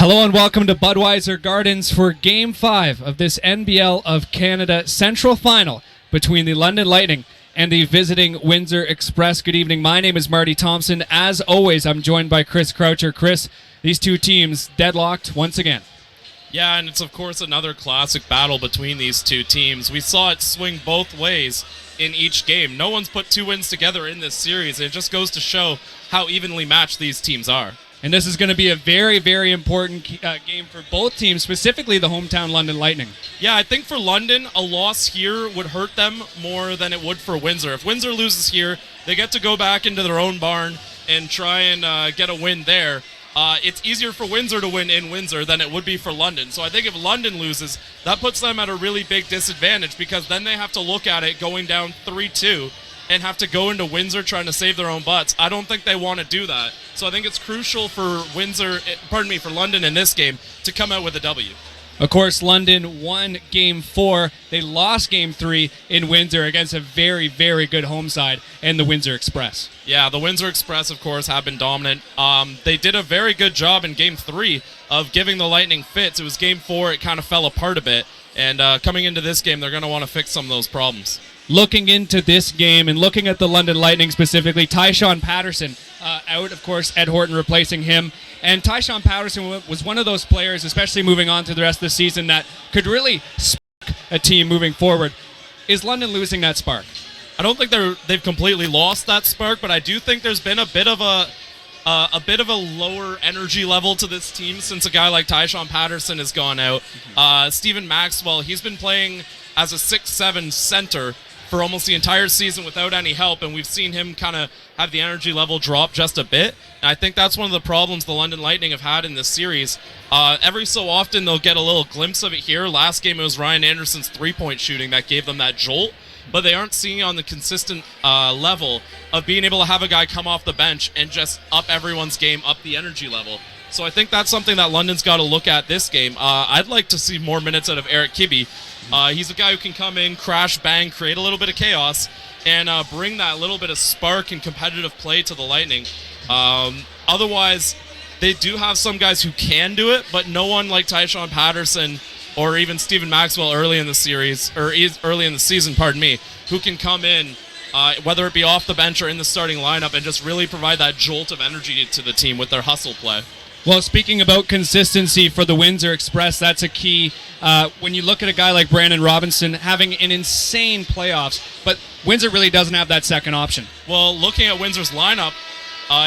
Hello and welcome to Budweiser Gardens for Game 5 of this NBL of Canada Central Final between the London Lightning and the visiting Windsor Express. Good evening. My name is Marty Thompson. As always, I'm joined by Chris Croucher. Chris, these two teams deadlocked once again. Yeah, and it's of course another classic battle between these two teams. We saw it swing both ways in each game. No one's put two wins together in this series. It just goes to show how evenly matched these teams are. And this is going to be a very, very important game for both teams, specifically the hometown London Lightning. Yeah, I think for London, a loss here would hurt them more than it would for Windsor. If Windsor loses here, they get to go back into their own barn and try and get a win there. It's easier for Windsor to win in Windsor than it would be for London. So I think if London loses, that puts them at a really big disadvantage because then they have to look at it going down 3-2 and have to go into Windsor trying to save their own butts. I don't think they want to do that. So I think it's crucial for for London in this game to come out with a W. Of course, London won Game 4. They lost Game 3 in Windsor against a very, very good home side and the Windsor Express. Yeah, the Windsor Express, of course, have been dominant. They did a very good job in Game 3 of giving the Lightning fits. It was Game 4, it kind of fell apart a bit. And coming into this game, they're going to want to fix some of those problems. Looking into this game and looking at the London Lightning specifically, Tyshawn Patterson out, of course, Ed Horton replacing him. And Tyshawn Patterson was one of those players, especially moving on to the rest of the season, that could really spark a team moving forward. Is London losing that spark? I don't think they've completely lost that spark, but I do think there's been a bit of a lower energy level to this team since a guy like Tyshawn Patterson has gone out. Stephen Maxwell, he's been playing as a 6'7" center for almost the entire season without any help, and we've seen him kind of have the energy level drop just a bit. And I think that's one of the problems the London Lightning have had in this series. Every so often they'll get a little glimpse of it here. Last game it was Ryan Anderson's three-point shooting that gave them that jolt, but they aren't seeing it on the consistent level of being able to have a guy come off the bench and just up everyone's game, up the energy level. So I think that's something that London's got to look at this game. I'd like to see more minutes out of Eric Kibbe. He's a guy who can come in, crash, bang, create a little bit of chaos, and bring that little bit of spark and competitive play to the Lightning. Otherwise, they do have some guys who can do it, but no one like Tyshawn Patterson or even Stephen Maxwell early in the series, or early in the season, who can come in, whether it be off the bench or in the starting lineup, and just really provide that jolt of energy to the team with their hustle play. Well, speaking about consistency for the Windsor Express, that's a key. When you look at a guy like Brandon Robinson having an insane playoffs, but Windsor really doesn't have that second option. Well, looking at Windsor's lineup,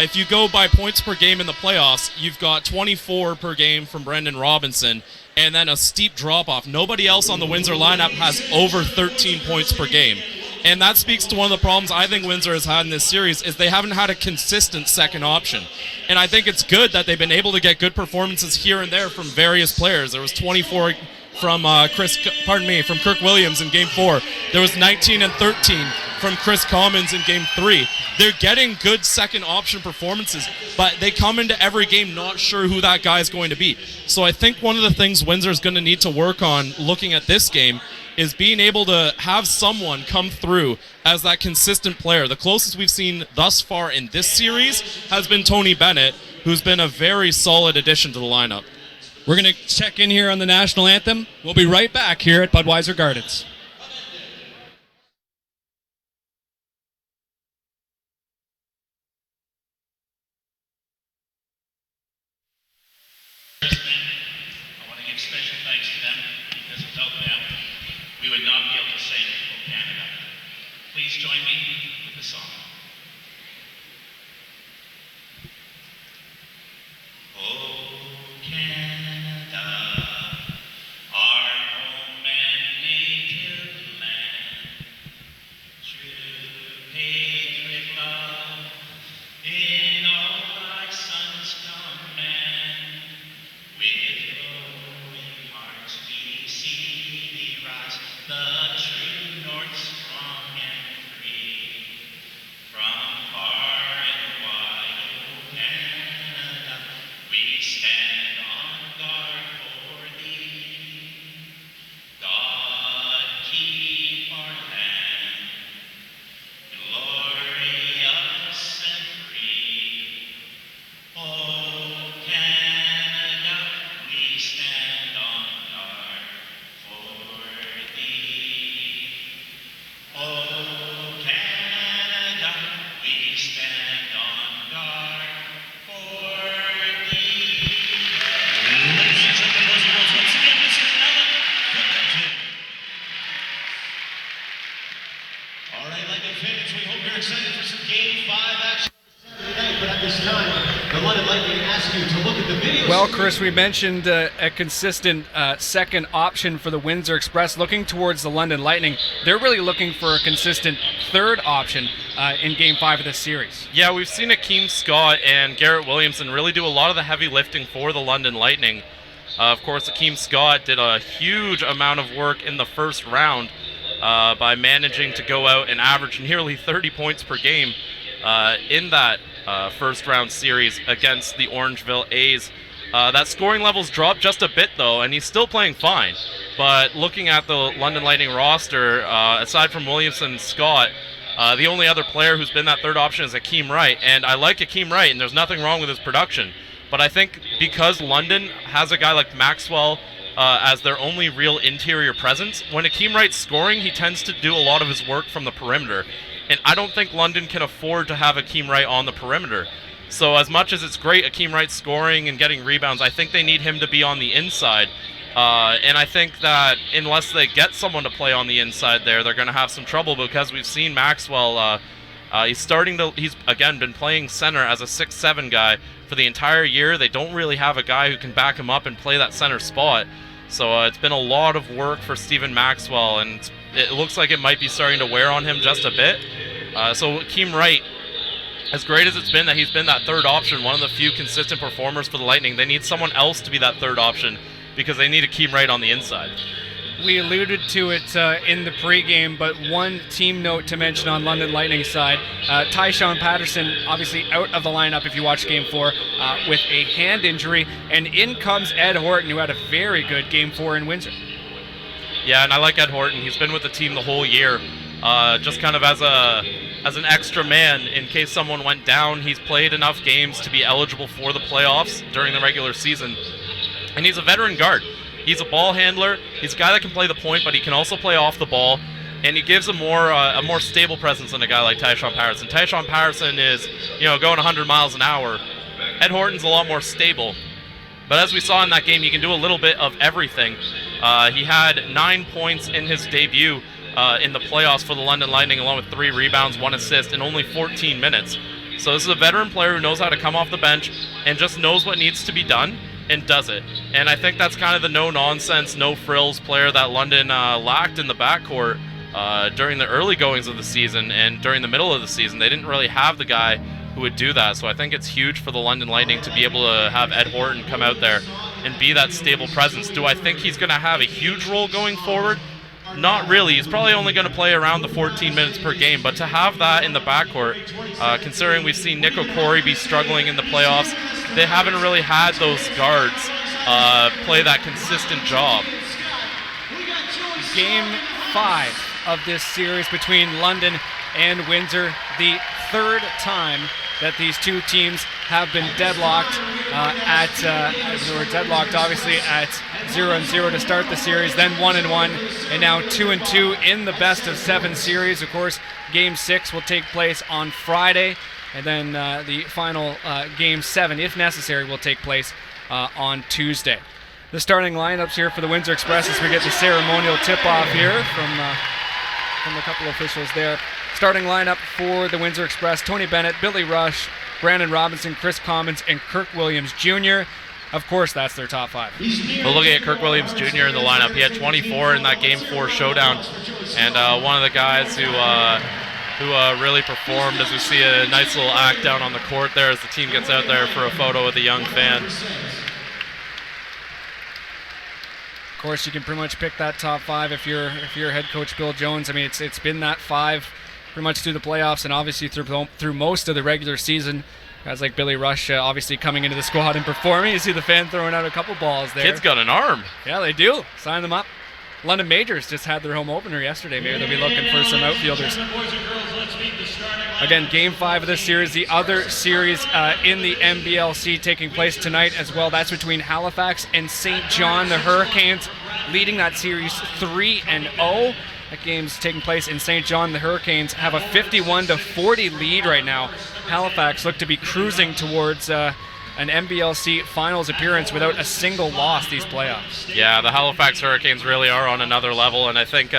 if you go by points per game in the playoffs, you've got 24 per game from Brandon Robinson, and then a steep drop-off. Nobody else on the Windsor lineup has over 13 points per game. And that speaks to one of the problems I think Windsor has had in this series is they haven't had a consistent second option. And I think it's good that they've been able to get good performances here and there from various players. There was 24 from from Kirk Williams in Game 4. There was 19 and 13 from Chris Commons in Game 3. They're getting good second option performances, but they come into every game not sure who that guy is going to be. So I think one of the things Windsor is going to need to work on looking at this game is being able to have someone come through as that consistent player. The closest we've seen thus far in this series has been Tony Bennett, who's been a very solid addition to the lineup. We're going to check in here on the national anthem. We'll be right back here at Budweiser Gardens. I want to give special thanks to them because without them, we would not be able to sing for Canada. Please join me with the song. Oh, Canada, our home and native land, true patriot love, in all thy sons command, with glowing hearts we see thee rise, the true north strong and free. From far and wide, O Canada, we stand on guard for thee. God keep our land glorious and free. O Canada, fans, we hope you're excited for some Game 5 action tonight, but at this time, the London Lightning ask you to look at the video. Well, Chris, we mentioned a consistent second option for the Windsor Express. Looking towards the London Lightning, they're really looking for a consistent third option in Game 5 of this series. Yeah, we've seen Akeem Scott and Garrett Williamson really do a lot of the heavy lifting for the London Lightning. Of course, Akeem Scott did a huge amount of work in the first round by managing to go out and average nearly 30 points per game in that first round series against the Orangeville A's. That scoring level's dropped just a bit though, and he's still playing fine. But looking at the London Lightning roster, aside from Williamson and Scott, the only other player who's been that third option is Akeem Wright. And I like Akeem Wright, and there's nothing wrong with his production. But I think because London has a guy like Maxwell as their only real interior presence, when Akeem Wright's scoring, he tends to do a lot of his work from the perimeter. And I don't think London can afford to have Akeem Wright on the perimeter. So as much as it's great Akeem Wright scoring and getting rebounds, I think they need him to be on the inside. And I think that unless they get someone to play on the inside there, they're going to have some trouble, because we've seen Maxwell, he's again been playing center as a 6'7" guy for the entire year. They don't really have a guy who can back him up and play that center spot. So it's been a lot of work for Stephen Maxwell, and it looks like it might be starting to wear on him just a bit. So Akeem Wright, as great as it's been that he's been that third option, one of the few consistent performers for the Lightning, they need someone else to be that third option because they need Akeem Wright on the inside. We alluded to it in the pregame, but one team note to mention on London Lightning side, Tyshawn Patterson obviously out of the lineup if you watch Game 4 with a hand injury, and in comes Ed Horton, who had a very good Game 4 in Windsor. Yeah, and I like Ed Horton. He's been with the team the whole year, just kind of as an extra man in case someone went down. He's played enough games to be eligible for the playoffs during the regular season, and he's a veteran guard. He's a ball handler. He's a guy that can play the point, but he can also play off the ball, and he gives a more stable presence than a guy like Tyshawn Patterson. Tyshawn Patterson is, going 100 miles an hour. Ed Horton's a lot more stable. But as we saw in that game, he can do a little bit of everything. He had 9 points in his debut in the playoffs for the London Lightning, along with 3 rebounds, 1 assist in only 14 minutes. So this is a veteran player who knows how to come off the bench and just knows what needs to be done and does it. And I think that's kind of the no-nonsense, no-frills player that London lacked in the backcourt during the early goings of the season and during the middle of the season. They didn't really have the guy who would do that. So I think it's huge for the London Lightning to be able to have Ed Horton come out there and be that stable presence. Do I think he's going to have a huge role going forward? Not really. He's probably only going to play around the 14 minutes per game, but to have that in the backcourt, considering we've seen Nick O'Corey be struggling in the playoffs, they haven't really had those guards play that consistent job. Game 5 of this series between London and Windsor, the third time that these two teams have been deadlocked they were deadlocked obviously at 0-0 to start the series, then 1-1, and now 2-2 in the best of 7 series. Of course, Game 6 will take place on Friday, and then the final Game 7, if necessary, will take place on Tuesday. The starting lineups here for the Windsor Express as we get the ceremonial tip-off here from a couple of officials there. Starting lineup for the Windsor Express: Tony Bennett, Billy Rush, Brandon Robinson, Chris Commons, and Kirk Williams Jr. Of course, that's their top 5. Well, looking at Kirk Williams Jr. in the lineup, he had 24 in that Game 4 showdown, and one of the guys who really performed, as we see a nice little act down on the court there as the team gets out there for a photo with a young fan. Of course, you can pretty much pick that top 5 if you're head coach Bill Jones. I mean, it's been that 5 pretty much through the playoffs and obviously through most of the regular season. Guys like Billy Rush obviously coming into the squad and performing. You see the fan throwing out a couple balls there. Kid's got an arm. Yeah, they do. Sign them up. London Majors just had their home opener yesterday. Maybe they'll be looking for some outfielders. Again, Game 5 of this series, the other series in the NBLC taking place tonight as well. That's between Halifax and St. John. The Hurricanes leading that series 3-0. That game's taking place in St. John. The Hurricanes have a 51-40 lead right now. Halifax look to be cruising towards an NBLC finals appearance without a single loss these playoffs. Yeah, the Halifax Hurricanes really are on another level, and I think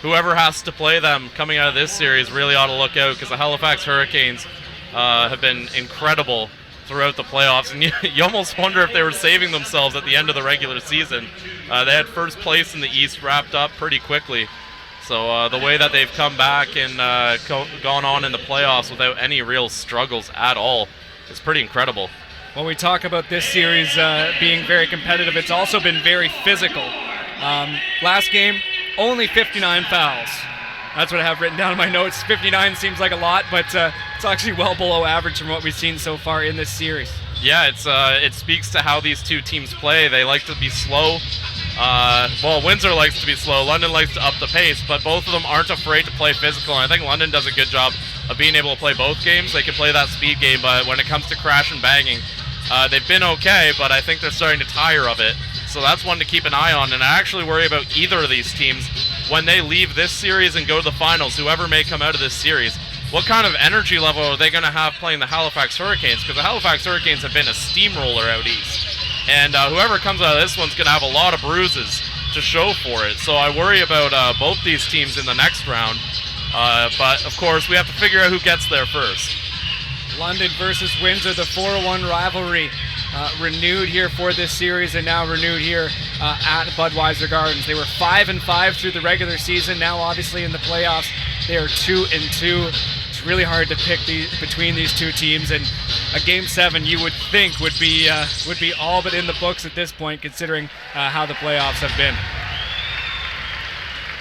whoever has to play them coming out of this series really ought to look out, because the Halifax Hurricanes have been incredible throughout the playoffs, and you almost wonder if they were saving themselves at the end of the regular season. They had first place in the East wrapped up pretty quickly, so the way that they've come back and gone on in the playoffs without any real struggles at all is pretty incredible. When we talk about this series being very competitive, it's also been very physical. Last game, only 59 fouls. That's what I have written down in my notes. 59 seems like a lot, but it's actually well below average from what we've seen so far in this series. Yeah, it speaks to how these two teams play. They like to be slow. Well, Windsor likes to be slow. London likes to up the pace, but both of them aren't afraid to play physical. And I think London does a good job of being able to play both games. They can play that speed game, but when it comes to crash and banging, they've been okay, but I think they're starting to tire of it. So that's one to keep an eye on, and I actually worry about either of these teams when they leave this series and go to the finals, whoever may come out of this series. What kind of energy level are they going to have playing the Halifax Hurricanes? Because the Halifax Hurricanes have been a steamroller out east. And whoever comes out of this one's going to have a lot of bruises to show for it. So I worry about both these teams in the next round. But, of course, we have to figure out who gets there first. London versus Windsor, the 4-1 rivalry renewed here for this series, and now renewed here at Budweiser Gardens. They were 5-5 through the regular season. Now, obviously, in the playoffs, they are 2-2. It's really hard to pick between these two teams, and a Game 7 you would think would be all but in the books at this point, considering how the playoffs have been.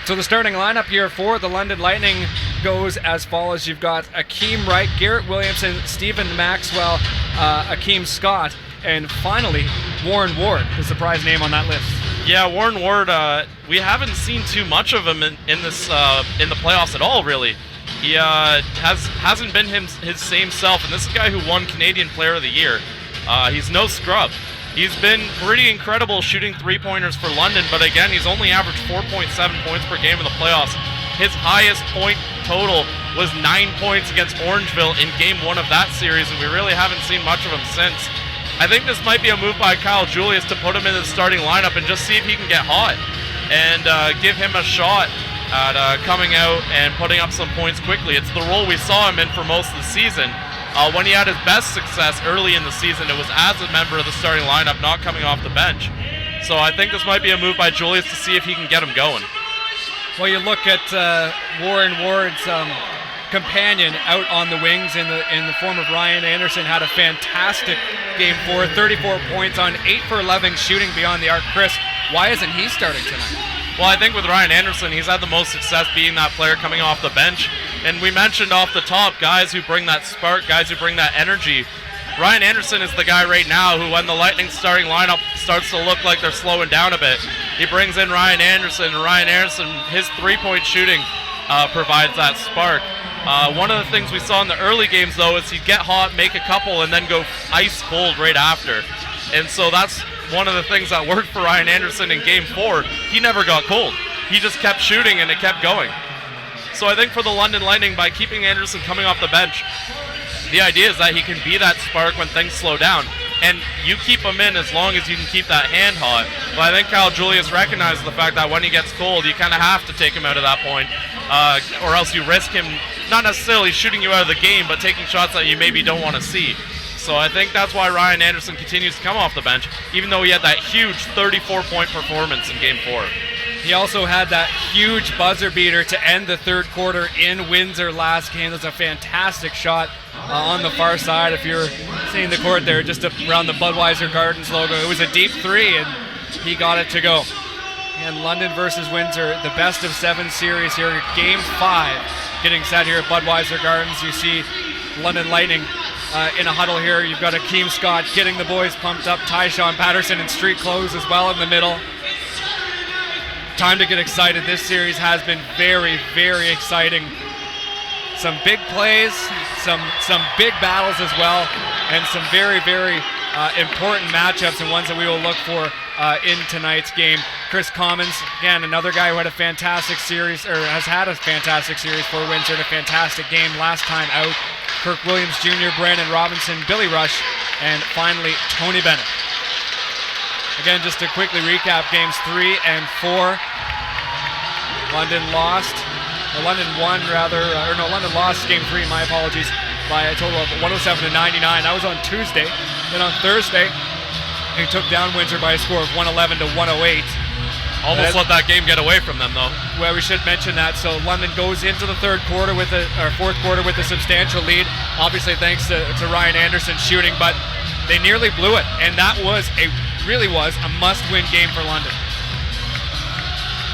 So the starting lineup here for the London Lightning goes as follows. You've got Akeem Wright, Garrett Williamson, Stephen Maxwell, Akeem Scott, and finally Warren Ward, the surprise name on that list. Yeah, Warren Ward, we haven't seen too much of him in the playoffs at all, really. He hasn't been his same self, and this is a guy who won Canadian Player of the Year. He's no scrub. He's been pretty incredible shooting three-pointers for London, but again, he's only averaged 4.7 points per game in the playoffs. His highest point total was 9 points against Orangeville in Game 1 of that series, and we really haven't seen much of him since. I think this might be a move by Kyle Julius to put him in the starting lineup and just see if he can get hot and give him a shot at coming out and putting up some points quickly. It's the role we saw him in for most of the season. When he had his best success early in the season, it was as a member of the starting lineup, not coming off the bench. So I think this might be a move by Julius to see if he can get him going. Well, you look at Warren Ward's companion out on the wings in the form of Ryan Anderson, had a fantastic Game 4, 34 points on 8 for 11 shooting beyond the arc. Chris, why isn't he starting tonight? Well, I think with Ryan Anderson, he's had the most success being that player coming off the bench. And we mentioned off the top, guys who bring that spark, guys who bring that energy. Ryan Anderson is the guy right now who, when the Lightning starting lineup starts to look like they're slowing down a bit, he brings in Ryan Anderson, and Ryan Anderson, his three-point shooting provides that spark. One of the things we saw in the early games, though, is he'd get hot, make a couple, and then go ice cold right after. And so that's one of the things that worked for Ryan Anderson in Game 4. He never got cold. He just kept shooting, and it kept going. So I think for the London Lightning, by keeping Anderson coming off the bench, the idea is that he can be that spark when things slow down. And you keep him in as long as you can keep that hand hot. But I think Kyle Julius recognizes the fact that when he gets cold, you kind of have to take him out at that point, or else you risk him not necessarily shooting you out of the game, but taking shots that you maybe don't want to see. So I think that's why Ryan Anderson continues to come off the bench, even though he had that huge 34-point performance in Game 4. He also had that huge buzzer beater to end the third quarter in Windsor last game. That's a fantastic shot on the far side. If you're seeing the court there, just around the Budweiser Gardens logo, it was a deep three, and he got it to go. And London versus Windsor, the best of 7 series here, Game 5, getting set here at Budweiser Gardens. You see London Lightning in a huddle here. You've got Akeem Scott getting the boys pumped up, Tyshawn Patterson in street clothes as well in the middle. Time to get excited. This series has been very, very exciting. Some big plays, some big battles as well, and some very, very important matchups and ones that we will look for in tonight's game. Chris Commons, again, another guy who had a fantastic series, or has had a fantastic series for Windsor, and a fantastic game last time out. Kirk Williams Jr., Brandon Robinson, Billy Rush, and finally Tony Bennett. Again, just to quickly recap games 3 and 4. London lost. London lost game 3, my apologies, by a total of 107-99. That was on Tuesday. Then on Thursday, they took down Windsor by a score of 111-108. Almost let that game get away from them, though. Well, we should mention that. So London goes into the fourth quarter with a substantial lead. Obviously, thanks to Ryan Anderson shooting, but they nearly blew it, and that really was a must-win game for London.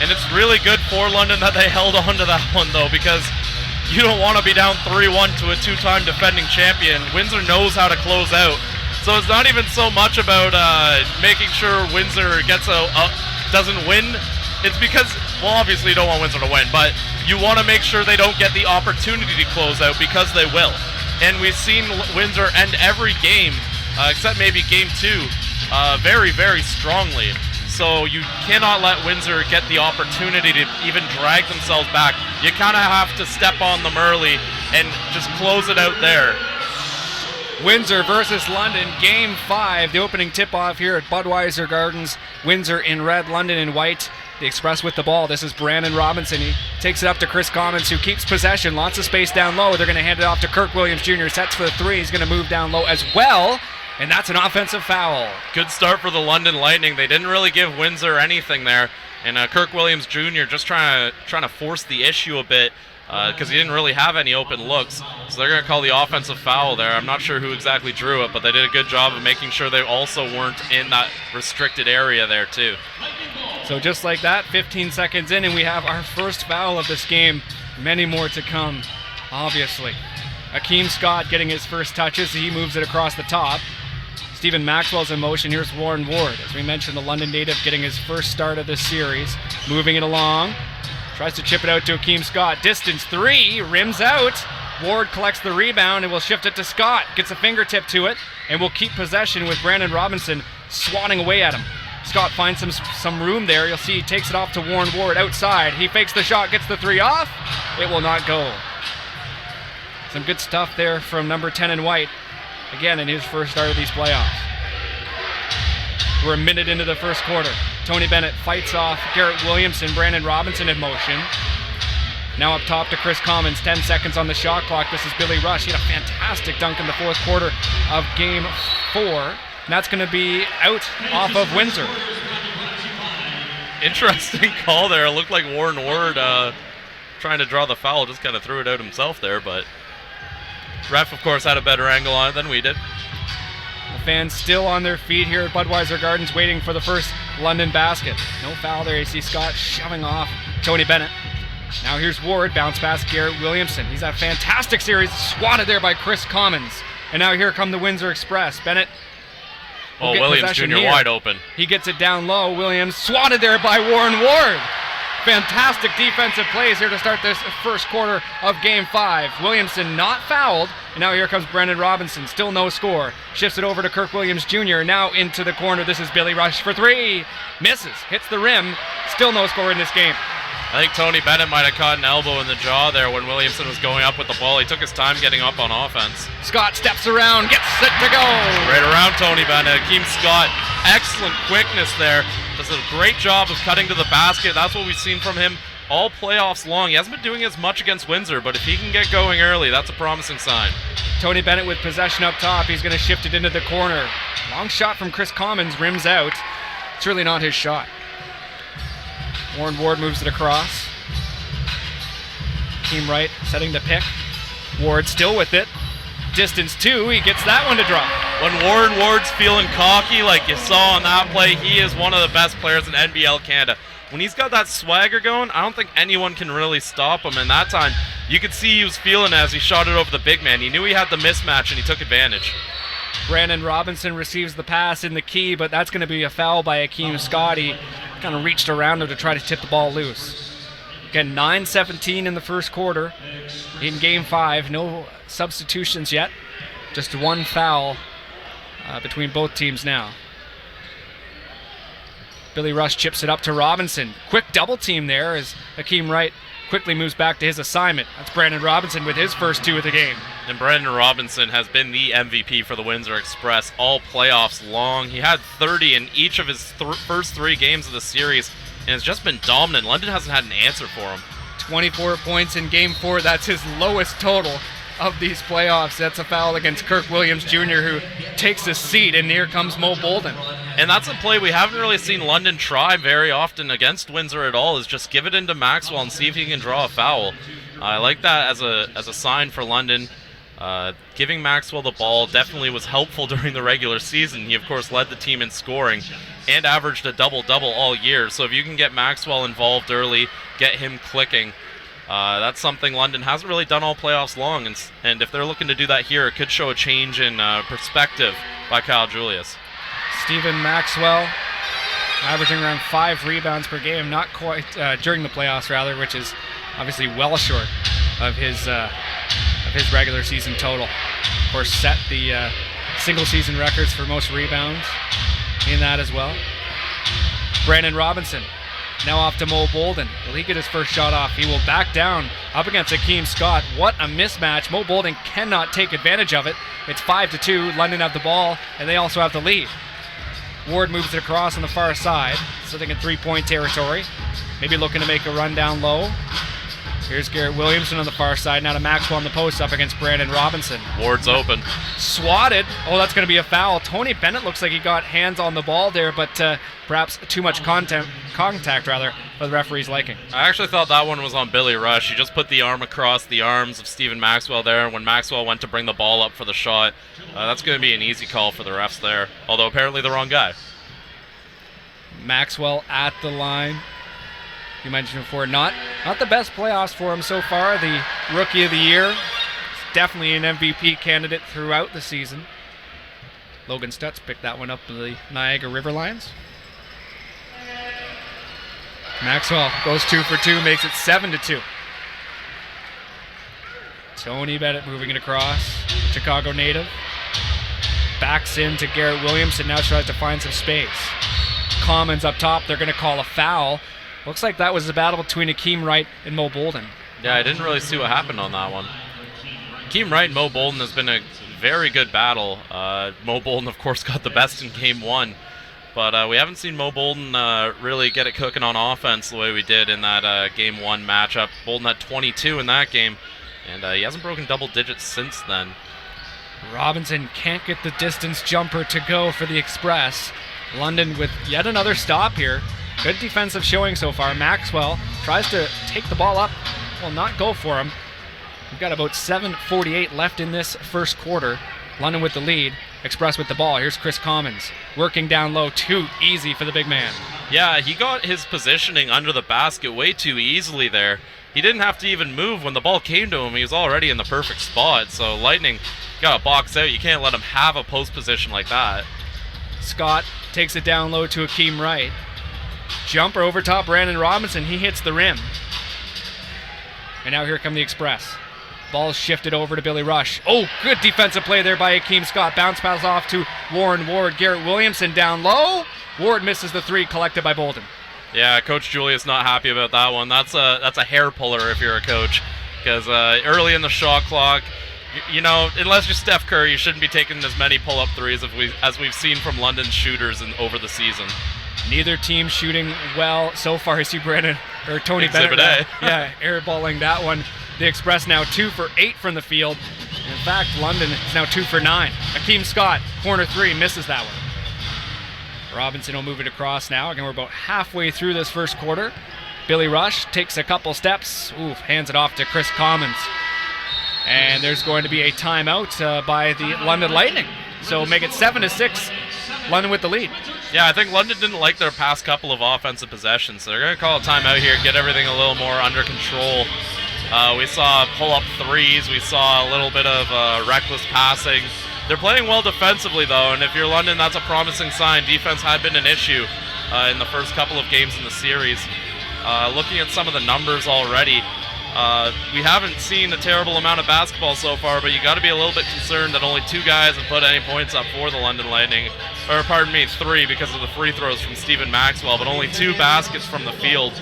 And it's really good for London that they held on to that one, though, because you don't want to be down 3-1 to a two-time defending champion. Windsor knows how to close out. So it's not even so much about making sure Windsor doesn't win. It's because, well, obviously you don't want Windsor to win, but you want to make sure they don't get the opportunity to close out, because they will. And we've seen Windsor end every game, except maybe game 2, very, very strongly. So you cannot let Windsor get the opportunity to even drag themselves back. You kind of have to step on them early and just close it out there. Windsor versus London, game 5, the opening tip-off here at Budweiser Gardens. Windsor in red, London in white. The Express with the ball. This is Brandon Robinson. He takes it up to Chris Commons, who keeps possession. Lots of space down low. They're going to hand it off to Kirk Williams Jr. Sets for the 3. He's going to move down low as well. And that's an offensive foul. Good start for the London Lightning. They didn't really give Windsor anything there. And Kirk Williams Jr. just trying to force the issue a bit, because he didn't really have any open looks. So they're going to call the offensive foul there. I'm not sure who exactly drew it, but they did a good job of making sure they also weren't in that restricted area there too. So just like that, 15 seconds in, and we have our first foul of this game. Many more to come, obviously. Akeem Scott getting his first touches. He moves it across the top. Stephen Maxwell's in motion. Here's Warren Ward. As we mentioned, the London native getting his first start of this series. Moving it along. Tries to chip it out to Akeem Scott. Distance 3. Rims out. Ward collects the rebound and will shift it to Scott. Gets a fingertip to it and will keep possession with Brandon Robinson swatting away at him. Scott finds some room there. You'll see he takes it off to Warren Ward outside. He fakes the shot, gets the 3 off. It will not go. Some good stuff there from number 10 in white. Again, in his first start of these playoffs. We're a minute into the first quarter. Tony Bennett fights off Garrett Williamson, Brandon Robinson in motion. Now up top to Chris Commons, 10 seconds on the shot clock. This is Billy Rush. He had a fantastic dunk in the fourth quarter of game 4. And that's going to be out off of Windsor. Interesting call there. It looked like Warren Ward trying to draw the foul, just kind of threw it out himself there, but ref, of course, had a better angle on it than we did. The fans still on their feet here at Budweiser Gardens waiting for the first London basket. No foul there. You see Scott shoving off Tony Bennett. Now here's Ward, bounce pass Garrett Williamson. He's had a fantastic series, swatted there by Chris Commons. And now here come the Windsor Express. Bennett. Williams Jr. wide open. He gets it down low. Williams swatted there by Warren Ward. Fantastic defensive plays here to start this first quarter of game 5. Williamson not fouled, and now here comes Brandon Robinson. Still no score. Shifts it over to Kirk Williams Jr. Now into the corner. This is Billy Rush for 3. Misses. Hits the rim. Still no score in this game. I think Tony Bennett might have caught an elbow in the jaw there when Williamson was going up with the ball. He took his time getting up on offense. Scott steps around, gets it to go. Right around Tony Bennett. Akeem Scott, excellent quickness there. Does a great job of cutting to the basket. That's what we've seen from him all playoffs long. He hasn't been doing as much against Windsor, but if he can get going early, that's a promising sign. Tony Bennett with possession up top. He's going to shift it into the corner. Long shot from Chris Commons, rims out. It's really not his shot. Warren Ward moves it across. Team right, setting the pick. Ward still with it. Distance 2, he gets that one to drop. When Warren Ward's feeling cocky like you saw on that play, he is one of the best players in NBL Canada. When he's got that swagger going, I don't think anyone can really stop him. And that time, you could see he was feeling it as he shot it over the big man. He knew he had the mismatch and he took advantage. Brandon Robinson receives the pass in the key, but that's going to be a foul by Akeem Scott. He kind of reached around him to try to tip the ball loose. Again, 9:17 in the first quarter in game 5. No substitutions yet. Just one foul between both teams now. Billy Rush chips it up to Robinson. Quick double team there as Akeem Wright quickly moves back to his assignment. That's Brandon Robinson with his first 2 of the game. And Brandon Robinson has been the MVP for the Windsor Express all playoffs long. He had 30 in each of his first 3 games of the series. and has just been dominant. London hasn't had an answer for him. 24 points in Game 4. That's his lowest total of these playoffs. That's a foul against Kirk Williams Jr., who takes a seat, and here comes Mo Bolden. And that's a play we haven't really seen London try very often against Windsor at all, is just give it into Maxwell and see if he can draw a foul. I like that as a sign for London. Giving Maxwell the ball definitely was helpful during the regular season. He, of course, led the team in scoring and averaged a double-double all year. So if you can get Maxwell involved early, get him clicking, that's something London hasn't really done all playoffs long. And if they're looking to do that here, it could show a change in perspective by Kyle Julius. Stephen Maxwell averaging around 5 rebounds per game, not quite during the playoffs, rather, which is obviously well short of his regular season total. Of course, set the single season records for most rebounds in that as well. Brandon Robinson now off to Mo Bolden. Will he get his first shot off? He will back down up against Akeem Scott. What a mismatch. Mo Bolden cannot take advantage of it. It's 5-2. London have the ball, and they also have the lead. Ward moves it across on the far side, sitting in 3-point territory. Maybe looking to make a run down low. Here's Garrett Williamson on the far side. Now to Maxwell on the post up against Brandon Robinson. Ward's open. Swatted. Oh, that's going to be a foul. Tony Bennett looks like he got hands on the ball there, but perhaps too much contact for the referee's liking. I actually thought that one was on Billy Rush. He just put the arm across the arms of Stephen Maxwell there, and when Maxwell went to bring the ball up for the shot, that's going to be an easy call for the refs there, although apparently the wrong guy. Maxwell at the line. You mentioned before, not the best playoffs for him so far. The Rookie of the Year. He's definitely an MVP candidate throughout the season. Logan Stutz picked that one up to the Niagara River Lions. Maxwell goes 2 for 2, makes it 7-2. Tony Bennett moving it across. Chicago native. Backs into Garrett Williamson, now tries to find some space. Commons up top, they're going to call a foul. Looks like that was a battle between Akeem Wright and Mo Bolden. Yeah, I didn't really see what happened on that one. Akeem Wright and Mo Bolden has been a very good battle. Mo Bolden, of course, got the best in Game 1. But we haven't seen Mo Bolden really get it cooking on offense the way we did in that Game 1 matchup. Bolden had 22 in that game, and he hasn't broken double digits since then. Robinson can't get the distance jumper to go for the Express. London with yet another stop here. Good defensive showing so far. Maxwell tries to take the ball up. Will not go for him. We've got about 7:48 left in this first quarter. London with the lead. Express with the ball. Here's Chris Commons working down low. Too easy for the big man. Yeah, he got his positioning under the basket way too easily there. He didn't have to even move when the ball came to him. He was already in the perfect spot. So Lightning got to box out. You can't let him have a post position like that. Scott takes it down low to Akeem Wright. Jumper over top Brandon Robinson. He hits the rim. And now here come the Express. Ball shifted over to Billy Rush. Oh, good defensive play there by Akeem Scott. Bounce pass off to Warren Ward. Garrett Williamson down low. Ward misses the 3 collected by Bolden. Yeah, Coach Julius not happy about that one. That's a hair puller if you're a coach, because early in the shot clock, you know, unless you're Steph Curry, you shouldn't be taking as many pull-up threes as we've seen from London's shooters over the season. Neither team shooting well so far. I see Tony Exhibit Bennett. A. Yeah, airballing that one. The Express now 2 for 8 from the field. In fact, London is now 2 for 9. Akeem Scott, corner 3, misses that one. Robinson will move it across now. Again, we're about halfway through this first quarter. Billy Rush takes a couple steps. Hands it off to Chris Commons. And there's going to be a timeout by the London Lightning. So make it 7-6. London with the lead. Yeah, I think London didn't like their past couple of offensive possessions, so they're going to call a timeout here, get everything a little more under control. We saw pull-up threes. We saw a little bit of reckless passing. They're playing well defensively, though, and if you're London, that's a promising sign. Defense had been an issue in the first couple of games in the series. Looking at some of the numbers already, we haven't seen a terrible amount of basketball so far, but you got to be a little bit concerned that only 2 guys have put any points up for the London Lightning. Or, pardon me, 3 because of the free throws from Stephen Maxwell, but only 2 baskets from the field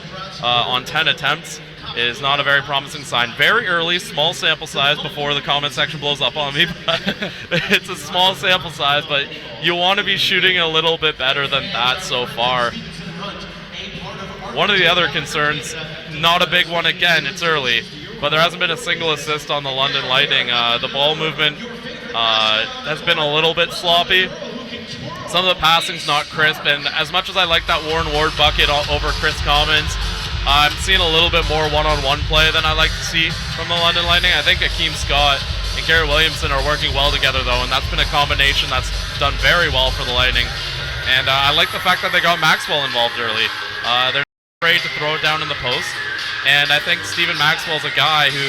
on 10 attempts is not a very promising sign. Very early, small sample size before the comment section blows up on me. But it's a small sample size, but you want to be shooting a little bit better than that so far. One of the other concerns, not a big one again, it's early, but there hasn't been a single assist on the London Lightning. The ball movement has been a little bit sloppy. Some of the passing's not crisp, and as much as I like that Warren Ward bucket over Chris Commons, I'm seeing a little bit more one-on-one play than I like to see from the London Lightning. I think Akeem Scott and Garrett Williamson are working well together, though, and that's been a combination that's done very well for the Lightning. And I like the fact that they got Maxwell involved early. They're not afraid to throw it down in the post, and I think Stephen Maxwell's a guy who,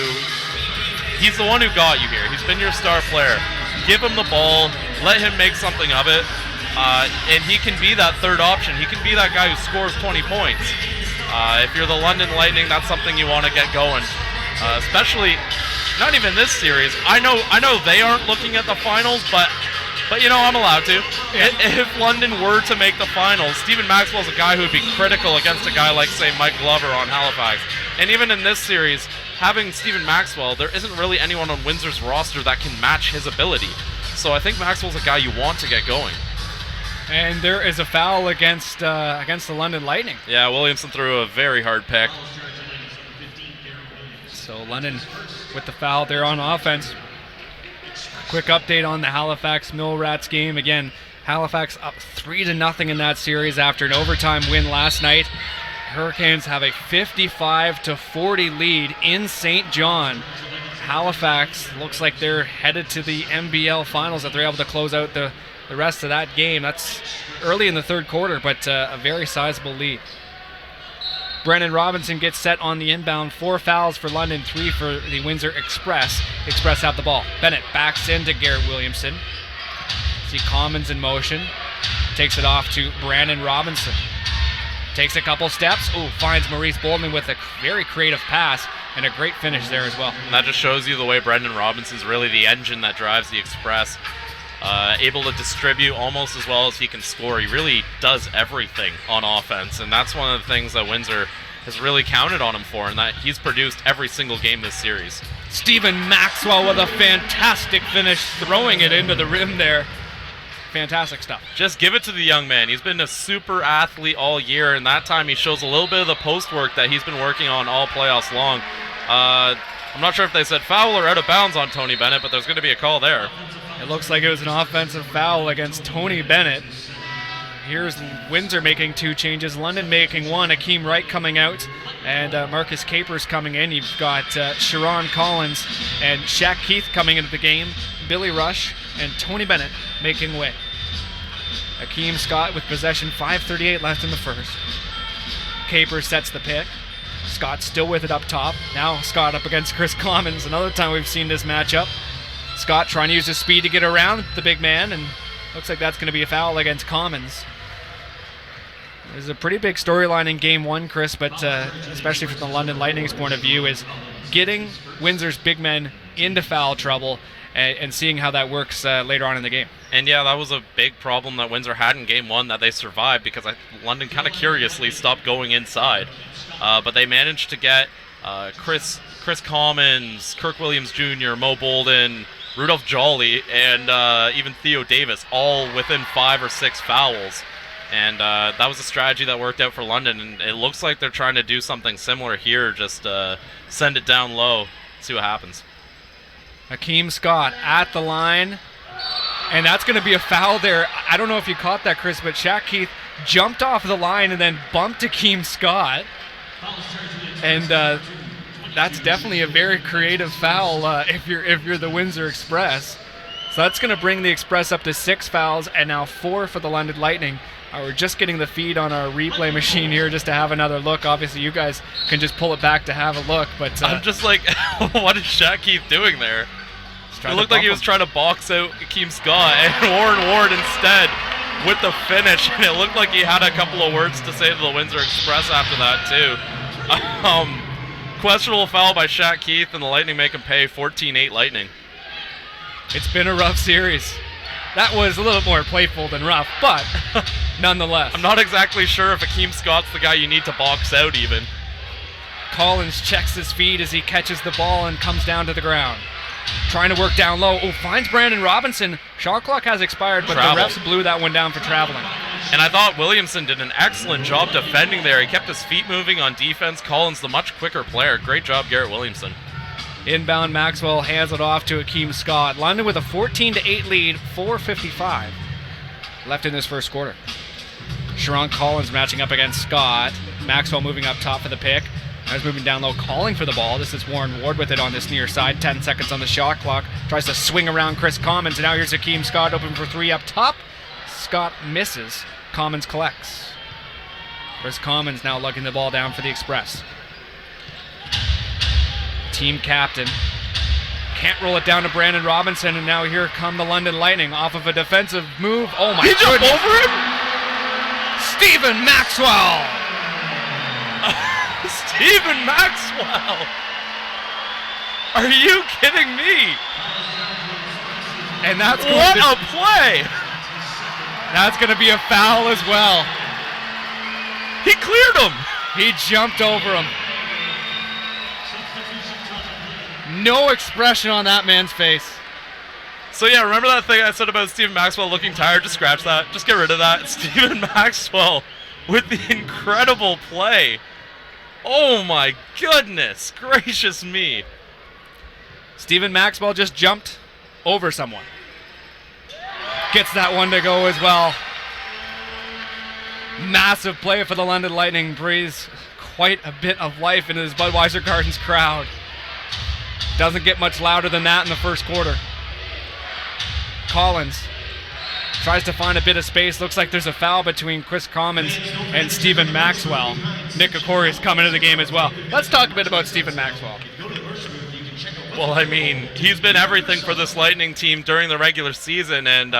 he's the one who got you here. He's been your star player. Give him the ball, let him make something of it, and he can be that third option. He can be that guy who scores 20 points. If you're the London Lightning, that's something you want to get going, especially not even this series. I know they aren't looking at the finals, but you know, I'm allowed to. Yeah. If London were to make the finals, Stephen Maxwell's a guy who would be critical against a guy like, say, Mike Glover on Halifax. And even in this series, having Stephen Maxwell, there isn't really anyone on Windsor's roster that can match his ability. So I think Maxwell's a guy you want to get going. And there is a foul against the London Lightning. Yeah, Williamson threw a very hard pick. So London with the foul there on offense. Quick update on the Halifax Mill Rats game. Again, Halifax up 3-0 in that series after an overtime win last night. Hurricanes have a 55-40 lead in St. John. Halifax looks like they're headed to the NBL finals if they're able to close out the rest of that game. That's early in the third quarter, but a very sizable lead. Brennan Robinson gets set on the inbound. 4 fouls for London, 3 for the Windsor Express. The Express have the ball. Bennett backs into Garrett Williamson. See Commons in motion. Takes it off to Brandon Robinson. Takes a couple steps. Ooh, finds Maurice Boldman with a very creative pass and a great finish there as well. And that just shows you the way Brendan Robinson's really the engine that drives the Express. Able to distribute almost as well as he can score. He really does everything on offense, and that's one of the things that Windsor has really counted on him for, and that he's produced every single game this series. Stephen Maxwell with a fantastic finish, throwing it into the rim there. Fantastic stuff. Just give it to the young man. He's been a super athlete all year, and that time he shows a little bit of the post work that he's been working on all playoffs long. I'm not sure if they said foul or out of bounds on Tony Bennett, but there's going to be a call there. It looks like it was an offensive foul against Tony Bennett. Here's Windsor making 2 changes, London making 1, Akeem Wright coming out, and Marcus Capers coming in. You've got Sharon Collins and Shaq Keith coming into the game, Billy Rush and Tony Bennett making way. Akeem Scott with possession, 5:38 left in the first. Capers sets the pick. Scott still with it up top. Now Scott up against Chris Commons. Another time we've seen this matchup. Scott trying to use his speed to get around the big man, and looks like that's going to be a foul against Commons. There's a pretty big storyline in Game 1, Chris, but especially from the London Lightning's point of view, is getting Windsor's big men into foul trouble and seeing how that works later on in the game. And yeah, that was a big problem that Windsor had in Game 1 that they survived, because London kind of curiously stopped going inside. But they managed to get Chris Commons, Kirk Williams Jr., Mo Bolden, Rudolph Jolly, and even Theo Davis, all within 5 or 6 fouls. And that was a strategy that worked out for London, and it looks like they're trying to do something similar here, just send it down low, see what happens. Akeem Scott at the line, and that's going to be a foul there. I don't know if you caught that, Chris, but Shaq Keith jumped off the line and then bumped Akeem Scott. And that's definitely a very creative foul if you're the Windsor Express. So that's going to bring the Express up to 6 fouls and now 4 for the London Lightning. We're just getting the feed on our replay machine here just to have another look. Obviously, you guys can just pull it back to have a look. But I'm just like, what is Shaq Keith doing there? It looked like he was trying to box out Akeem Scott, and Warren Ward instead with the finish. And it looked like he had a couple of words to say to the Windsor Express after that too. Questionable foul by Shaq Keith, and the Lightning make him pay. 14-8 Lightning. It's been a rough series. That was a little more playful than rough, but nonetheless. I'm not exactly sure if Akeem Scott's the guy you need to box out even. Collins checks his feet as he catches the ball and comes down to the ground. Trying to work down low. Oh, finds Brandon Robinson. Shot clock has expired, but the refs blew that one down for traveling. And I thought Williamson did an excellent job defending there. He kept his feet moving on defense. Collins, the much quicker player. Great job, Garrett Williamson. Inbound, Maxwell hands it off to Akeem Scott. London with a 14-8 lead, 4:55 left in this first quarter. Sharon Collins matching up against Scott. Maxwell moving up top for the pick. Now he's moving down low, calling for the ball. This is Warren Ward with it on this near side. 10 seconds on the shot clock. Tries to swing around Chris Commons. And now here's Akeem Scott open for three up top. Scott misses. Commons collects. Chris Commons now lugging the ball down for the Express. Team captain. Can't roll it down to Brandon Robinson. And now here come the London Lightning off of a defensive move. Oh my goodness. He jumped over him? Stephen Maxwell! Stephen Maxwell! Are you kidding me? And that's what a play! That's going to be a foul as well. He cleared him! He jumped over him. No expression on that man's face. So yeah, remember that thing I said about Stephen Maxwell looking tired? Just scratch that. Just get rid of that. Stephen Maxwell with the incredible play. Oh my goodness gracious me. Stephen Maxwell just jumped over someone. Gets that one to go as well. Massive play for the London Lightning. Breathes quite a bit of life into this Budweiser Gardens crowd. Doesn't get much louder than that in the first quarter. Collins tries to find a bit of space. Looks like there's a foul between Chris Commons and Stephen Maxwell. Nick Okori is coming to the game as well. Let's talk a bit about Stephen Maxwell. Well, I mean, he's been everything for this Lightning team during the regular season, and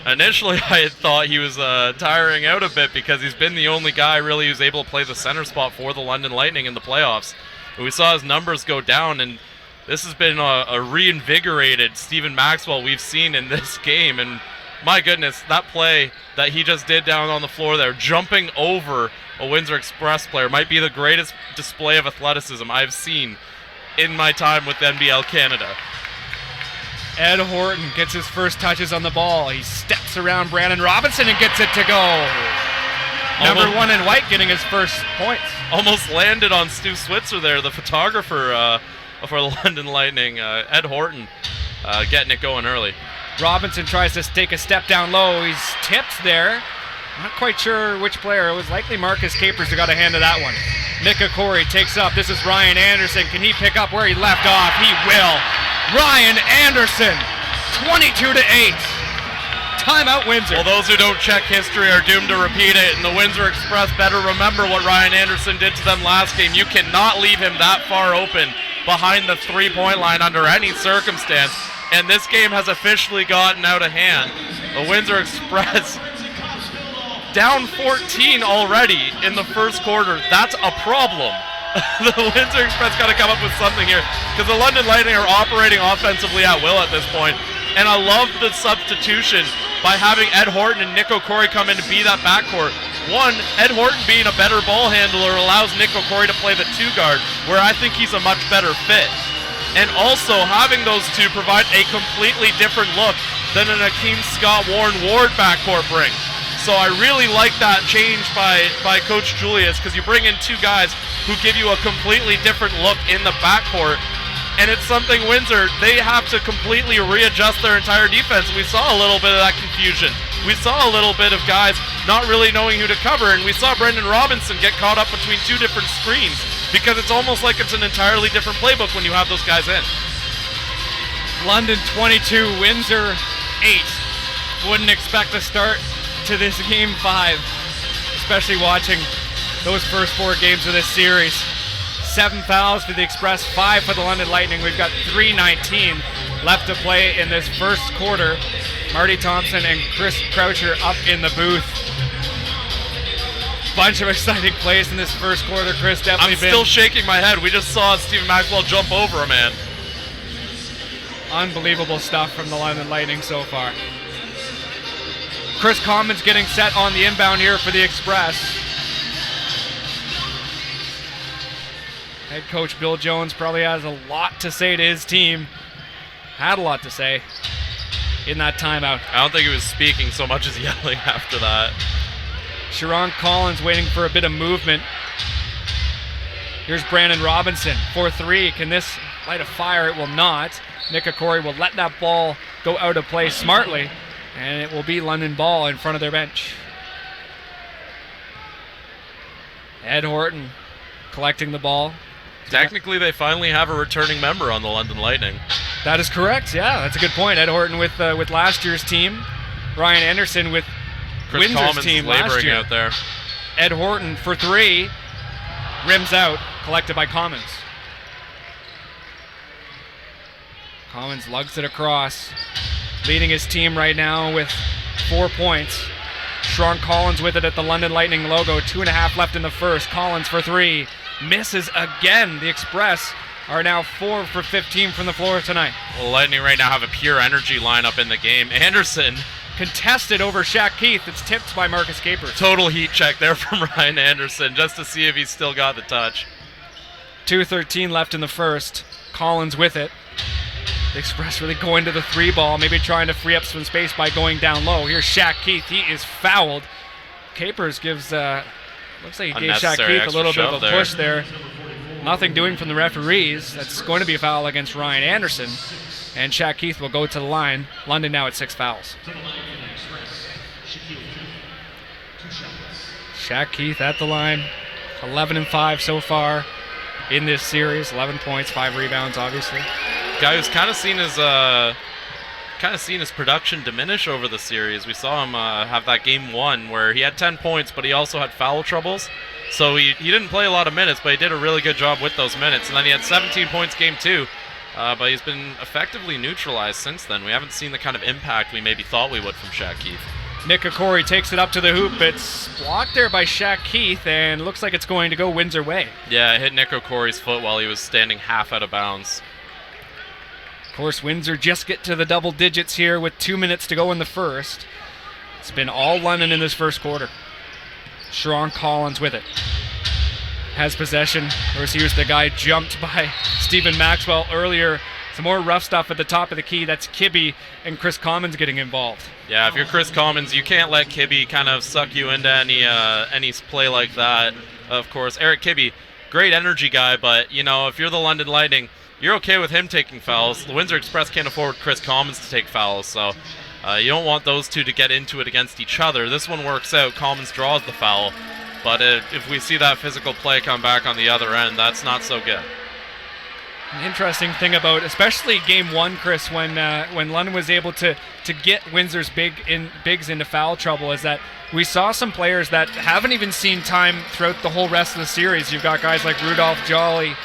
initially I had thought he was tiring out a bit because he's been the only guy really who's able to play the center spot for the London Lightning in the playoffs. But we saw his numbers go down, and this has been a reinvigorated Stephen Maxwell we've seen in this game, and my goodness, that play that he just did down on the floor there, jumping over a Windsor Express player, might be the greatest display of athleticism I've seen in my time with NBL Canada. Ed Horton gets his first touches on the ball. He steps around Brandon Robinson and gets it to go. Number one in white getting his first points. Almost landed on Stu Switzer there, the photographer for the London Lightning. Ed Horton getting it going early. Robinson tries to take a step down low. He's tipped there. Not quite sure which player. It was likely Marcus Capers who got a hand to that one. Nick Okori takes up. This is Ryan Anderson. Can he pick up where he left off? He will. Ryan Anderson, 22-8. Timeout Windsor. Well, those who don't check history are doomed to repeat it, and the Windsor Express better remember what Ryan Anderson did to them last game. You cannot leave him that far open behind the three-point line under any circumstance, and this game has officially gotten out of hand. The Windsor Express down 14 already in the first quarter. That's a problem. The Windsor Express got to come up with something here because the London Lightning are operating offensively at will at this point. And I love the substitution by having Ed Horton and Nick Okori come in to be that backcourt. One, Ed Horton being a better ball handler allows Nick Okori to play the two guard, where I think he's a much better fit. And also having those two provide a completely different look than an Akeem Scott Warren Ward backcourt brings. So I really like that change by Coach Julius, because you bring in two guys who give you a completely different look in the backcourt. And it's something Windsor, they have to completely readjust their entire defense. We saw a little bit of that confusion. We saw a little bit of guys not really knowing who to cover, and we saw Brendan Robinson get caught up between two different screens because it's almost like it's an entirely different playbook when you have those guys in. London 22, Windsor 8. Wouldn't expect a start to this game 5, especially watching those first 4 games of this series. 7 fouls for the Express, 5 for the London Lightning. We've got 3:19 left to play in this first quarter. Marty Thompson and Chris Croucher up in the booth. Bunch of exciting plays in this first quarter, Chris. Definitely I'm still shaking my head. We just saw Stephen Maxwell jump over a man. Unbelievable stuff from the London Lightning so far. Chris Commons getting set on the inbound here for the Express. Head coach Bill Jones probably has a lot to say to his team. Had a lot to say. in that timeout. I don't think he was speaking so much as yelling after that. Sharon Collins waiting for a bit of movement. Here's Brandon Robinson for 3. Can this light a fire? It will not. Nick Okori will let that ball go out of play smartly, and it will be London ball in front of their bench. Ed Horton collecting the ball. Technically, they finally have a returning member on the London Lightning. That is correct. Yeah, that's a good point. Ed Horton with last year's team. Ryan Anderson with Chris Windsor's Commons team laboring last year. out there. Ed Horton for 3. Rims out, collected by Commons. Commons lugs it across. Leading his team right now with 4 points. Sharon Collins with it at the London Lightning logo. 2.5 left in the first. Collins for 3. Misses again. The Express are now 4 for 15 from the floor tonight. Well, Lightning right now have a pure energy lineup in the game. Anderson, Contested over Shaq Keith. It's tipped by Marcus Capers. total heat check there from Ryan Anderson just to see if he's still got the touch. 2:13 left in the first. Collins with it. The Express really going to the 3 ball, maybe trying to free up some space by going down low. Here's Shaq Keith. He is fouled. Capers gives, looks like he gave Shaq Unnecessary Keith a little bit of a extra shove push there. Nothing doing from the referees. That's going to be a foul against Ryan Anderson. And Shaq Keith will go to the line. London now at 6 fouls. Shaq Keith at the line. 11-5 so far in this series. 11 points, 5 rebounds, obviously. Guy who's kind of seen his production diminish over the series. We saw him have that game 1 where he had 10 points, but he also had foul troubles. So he didn't play a lot of minutes, but he did a really good job with those minutes. And then he had 17 points game 2, but he's been effectively neutralized since then. We haven't seen the kind of impact we maybe thought we would from Shaq Keith. Nick Okori takes it up to the hoop. It's blocked there by Shaq Keith, and looks like it's going to go Windsor way. Yeah, it hit Nick Okori's foot while he was standing half out of bounds. Of course, Windsor just get to the double digits here with 2 minutes to go in the first. It's been all London in this first quarter. Sharon Collins with it. Has possession. Of course, he was the guy jumped by Stephen Maxwell earlier. Some more rough stuff at the top of the key. That's Kibbe and Chris Commons getting involved. Yeah, if you're Chris Commons, you can't let Kibbe kind of suck you into any play like that. Of course, Eric Kibbe, great energy guy, but if you're the London Lightning, you're okay with him taking fouls. The Windsor Express can't afford Chris Commons to take fouls, so you don't want those two to get into it against each other. This one works out. Commons draws the foul, but if we see that physical play come back on the other end, that's not so good. An interesting thing about, especially game 1, Chris, when London was able to get Windsor's bigs into foul trouble, is that we saw some players that haven't even seen time throughout the whole rest of the series. You've got guys like Rudolph Jolly,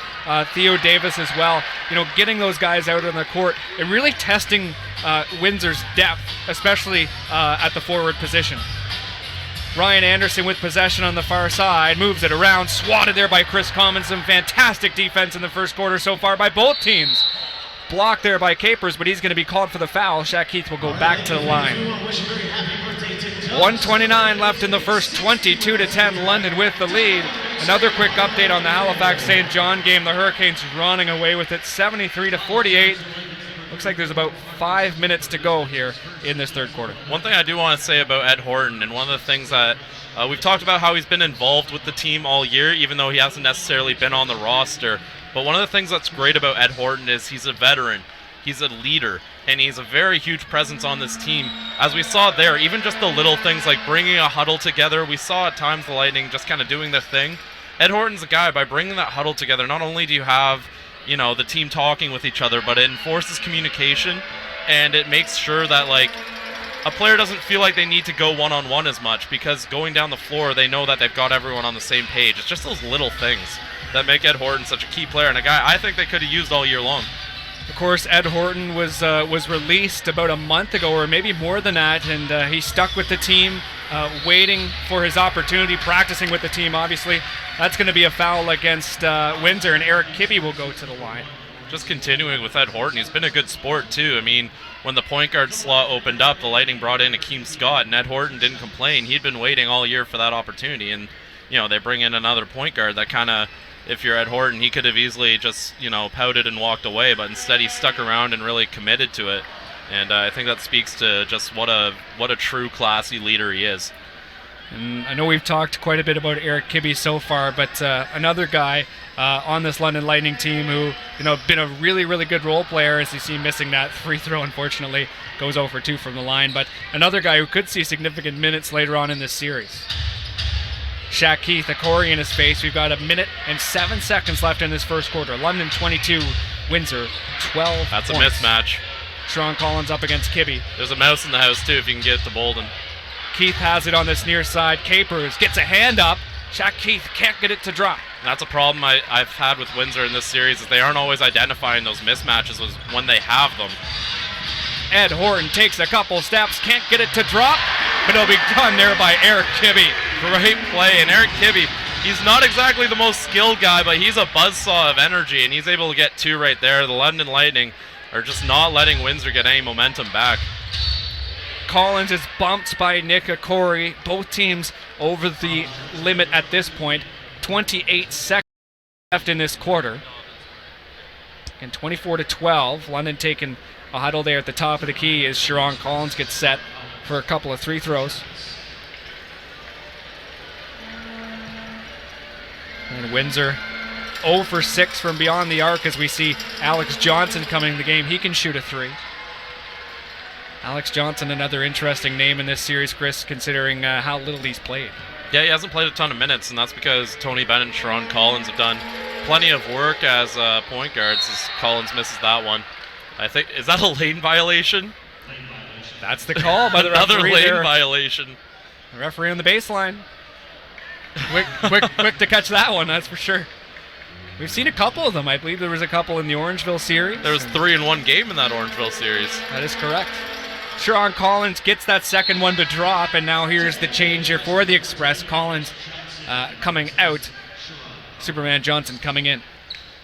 Theo Davis as well, getting those guys out on the court and really testing Windsor's depth, especially at the forward position. Ryan Anderson with possession on the far side, moves it around, swatted there by Chris Commons. Some fantastic defense in the first quarter so far by both teams. Blocked there by Capers, but he's going to be called for the foul. Shaq Keith will go back to the line. 1:29 left in the first, 22-10, London with the lead. Another quick update on the Halifax St. John game. The Hurricanes running away with it, 73-48. Looks like there's about 5 minutes to go here in this third quarter. One thing I do want to say about Ed Horton, and one of the things that we've talked about how he's been involved with the team all year, even though he hasn't necessarily been on the roster. But one of the things that's great about Ed Horton is he's a veteran, he's a leader, and he's a very huge presence on this team. As we saw there, even just the little things like bringing a huddle together, we saw at times the Lightning just kind of doing their thing. Ed Horton's a guy, by bringing that huddle together, not only do you have the team talking with each other, but it enforces communication, and it makes sure that a player doesn't feel like they need to go one-on-one as much, because going down the floor, they know that they've got everyone on the same page. It's just those little things that make Ed Horton such a key player, and a guy I think they could have used all year long. Of course, Ed Horton was released about a month ago, or maybe more than that, and he stuck with the team, waiting for his opportunity, practicing with the team, obviously. That's going to be a foul against Windsor, and Eric Kibbe will go to the line. Just continuing with Ed Horton, he's been a good sport too. I mean, when the point guard slot opened up, the Lightning brought in Akeem Scott, and Ed Horton didn't complain. He'd been waiting all year for that opportunity, and they bring in another point guard that kind of, if you're Ed Horton, he could have easily just pouted and walked away, but instead he stuck around and really committed to it. And I think that speaks to just what a true classy leader he is. And I know we've talked quite a bit about Eric Kibbe so far, but another guy on this London Lightning team who, been a really, really good role player, as you see missing that free throw, unfortunately, goes 0 for 2 from the line. But another guy who could see significant minutes later on in this series. Shaq Keith, a Corey in his face. We've got 1 minute and 7 seconds left in this first quarter. London 22, Windsor 12 That's points. a mismatch. Sharon Collins up against Kibbe. There's a mouse in the house, too, if you can get it to Bolden. Keith has it on this near side. Capers gets a hand up. Shaq Keith can't get it to drop. That's a problem I've had with Windsor in this series, is they aren't always identifying those mismatches when they have them. Ed Horton takes a couple steps, can't get it to drop, but it'll be done there by Eric Kibbe. Great play, and Eric Kibbe, he's not exactly the most skilled guy, but he's a buzzsaw of energy, and he's able to get 2 right there. The London Lightning are just not letting Windsor get any momentum back. Collins is bumped by Nick Corey. Both teams over the limit at this point. 28 seconds left in this quarter. And 24-12. London taking a huddle there at the top of the key as Sharon Collins gets set for a couple of free throws. And Windsor 0 for 6 from beyond the arc as we see Alex Johnson coming in the game. He can shoot a 3. Alex Johnson, another interesting name in this series, Chris, considering how little he's played. Yeah, he hasn't played a ton of minutes, and that's because Tony Bennett and Sharon Collins have done plenty of work as point guards, as Collins misses that one. I think, is that a lane violation? That's the call by the Another referee lane there. violation. The referee on the baseline. Quick to catch that one, that's for sure. We've seen a couple of them. I believe there was a couple in the Orangeville series. There was 3 in one game in that Orangeville series. That is correct. Sharon Collins gets that second one to drop, and now here's the changer for the Express. Collins coming out. Superman Johnson coming in.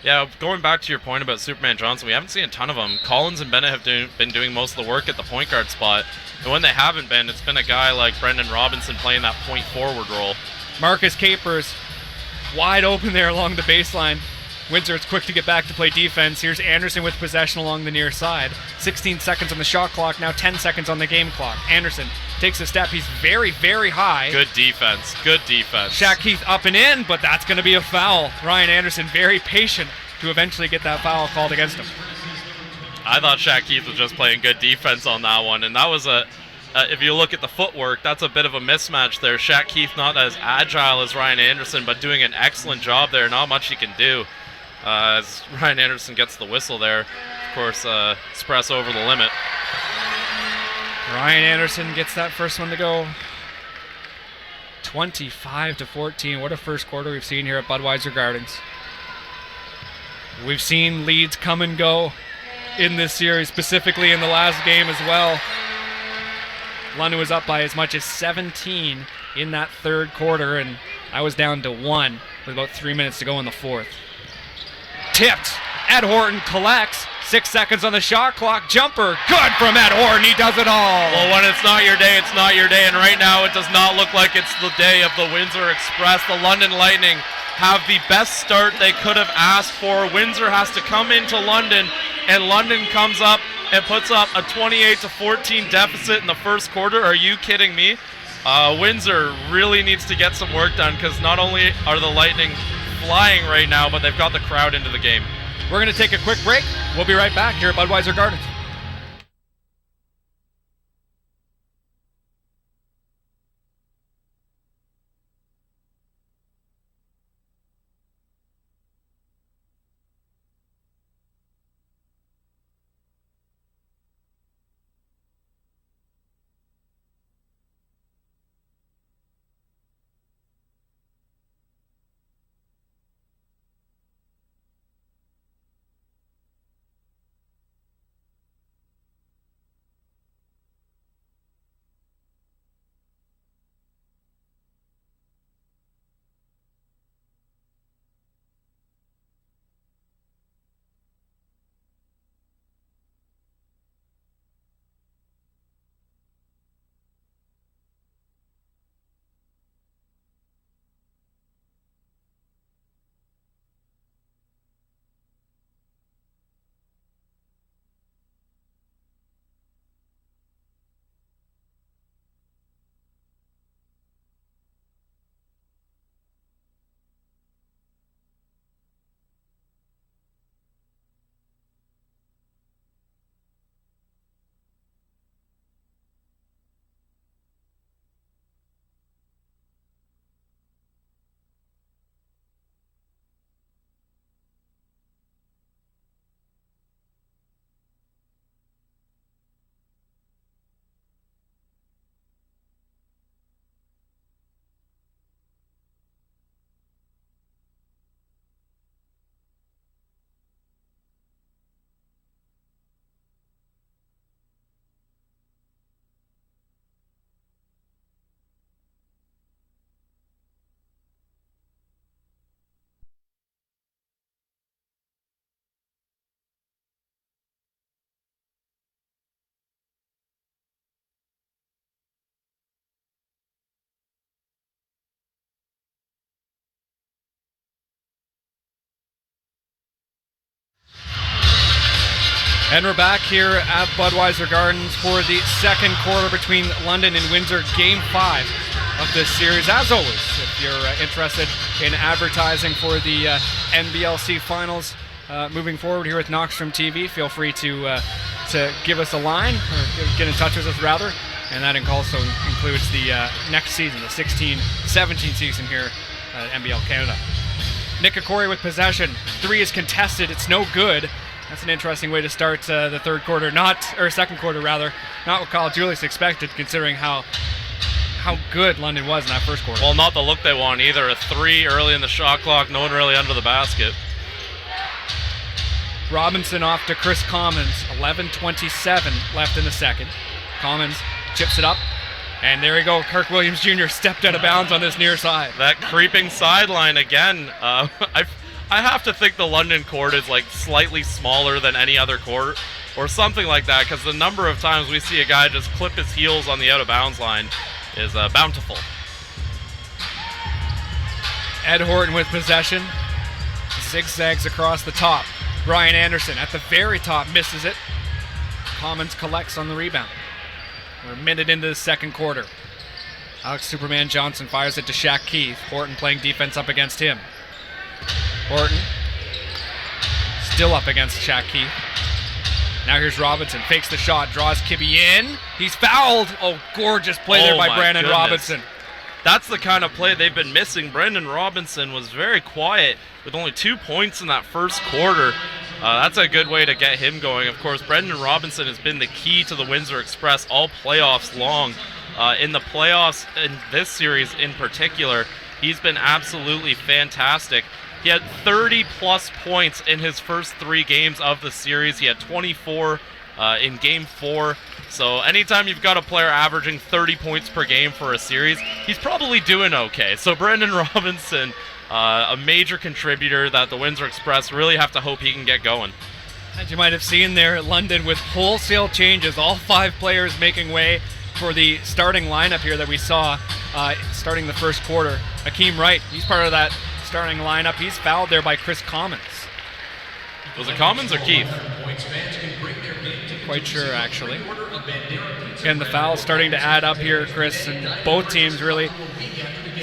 Yeah, going back to your point about Superman Johnson, we haven't seen a ton of them. Collins and Bennett have been doing most of the work at the point guard spot. And when they haven't been, it's been a guy like Brendan Robinson playing that point forward role. Marcus Capers wide open there along the baseline. Windsor is quick to get back to play defense. Here's Anderson with possession along the near side. 16 seconds on the shot clock, now 10 seconds on the game clock. Anderson takes a step. He's very, very high. Good defense. Good defense. Shaq Keith up and in, but that's going to be a foul. Ryan Anderson very patient to eventually get that foul called against him. I thought Shaq Keith was just playing good defense on that one, and that was if you look at the footwork, that's a bit of a mismatch there. Shaq Keith not as agile as Ryan Anderson, but doing an excellent job there. Not much he can do. As Ryan Anderson gets the whistle there, of course, Express over the limit. Ryan Anderson gets that first one to go. 25-14. What a first quarter we've seen here at Budweiser Gardens. We've seen leads come and go in this series, specifically in the last game as well. London was up by as much as 17 in that third quarter, and I was down to 1 with about 3 minutes to go in the fourth. Tipped. Ed Horton collects. 6 seconds on the shot clock. Jumper. Good from Ed Horton. He does it all. Well, when it's not your day, it's not your day. And right now, it does not look like it's the day of the Windsor Express. The London Lightning have the best start they could have asked for. Windsor has to come into London, and London comes up and puts up a 28-14 deficit in the first quarter. Are you kidding me? Windsor really needs to get some work done, because not only are the Lightning flying right now, but they've got the crowd into the game. We're going to take a quick break. We'll be right back here at Budweiser Gardens. And we're back here at Budweiser Gardens for the second quarter between London and Windsor, Game 5 of this series. As always, if you're interested in advertising for the NBLC finals moving forward here with Knoxstrom TV, feel free to give us a line, or get in touch with us rather, and that also includes the next season, the 16-17 season here at NBL Canada. Nick Okori with possession. 3 is contested. It's no good. That's an interesting way to start the second quarter rather. Not what Kyle Julius expected, considering how good London was in that first quarter. Well, not the look they want either. A 3 early in the shot clock, no one really under the basket. Robinson off to Chris Commons. 11:27 left in the second. Commons chips it up. And there we go. Kirk Williams Jr. stepped out of bounds on this near side. That creeping sideline again. I have to think the London court is like slightly smaller than any other court or something like that, because the number of times we see a guy just clip his heels on the out of bounds line is bountiful. Ed Horton with possession. Zigzags across the top. Brian Anderson at the very top misses it. Commons collects on the rebound. We're a minute into the second quarter. Alex Superman Johnson fires it to Shaq Keith. Horton playing defense up against him. Horton still up against Shaq Keith. Now here's Robinson. Fakes the shot. Draws Kibbe in. He's fouled. Oh, gorgeous play there by Brandon Robinson. That's the kind of play they've been missing. Brendan Robinson was very quiet with only 2 points in that first quarter. That's a good way to get him going. Of course, Brendan Robinson has been the key to the Windsor Express all playoffs long. In the playoffs, in this series in particular, he's been absolutely fantastic. He had 30-plus points in his first 3 games of the series. He had 24 in Game 4. So anytime you've got a player averaging 30 points per game for a series, he's probably doing okay. So Brendan Robinson, a major contributor that the Windsor Express really have to hope he can get going. As you might have seen there at London with wholesale changes, all 5 players making way for the starting lineup here that we saw starting the first quarter. Akeem Wright, he's part of that starting lineup. He's fouled there by Chris Commons. Was it Commons or Keith? Quite sure, actually. Again, the foul's starting to add up here, Chris, and both teams really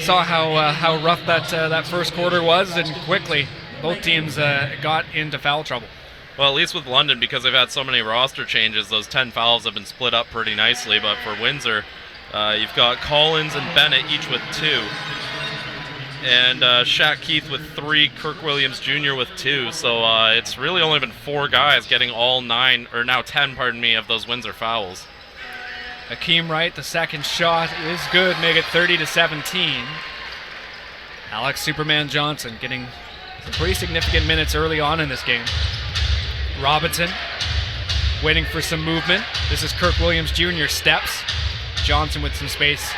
saw how rough that first quarter was, and quickly both teams got into foul trouble. Well, at least with London, because they've had so many roster changes, those 10 fouls have been split up pretty nicely. But for Windsor, you've got Collins and Bennett each with 2. And Shaq Keith with 3, Kirk Williams Jr. with 2. So it's really only been 4 guys getting all 9, or now 10, pardon me, of those Windsor fouls. Akeem Wright, the second shot is good, make it 30-17. Alex Superman Johnson getting some pretty significant minutes early on in this game. Robinson waiting for some movement. This is Kirk Williams Jr. steps. Johnson with some space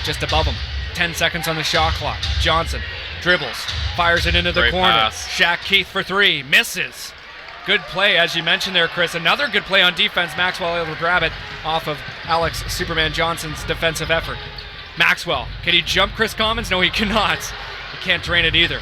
just above him. 10 seconds on the shot clock. Johnson dribbles, fires it into the corner. Pass. Shaq Keith for 3, misses. Good play, as you mentioned there, Chris. Another good play on defense. Maxwell able to grab it off of Alex Superman Johnson's defensive effort. Maxwell, can he jump Chris Commons? No, he cannot. He can't drain it either.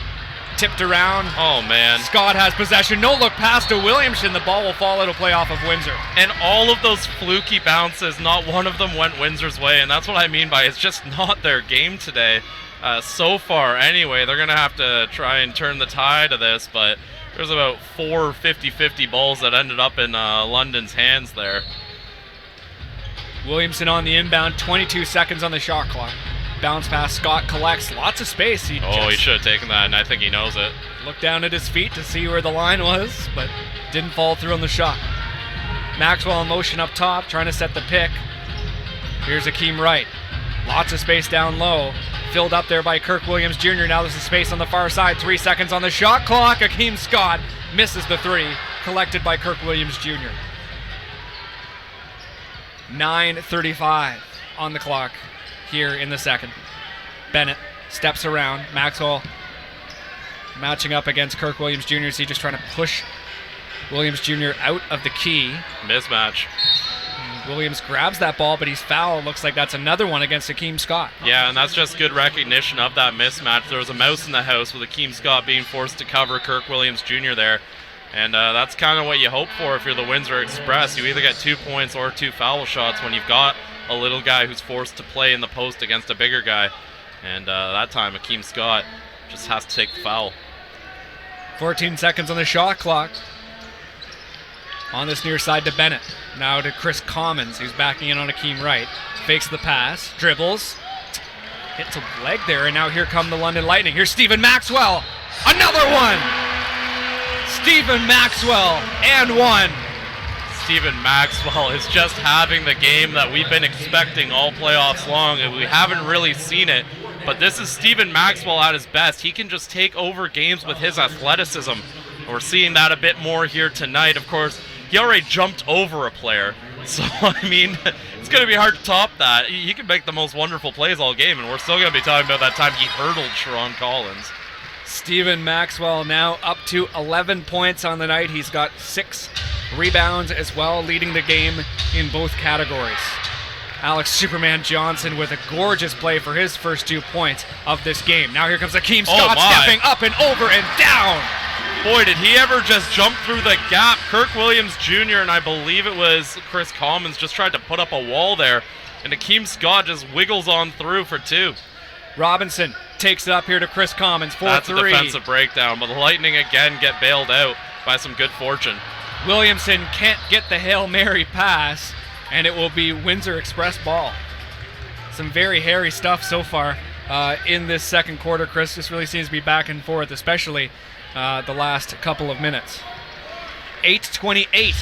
Tipped around. Oh, man. Scott has possession. No look pass to Williamson. The ball will fall out of play off of Windsor. And all of those fluky bounces, not one of them went Windsor's way, and that's what I mean by it's just not their game today. So far, anyway, they're going to have to try and turn the tide of this, but there's about 4 50-50 balls that ended up in London's hands there. Williamson on the inbound, 22 seconds on the shot clock. Bounce pass, Scott collects, lots of space. He should have taken that, and I think he knows it. Looked down at his feet to see where the line was, but didn't fall through on the shot. Maxwell in motion up top, trying to set the pick. Here's Akeem Wright. Lots of space down low. Filled up there by Kirk Williams Jr. Now there's a space on the far side. 3 seconds on the shot clock. Akeem Scott misses the 3, collected by Kirk Williams Jr. 9:35 on the clock here in the second. Bennett steps around. Maxwell matching up against Kirk Williams Jr. Is he just trying to push Williams Jr. out of the key? Mismatch. Williams grabs that ball, but he's fouled. Looks like that's another one against Akeem Scott. Yeah, and that's just good recognition of that mismatch. There was a mouse in the house with Akeem Scott being forced to cover Kirk Williams Jr. there. And that's kind of what you hope for if you're the Windsor Express. You either get 2 points or 2 foul shots when you've got a little guy who's forced to play in the post against a bigger guy. And that time, Akeem Scott just has to take the foul. 14 seconds on the shot clock. On this near side to Bennett. Now to Chris Commons, who's backing in on Akeem Wright. Fakes the pass, dribbles, hits a leg there, and now here come the London Lightning. Here's Stephen Maxwell. Another one! Stephen Maxwell, and one. Stephen Maxwell is just having the game that we've been expecting all playoffs long, and we haven't really seen it. But this is Stephen Maxwell at his best. He can just take over games with his athleticism. We're seeing that a bit more here tonight. Of course, he already jumped over a player. So, I mean, it's going to be hard to top that. He can make the most wonderful plays all game, and we're still going to be talking about that time he hurdled Sharon Collins. Stephen Maxwell now up to 11 points on the night. He's got 6 rebounds as well, leading the game in both categories. Alex Superman Johnson with a gorgeous play for his first 2 points of this game. Now here comes Akeem Scott stepping up and over and down. Boy, did he ever just jump through the gap. Kirk Williams Jr. and I believe it was Chris Commons just tried to put up a wall there, and Akeem Scott just wiggles on through for 2. Robinson takes it up here to Chris Commons for That's 3. a defensive breakdown, but the Lightning again get bailed out by some good fortune. Williamson can't get the Hail Mary pass, and it will be Windsor Express ball. Some very hairy stuff so far in this second quarter, Chris. This really seems to be back and forth, especially the last couple of minutes. 8:28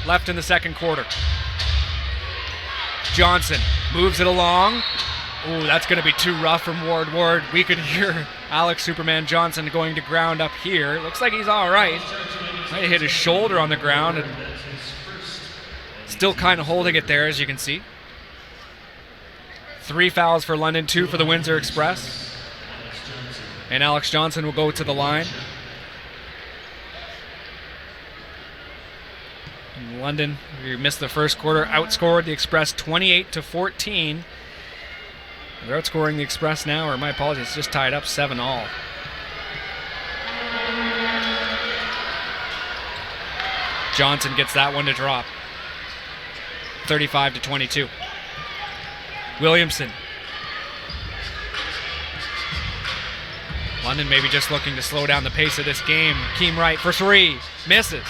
left in the second quarter. Johnson moves it along. Ooh, that's going to be too rough from Ward Ward. We could hear Alex Superman Johnson going to ground up here. Looks like he's all right. Might have hit his shoulder on the ground and still kind of holding it there, as you can see. 3 fouls for London, 2 for the Windsor Express. And Alex Johnson will go to the line. And London, who missed the first quarter, outscored the Express 28-14. They're outscoring the Express now, or my apologies, it's just tied up 7-all. Johnson gets that one to drop. 35-22. Williamson. London maybe just looking to slow down the pace of this game. Akeem Wright for 3. Misses.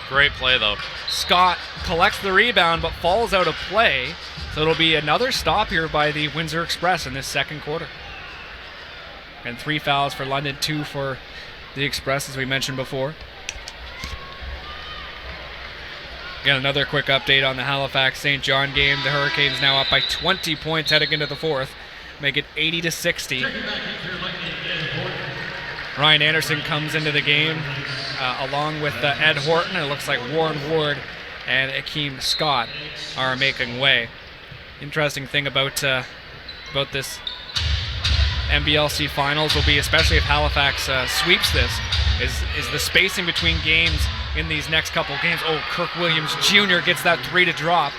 Great play, though. Scott collects the rebound but falls out of play. So it'll be another stop here by the Windsor Express in this second quarter. And 3 fouls for London, 2 for the Express, as we mentioned before. Again, another quick update on the Halifax-St. John game. The Hurricanes now up by 20 points heading into the fourth. Make it 80-60. Ryan Anderson comes into the game along with Ed Horton. It looks like Warren Ward and Akeem Scott are making way. Interesting thing about this NBLC finals will be, especially if Halifax sweeps this, is the spacing between games in these next couple games. Oh, Kirk Williams Jr. gets that 3 to drop.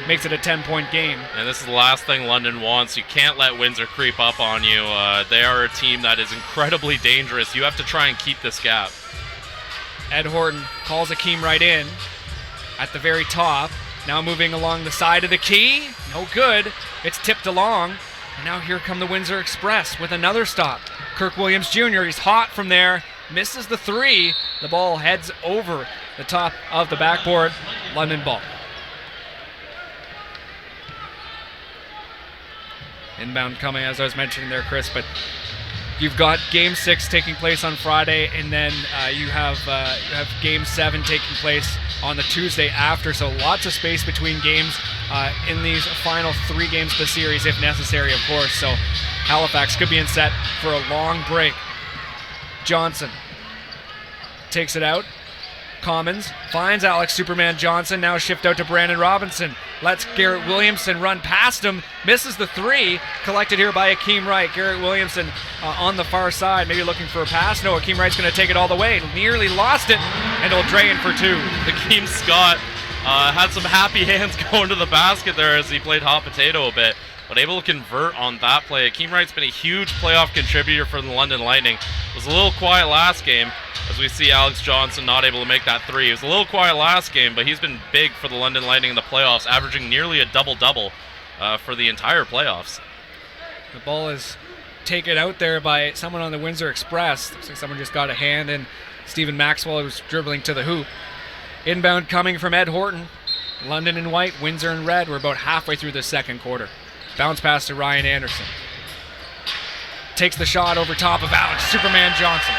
Makes it a 10-point game. And this is the last thing London wants. You can't let Windsor creep up on you. They are a team that is incredibly dangerous. You have to try and keep this gap. Ed Horton calls Akeem right in at the very top. Now moving along the side of the key. No good. It's tipped along. And now here come the Windsor Express with another stop. Kirk Williams Jr. He's hot from there. Misses the 3. The ball heads over the top of the backboard. London ball. Inbound coming, as I was mentioning there, Chris, but you've got Game 6 taking place on Friday, and then you have Game 7 taking place on the Tuesday after, so lots of space between games in these final 3 games of the series, if necessary, of course, so Halifax could be in set for a long break. Johnson takes it out. Commons finds Alex Superman Johnson, now shift out to Brandon Robinson. Lets Garrett Williamson run past him, misses the 3, collected here by Akeem Wright. Garrett Williamson on the far side, maybe looking for a pass. No, Akeem Wright's going to take it all the way. Nearly lost it, and he'll drain for 2. Akeem Scott had some happy hands going to the basket there as he played hot potato a bit. but able to convert on that play. Akeem Wright's been a huge playoff contributor for the London Lightning. Was a little quiet last game, as we see Alex Johnson not able to make that three. He was a little quiet last game, but he's been big for the London Lightning in the playoffs, averaging nearly a double-double for the entire playoffs. The ball is taken out there by someone on the Windsor Express. Looks like someone just got a hand, and Stephen Maxwell was dribbling to the hoop. Inbound coming from Ed Horton. London in white, Windsor in red. We're about halfway through the second quarter. Bounce pass to Ryan Anderson. Takes the shot over top of Alex Superman Johnson.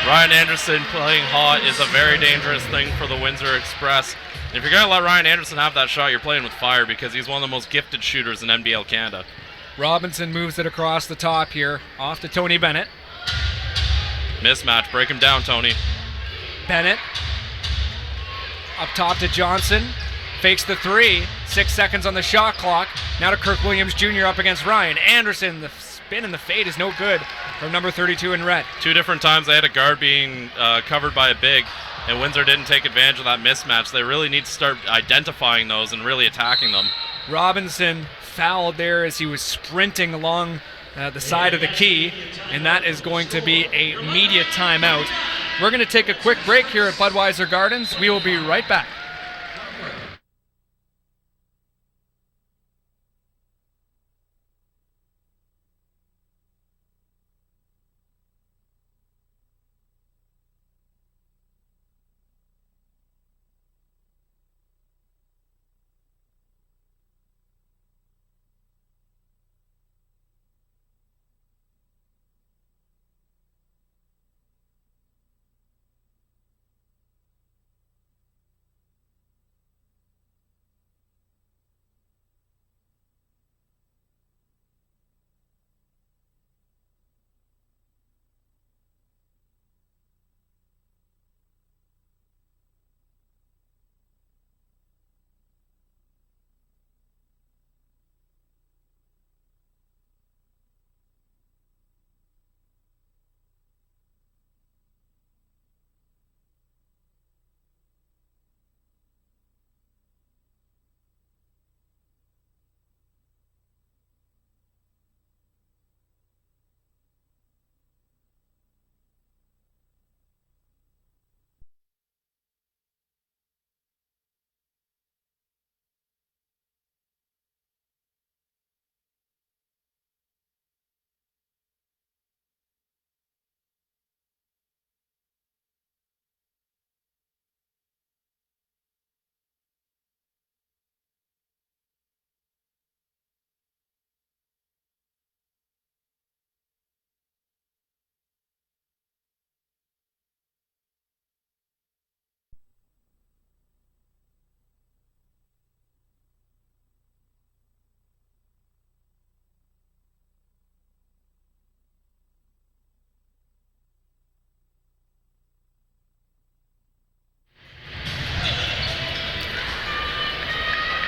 Ryan Anderson playing hot is a very dangerous thing for the Windsor Express. And if you're going to let Ryan Anderson have that shot, you're playing with fire, because he's one of the most gifted shooters in NBL Canada. Robinson moves it across the top here, off to Tony Bennett. Mismatch, break him down, Tony. Bennett up top to Johnson. Fakes the three. 6 seconds on the shot clock. Now to Kirk Williams Jr. up against Ryan Anderson. The spin and the fade is no good from number 32 in red. 2 different times they had a guard being covered by a big, and Windsor didn't take advantage of that mismatch. They really need to start identifying those and really attacking them. Robinson fouled there as he was sprinting along the side of the key, and that is going to be a media timeout. We're going to take a quick break here at Budweiser Gardens. We will be right back.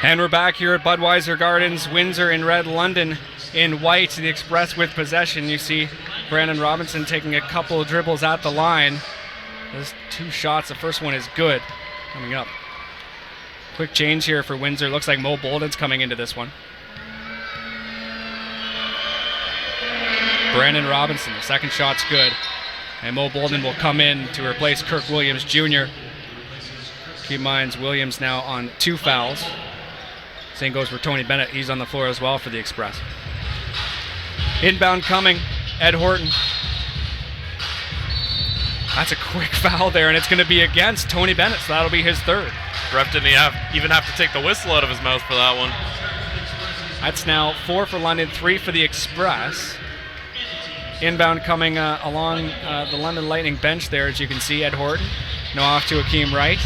And we're back here at Budweiser Gardens. Windsor in red, London in white. The Express with possession. You see Brandon Robinson taking a couple of dribbles at the line. Those 2 shots. The first one is good. Coming up. Quick change here for Windsor. Looks like Mo Bolden's coming into this one. Brandon Robinson, the second shot's good. And Mo Bolden will come in to replace Kirk Williams Jr. Keep in mind, Williams now on 2 fouls. Same goes for Tony Bennett. He's on the floor as well for the Express. Inbound coming, Ed Horton. That's a quick foul there, and it's going to be against Tony Bennett, so that'll be his 3rd. Ref didn't even have to take the whistle out of his mouth for that one. That's now 4 for London, 3 for the Express. Inbound coming along the London Lightning bench there, as you can see, Ed Horton. Now off to Akeem Wright.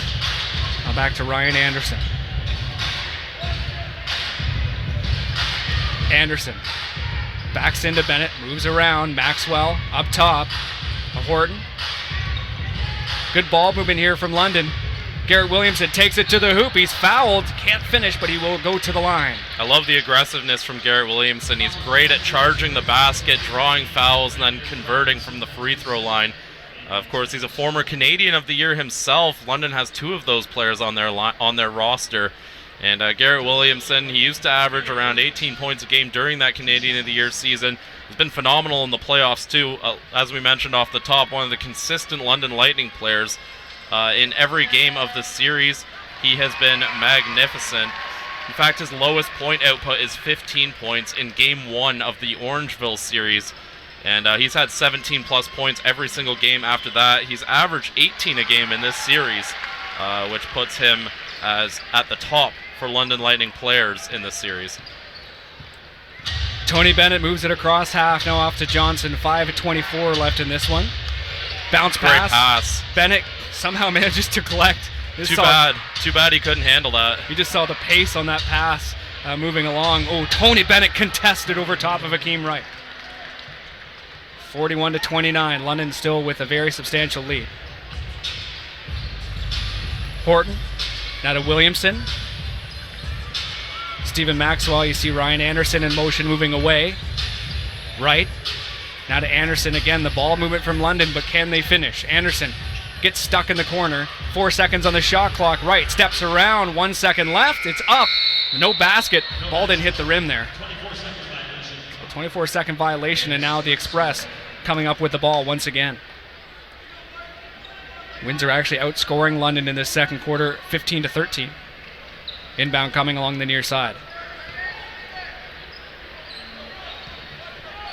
Now back to Ryan Anderson. Anderson backs into Bennett, moves around. Maxwell up top. Horton. Good ball movement here from London. Garrett Williamson takes it to the hoop. He's fouled. Can't finish, but he will go to the line. I love the aggressiveness from Garrett Williamson. He's great at charging the basket, drawing fouls, and then converting from the free throw line. Of course, he's a former Canadian of the Year himself. London has 2 of those players on their roster. And Garrett Williamson, he used to average around 18 points a game during that Canadian of the Year season. He's been phenomenal in the playoffs too. As we mentioned off the top, one of the consistent London Lightning players in every game of the series. He has been magnificent. In fact, his lowest point output is 15 points in Game 1 of the Orangeville series. And he's had 17-plus points every single game after that. He's averaged 18 a game in this series, which puts him as at the top for London Lightning players in this series. Tony Bennett moves it across half, now off to Johnson. 5:24 left in this one. Bounce pass. Great pass. Bennett somehow manages to collect. Too bad he couldn't handle that. You just saw the pace on that pass moving along. Oh, Tony Bennett contested over top of Akeem Wright. 41-29. London still with a very substantial lead. Horton. Now to Williamson. Stephen Maxwell. You see Ryan Anderson in motion moving away. Right. Now to Anderson again. The ball movement from London, but can they finish? Anderson gets stuck in the corner. 4 seconds on the shot clock. Right. Steps around. 1 second left. It's up. No basket. Ball didn't hit the rim there. 24-second violation, and now the Express coming up with the ball once again. Windsor actually outscoring London in this second quarter, 15-13. Inbound coming along the near side.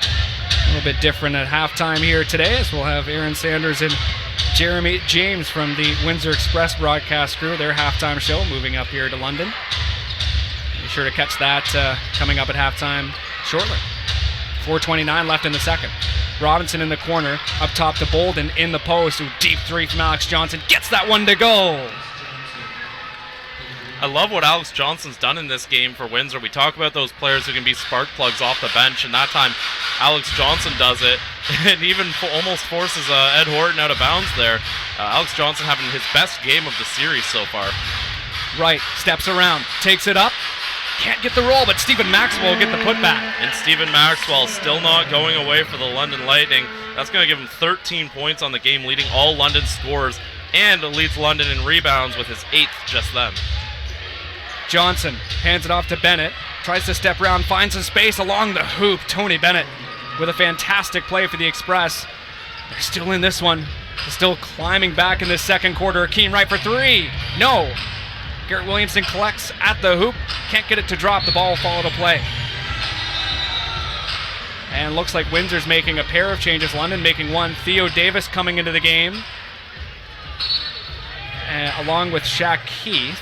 A little bit different at halftime here today, as we'll have Aaron Sanders and Jeremy James from the Windsor Express broadcast crew, their halftime show, moving up here to London. Be sure to catch that coming up at halftime shortly. 4:29 left in the second. Robinson in the corner, up top to Bolden in the post. Ooh, deep three from Alex Johnson. Gets that one to go. I love what Alex Johnson's done in this game for Windsor. We talk about those players who can be spark plugs off the bench, and that time Alex Johnson does it and even almost forces Ed Horton out of bounds there. Alex Johnson having his best game of the series so far. Right, steps around, takes it up. Can't get the roll, but Stephen Maxwell will get the putback. And Stephen Maxwell still not going away for the London Lightning. That's going to give him 13 points on the game, leading all London scorers, and leads London in rebounds with his 8th just then. Johnson hands it off to Bennett, tries to step around, finds some space along the hoop. Tony Bennett with a fantastic play for the Express. They're still in this one. They're still climbing back in this second quarter. Akeem Wright for three. No. Garrett Williamson collects at the hoop. Can't get it to drop. The ball will follow to play. And looks like Windsor's making a pair of changes. London making one. Theo Davis coming into the game, along with Shaq Keith.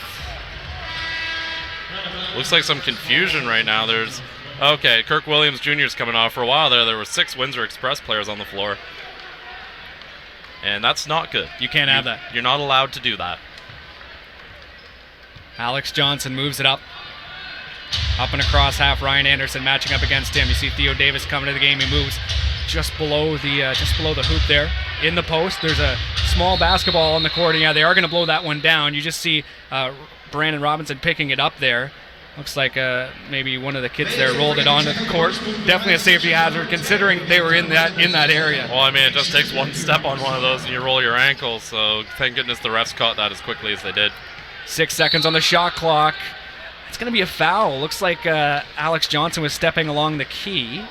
Looks like some confusion right now. Okay, Kirk Williams Jr. is coming off. For a while there were 6 Windsor Express players on the floor. And that's not good. You can't have that. You're not allowed to do that. Alex Johnson moves it up. Up and across half. Ryan Anderson matching up against him. You see Theo Davis coming to the game. He moves just below the hoop there. In the post, there's a small basketball on the court. And yeah, they are going to blow that one down. You just see Brandon Robinson picking it up there. Looks like maybe one of the kids there rolled it onto the court. Definitely a safety hazard, considering they were in that area. Well, I mean, it just takes one step on one of those and you roll your ankle. So thank goodness the refs caught that as quickly as they did. 6 seconds on the shot clock. It's going to be a foul. Looks like Alex Johnson was stepping along the key.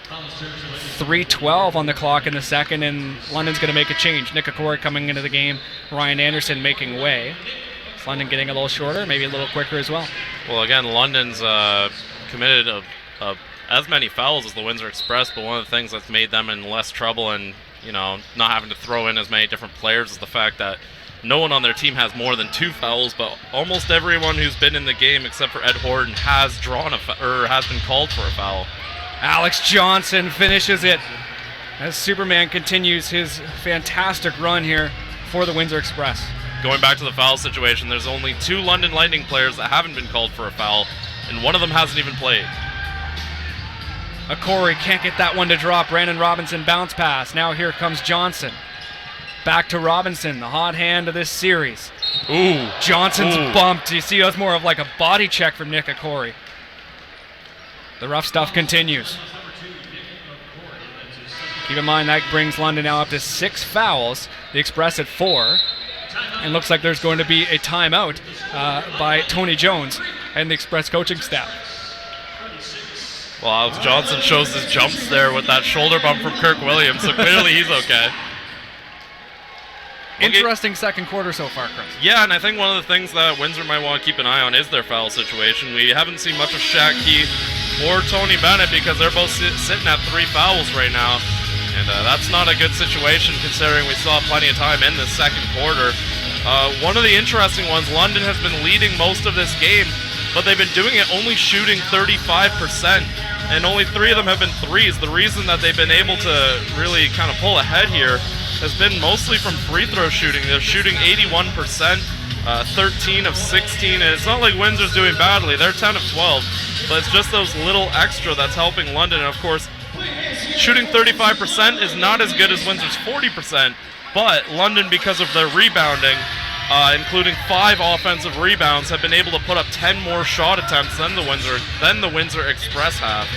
3:12 on the clock in the second, and London's going to make a change. Nick Okori coming into the game. Ryan Anderson making way. Is London getting a little shorter, maybe a little quicker as well? Well, again, London's committed as many fouls as the Windsor Express, but one of the things that's made them in less trouble and, not having to throw in as many different players is the fact that no one on their team has more than 2 fouls, but almost everyone who's been in the game except for Ed Horton has has been called for a foul. Alex Johnson finishes it as Superman continues his fantastic run here for the Windsor Express. Going back to the foul situation, there's only 2 London Lightning players that haven't been called for a foul, and one of them hasn't even played. Okori can't get that one to drop. Brandon Robinson bounce pass. Now here comes Johnson. Back to Robinson, the hot hand of this series. Ooh. Johnson's bumped. You see, that's more of like a body check from Nick Okori. The rough stuff continues. Keep in mind that brings London now up to 6 fouls. The Express at 4. And looks like there's going to be a timeout by Tony Jones and the Express coaching staff. Well, Alex Johnson shows his jumps there with that shoulder bump from Kirk Williams, so clearly he's okay. Interesting second quarter so far, Chris. Yeah, and I think one of the things that Windsor might want to keep an eye on is their foul situation. We haven't seen much of Shaq Keith or Tony Bennett because they're both sitting at 3 fouls right now. And that's not a good situation considering we still have plenty of time in this second quarter. One of the interesting ones, London has been leading most of this game, but they've been doing it only shooting 35%, and only 3 of them have been threes. The reason that they've been able to really kind of pull ahead here has been mostly from free throw shooting. They're shooting 81%, 13 of 16, and it's not like Windsor's doing badly. They're 10 of 12, but it's just those little extra that's helping London. And of course, shooting 35% is not as good as Windsor's 40%, but London, because of their rebounding, including 5 offensive rebounds, have been able to put up 10 more shot attempts than the Windsor Express have.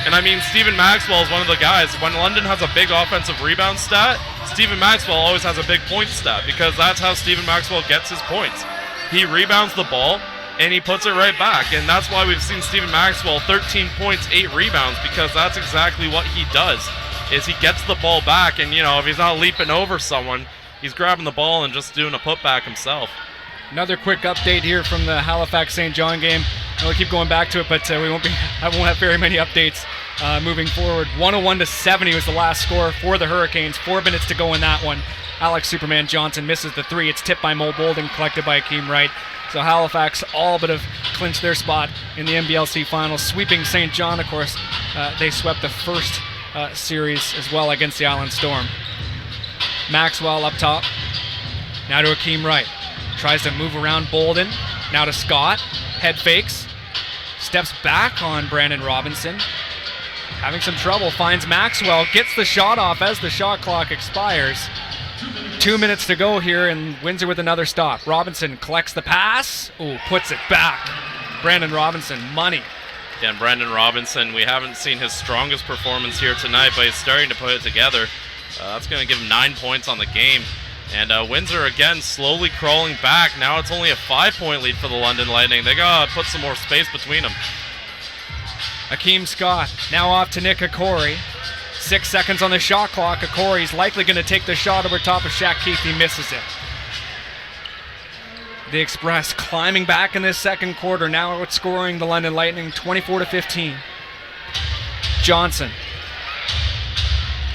And I mean, Stephen Maxwell is one of the guys. When London has a big offensive rebound stat, Stephen Maxwell always has a big point stat because that's how Stephen Maxwell gets his points. He rebounds the ball and he puts it right back, and that's why we've seen Stephen Maxwell 13 points, 8 rebounds, because that's exactly what he does, is he gets the ball back, and you know, if he's not leaping over someone, he's grabbing the ball and just doing a putback himself. Another quick update here from the Halifax St. John game. We'll keep going back to it, but I won't have very many updates moving forward. 101-70 was the last score for the Hurricanes. 4 minutes to go in that one. Alex Superman Johnson misses the 3. It's tipped by Mo Bolden, collected by Akeem Wright. So Halifax all but have clinched their spot in the NBLC Finals, sweeping St. John. Of course, they swept the first series as well against the Island Storm. Maxwell up top. Now to Akeem Wright. Tries to move around Bolden. Now to Scott. Head fakes. Steps back on Brandon Robinson. Having some trouble. Finds Maxwell. Gets the shot off as the shot clock expires. 2 minutes to go here, and Windsor with another stop. Robinson collects the pass. Ooh, puts it back. Brandon Robinson, money. Yeah, and Brandon Robinson, we haven't seen his strongest performance here tonight, but he's starting to put it together. That's going to give him 9 points on the game. And Windsor, again, slowly crawling back. Now it's only a 5-point lead for the London Lightning. They got to put some more space between them. Akeem Scott, now off to Nick Okori. 6 seconds on the shot clock. Okori's likely going to take the shot over top of Shaq Keith. He misses it. The Express climbing back in this second quarter. Now outscoring the London Lightning 24-15. Johnson.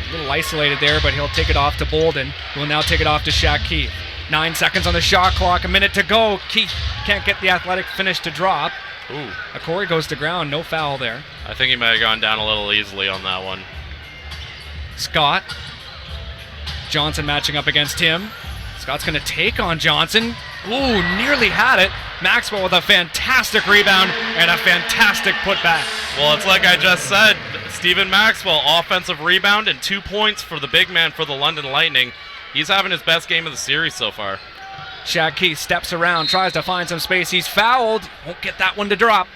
A little isolated there, but he'll take it off to Bolden, who will now take it off to Shaq Keith. 9 seconds on the shot clock, a minute to go. Keith can't get the athletic finish to drop. Ooh. Okori goes to ground, no foul there. I think he might have gone down a little easily on that one. Scott. Johnson matching up against him. Scott's going to take on Johnson. Ooh, nearly had it. Maxwell with a fantastic rebound and a fantastic putback. Well, it's like I just said, Stephen Maxwell, offensive rebound and 2 points for the big man for the London Lightning. He's having his best game of the series so far. Shaq Keith steps around, tries to find some space. He's fouled. Won't get that one to drop.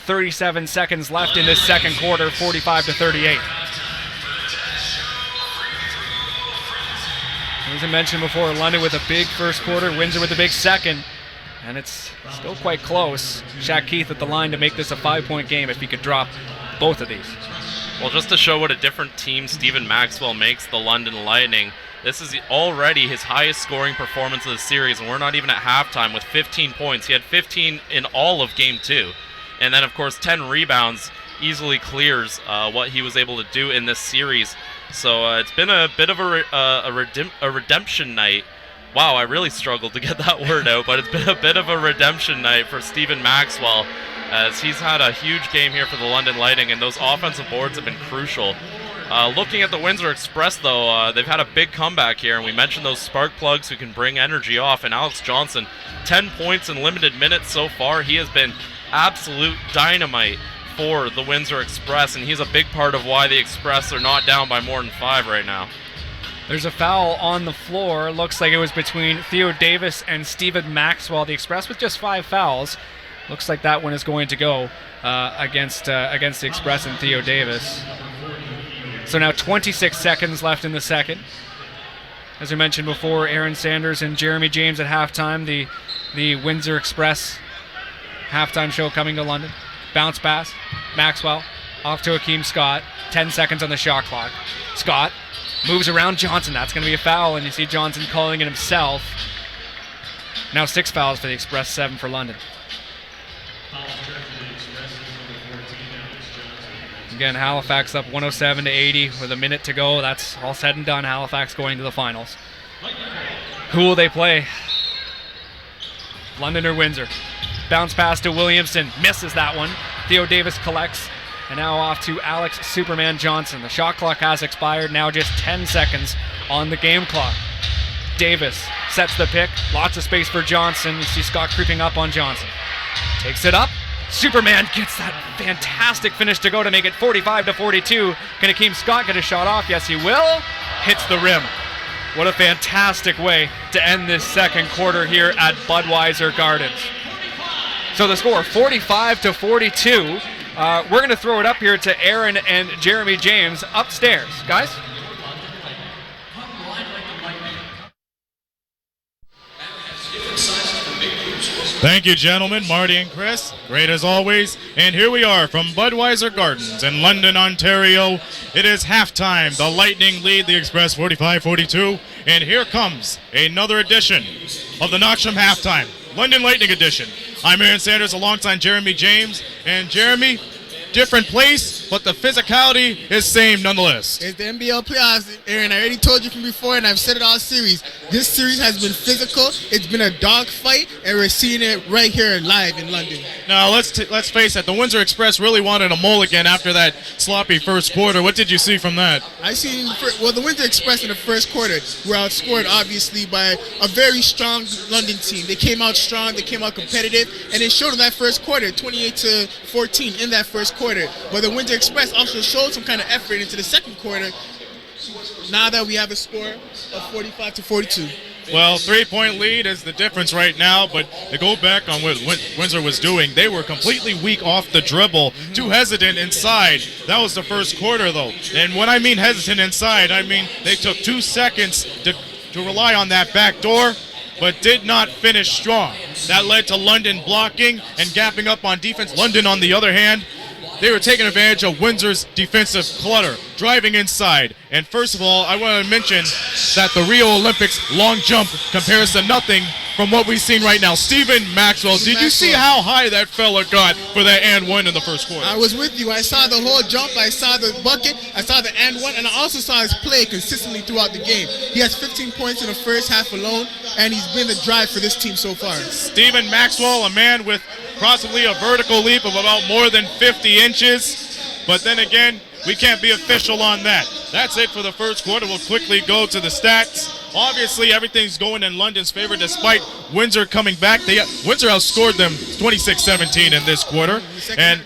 37 seconds left in this second quarter, 45-38. As I mentioned before, London with a big first quarter, Windsor with a big second, and it's still quite close. Shaq Keith at the line to make this a 5-point game if he could drop both of these. Well, just to show what a different team Stephen Maxwell makes the London Lightning, this is already his highest scoring performance of the series, and we're not even at halftime with 15 points. He had 15 in all of Game 2. And then, of course, 10 rebounds easily clears what he was able to do in this series. So it's been a bit of a redemption night. Wow, I really struggled to get that word out, but it's been a bit of a redemption night for Stephen Maxwell, as he's had a huge game here for the London Lightning, and those offensive boards have been crucial. Looking at the Windsor Express, though, they've had a big comeback here, and we mentioned those spark plugs who can bring energy off, and Alex Johnson, 10 points in limited minutes so far. He has been absolute dynamite for the Windsor Express, and he's a big part of why the Express are not down by more than 5 right now. There's a foul on the floor. Looks like it was between Theo Davis and Stephen Maxwell. The Express with just 5 fouls. Looks like that one is going to go against the Express and Theo Davis. So now 26 seconds left in the second. As I mentioned before, Aaron Sanders and Jeremy James at halftime. The Windsor Express halftime show coming to London. Bounce pass. Maxwell off to Akeem Scott. 10 seconds on the shot clock. Scott moves around Johnson. That's going to be a foul, and you see Johnson calling it himself. Now 6 fouls for the Express, 7 for London. Again, Halifax up 107-80 with a minute to go. That's all said and done. Halifax going to the finals. Who will they play? London or Windsor? Bounce pass to Williamson. Misses that one. Theo Davis collects. And now off to Alex Superman Johnson. The shot clock has expired. Now just 10 seconds on the game clock. Davis sets the pick. Lots of space for Johnson. You see Scott creeping up on Johnson. Takes it up. Superman gets that fantastic finish to go to make it 45-42. Can Akeem Scott get a shot off? Yes, he will. Hits the rim. What a fantastic way to end this second quarter here at Budweiser Gardens. So the score, 45-42. We're going to throw it up here to Aaron and Jeremy James upstairs. Guys? Thank you, gentlemen, Marty and Chris. Great as always. And here we are from Budweiser Gardens in London, Ontario. It is halftime. The Lightning lead the Express 45-42. And here comes another edition of the Knoxham Halftime, London Lightning edition. I'm Aaron Sanders alongside Jeremy James. And Jeremy, different place, but the physicality is same nonetheless. It's the NBL playoffs, Aaron. I already told you from before, and I've said it all series. This series has been physical. It's been a dogfight, and we're seeing it right here live in London. Now, let's face it. The Windsor Express really wanted a mulligan after that sloppy first quarter. What did you see from that? The Windsor Express in the first quarter were outscored, obviously, by a very strong London team. They came out strong. They came out competitive, and it showed in that first quarter, 28-14 in that first quarter. But the Windsor Express also showed some kind of effort into the second quarter now that we have a score of 45-42. Well, 3-point lead is the difference right now, but to go back on what Windsor was doing, they were completely weak off the dribble, too hesitant inside. That was the first quarter, though. And when I mean hesitant inside, I mean they took 2 seconds to rely on that back door, but did not finish strong. That led to London blocking and gapping up on defense. London, on the other hand, they were taking advantage of Windsor's defensive clutter, driving inside. And first of all, I want to mention that the Rio Olympics long jump compares to nothing from what we've seen right now. Stephen Maxwell, did you see how high that fella got for that and one in the first quarter? I was with you. I saw the whole jump. I saw the bucket. I saw the and one. And I also saw his play consistently throughout the game. He has 15 points in the first half alone, and he's been the drive for this team so far. Stephen Maxwell, a man with possibly a vertical leap of about more than 50 inches. But then again, we can't be official on that. That's it for the first quarter. We'll quickly go to the stats. Obviously, everything's going in London's favor despite Windsor coming back. Windsor outscored them 26-17 in this quarter. And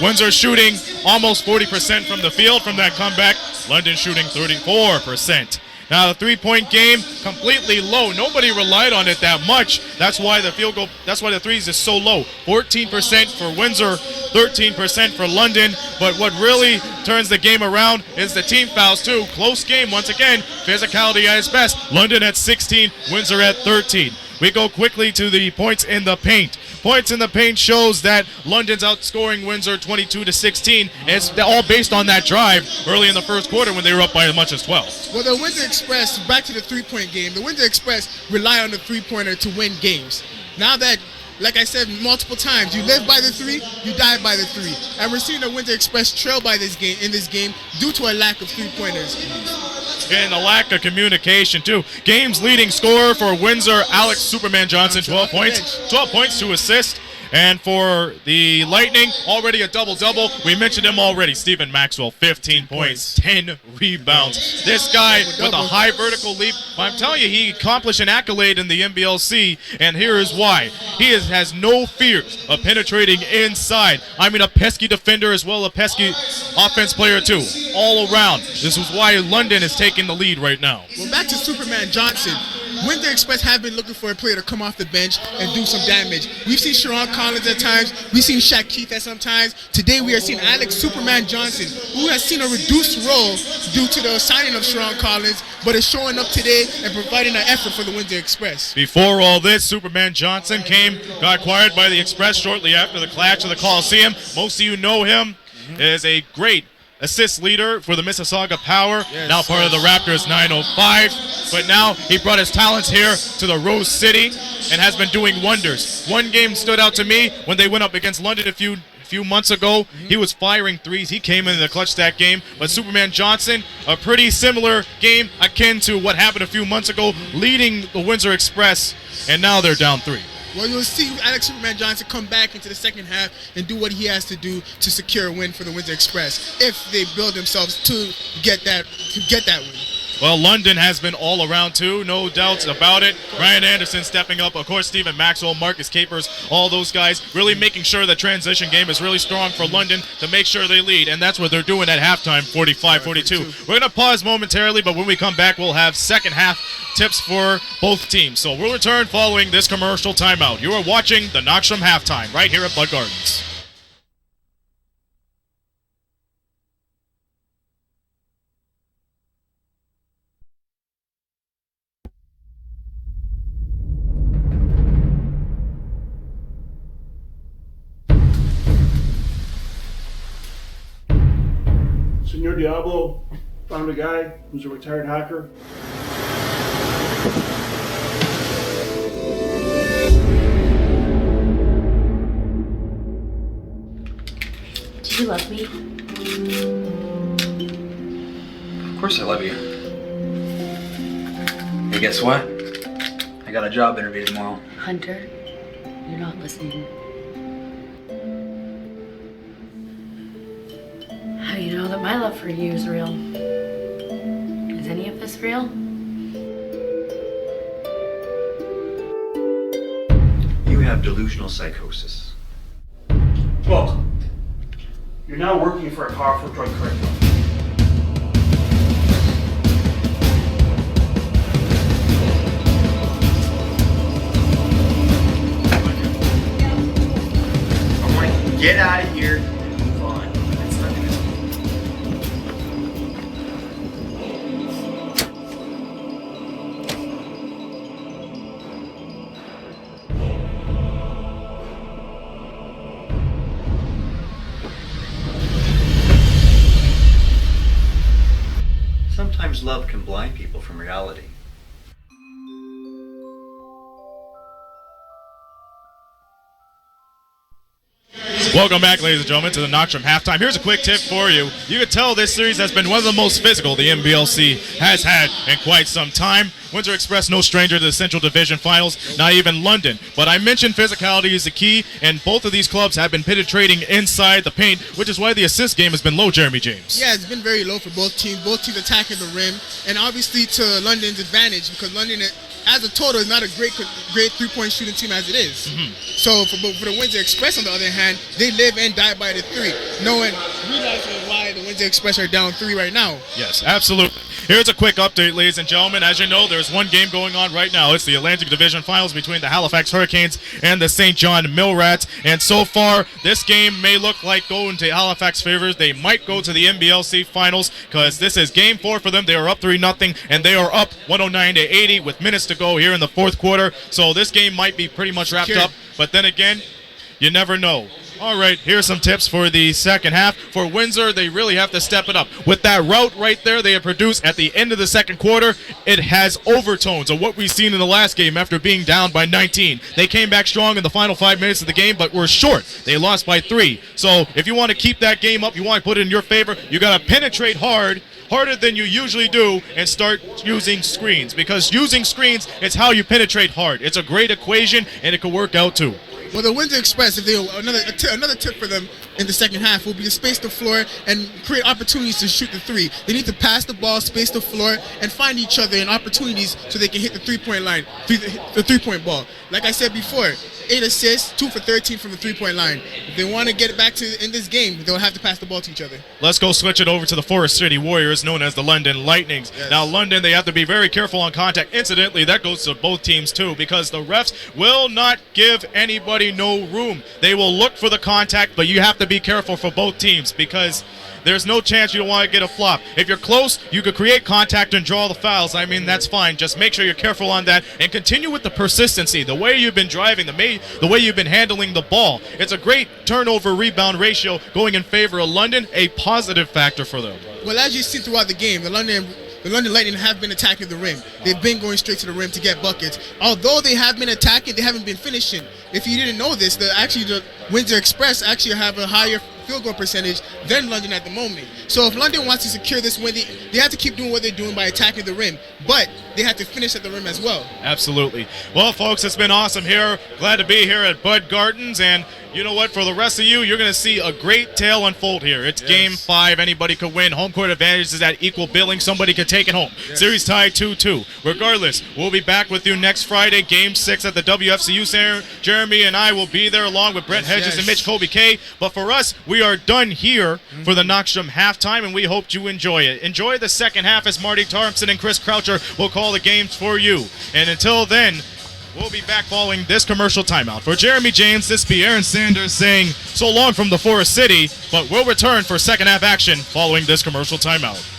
Windsor shooting almost 40% from the field from that comeback. London shooting 34%. Now, the three-point game, completely low. Nobody relied on it that much. That's why the threes is so low. 14% for Windsor, 13% for London. But what really turns the game around is the team fouls, too. Close game, once again. Physicality at its best. London at 16, Windsor at 13. We go quickly to the points in the paint. Points in the paint shows that London's outscoring Windsor 22-16. It's all based on that drive early in the first quarter when they were up by as much as 12. Well, the Windsor Express, back to the three-point game, the Windsor Express rely on the three-pointer to win games. Now that, like I said multiple times, you live by the three, you die by the three. And we're seeing the Windsor Express trail by this game due to a lack of three-pointers. And the lack of communication, too. Game's leading scorer for Windsor, Alex Superman Johnson, 12 points. 12 points to assist. And for the Lightning, already a double-double. We mentioned him already. Stephen Maxwell, 15 points, 10 rebounds. This guy with a high vertical leap. I'm telling you, he accomplished an accolade in the NBLC, and here is why. He has no fears of penetrating inside. I mean, a pesky defender as well, a pesky offense player, too. All around. This is why London is taking the lead right now. Well, back to Superman Johnson. Windsor Express have been looking for a player to come off the bench and do some damage. We've seen Sharon Collins at times. We've seen Shaq Keith at some times. Today we are seeing Alex Superman Johnson, who has seen a reduced role due to the signing of Sharon Collins, but is showing up today and providing an effort for the Windsor Express. Before all this, Superman Johnson got acquired by the Express shortly after the clash of the Coliseum. Most of you know him as a great assist leader for the Mississauga Power, now part of the Raptors 905. But now he brought his talents here to the Rose City and has been doing wonders. One game stood out to me when they went up against London a few months ago. He was firing threes. He came in the clutch that game. But Superman Johnson, a pretty similar game akin to what happened a few months ago, leading the Windsor Express, and now they're down 3. Well, you'll see Alex Superman Johnson come back into the second half and do what he has to do to secure a win for the Windsor Express if they build themselves to get that win. Well, London has been all around too, no doubts about it. Ryan Anderson stepping up, of course, Stephen Maxwell, Marcus Capers, all those guys really making sure the transition game is really strong for London to make sure they lead, and that's what they're doing at halftime, 45-42. We're going to pause momentarily, but when we come back, we'll have second half tips for both teams. So we'll return following this commercial timeout. You are watching the Knoxstrom Halftime right here at Bud Gardens. Senor Diablo found a guy who's a retired hacker. Do you love me? Of course I love you. Hey, guess what? I got a job interview tomorrow. Hunter, you're not listening. How do you know that my love for you is real? Is any of this real? You have delusional psychosis. Look, you're now working for a powerful drug cartel. I'm like, get out of here and move on. It's not gonna... Sometimes love can blind people from reality. Welcome back, ladies and gentlemen, to the Knoxstrom Halftime. Here's a quick tip for you. You can tell this series has been one of the most physical the NBLC has had in quite some time. Windsor Express no stranger to the Central Division Finals, not even London. But I mentioned physicality is the key, and both of these clubs have been penetrating inside the paint, which is why the assist game has been low, Jeremy James. Yeah, it's been very low for both teams. Both teams attacking the rim, and obviously to London's advantage because London, as a total, is not a great three-point shooting team as it is. So for the Windsor Express, on the other hand, they live and die by the three, realizing why the Windsor Express are down 3 right now. Yes, absolutely. Here's a quick update, ladies and gentlemen. As you know, there's one game going on right now. It's the Atlantic Division Finals between the Halifax Hurricanes and the St. John Millrats. And so far, this game may look like going to Halifax favors. They might go to the NBLC Finals because this is Game 4 for them. They are up 3-0, and they are up 109-80 with minutes to go here in the fourth quarter. So this game might be pretty much wrapped up. But then again, you never know. All right, here's some tips for the second half. For Windsor, they really have to step it up. With that route right there they have produced at the end of the second quarter, it has overtones of what we've seen in the last game after being down by 19. They came back strong in the final 5 minutes of the game, but were short. They lost by 3. So if you want to keep that game up, you want to put it in your favor, you got to penetrate harder than you usually do, and start using screens. Because using screens is how you penetrate hard. It's a great equation, and it can work out too. Well, the Windsor Express, if they another tip for them in the second half will be to space the floor and create opportunities to shoot the three. They need to pass the ball, space the floor, and find each other in opportunities so they can hit the three-point line, the three-point ball. Like I said before, 8 assists, 2 for 13 from the three-point line. If they want to get it back in this game, they'll have to pass the ball to each other. Let's go switch it over to the Forest City Warriors, known as the London Lightnings. Yes. Now, London, they have to be very careful on contact. Incidentally, that goes to both teams, too, because the refs will not give anybody no room. They will look for the contact, but you have to be careful for both teams because there's no chance you don't want to get a flop. If you're close, you could create contact and draw the fouls. I mean, that's fine. Just make sure you're careful on that and continue with the persistency. The way you've been driving, the way you've been handling the ball. It's a great turnover-rebound ratio going in favor of London, a positive factor for them. Well, as you see throughout the game, the London Lightning have been attacking the rim. They've been going straight to the rim to get buckets. Although they have been attacking, they haven't been finishing. If you didn't know this, the Windsor Express actually have a higher field goal percentage than London at the moment. So if London wants to secure this win, they have to keep doing what they're doing by attacking the rim. But they have to finish at the rim as well. Absolutely. Well, folks, it's been awesome here. Glad to be here at Bud Gardens. And you know what? For the rest of you, you're going to see a great tale unfold here. It's Game 5. Anybody could win. Home court advantage is at equal billing. Somebody could take it home. Yes. Series tied 2-2. Regardless, we'll be back with you next Friday, Game 6 at the WFCU Center. Jeremy and I will be there along with Brett Hedges and Mitch Colby K. But for us, we are done here for the Knoxstrom halftime, and we hope you enjoy it. Enjoy the second half as Marty Thompson and Chris Croucher will call the games for you. And until then, we'll be back following this commercial timeout. For Jeremy James, this be Aaron Sanders saying so long from the Forest City, but we'll return for second half action following this commercial timeout.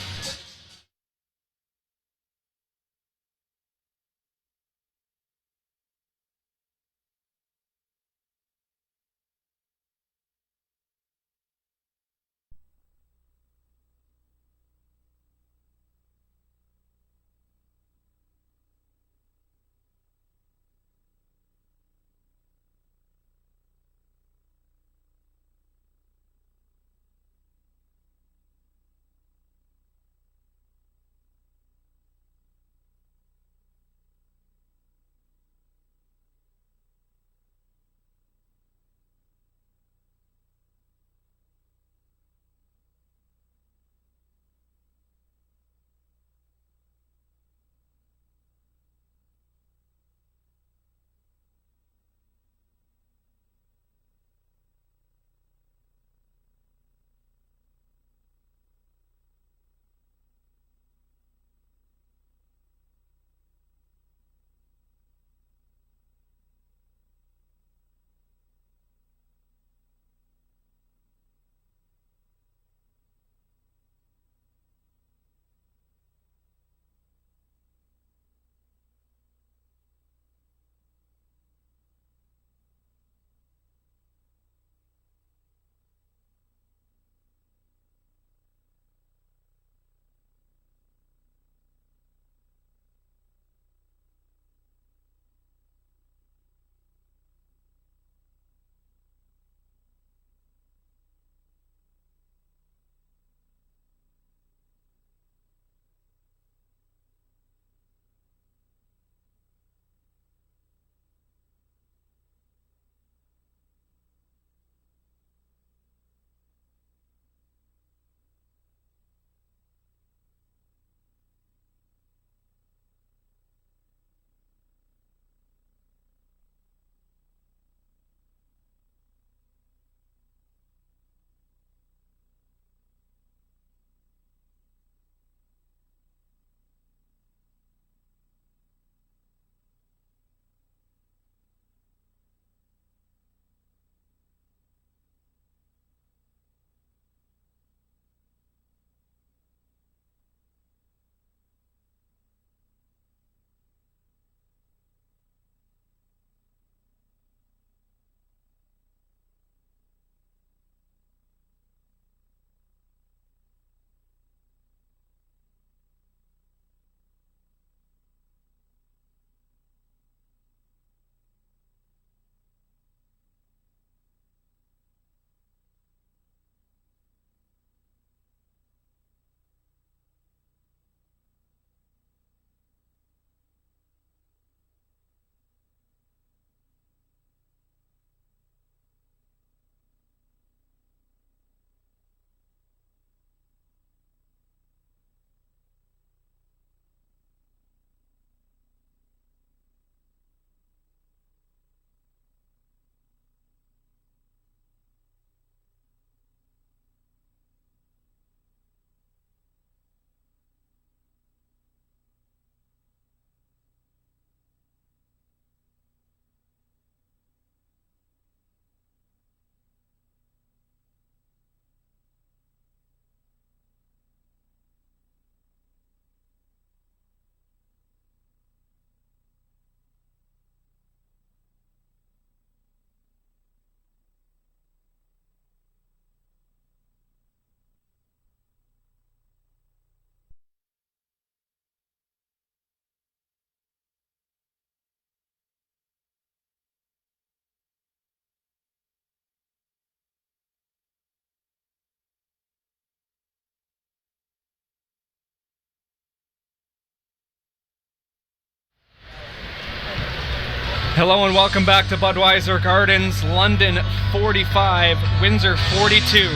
Hello and welcome back to Budweiser Gardens. London 45, Windsor 42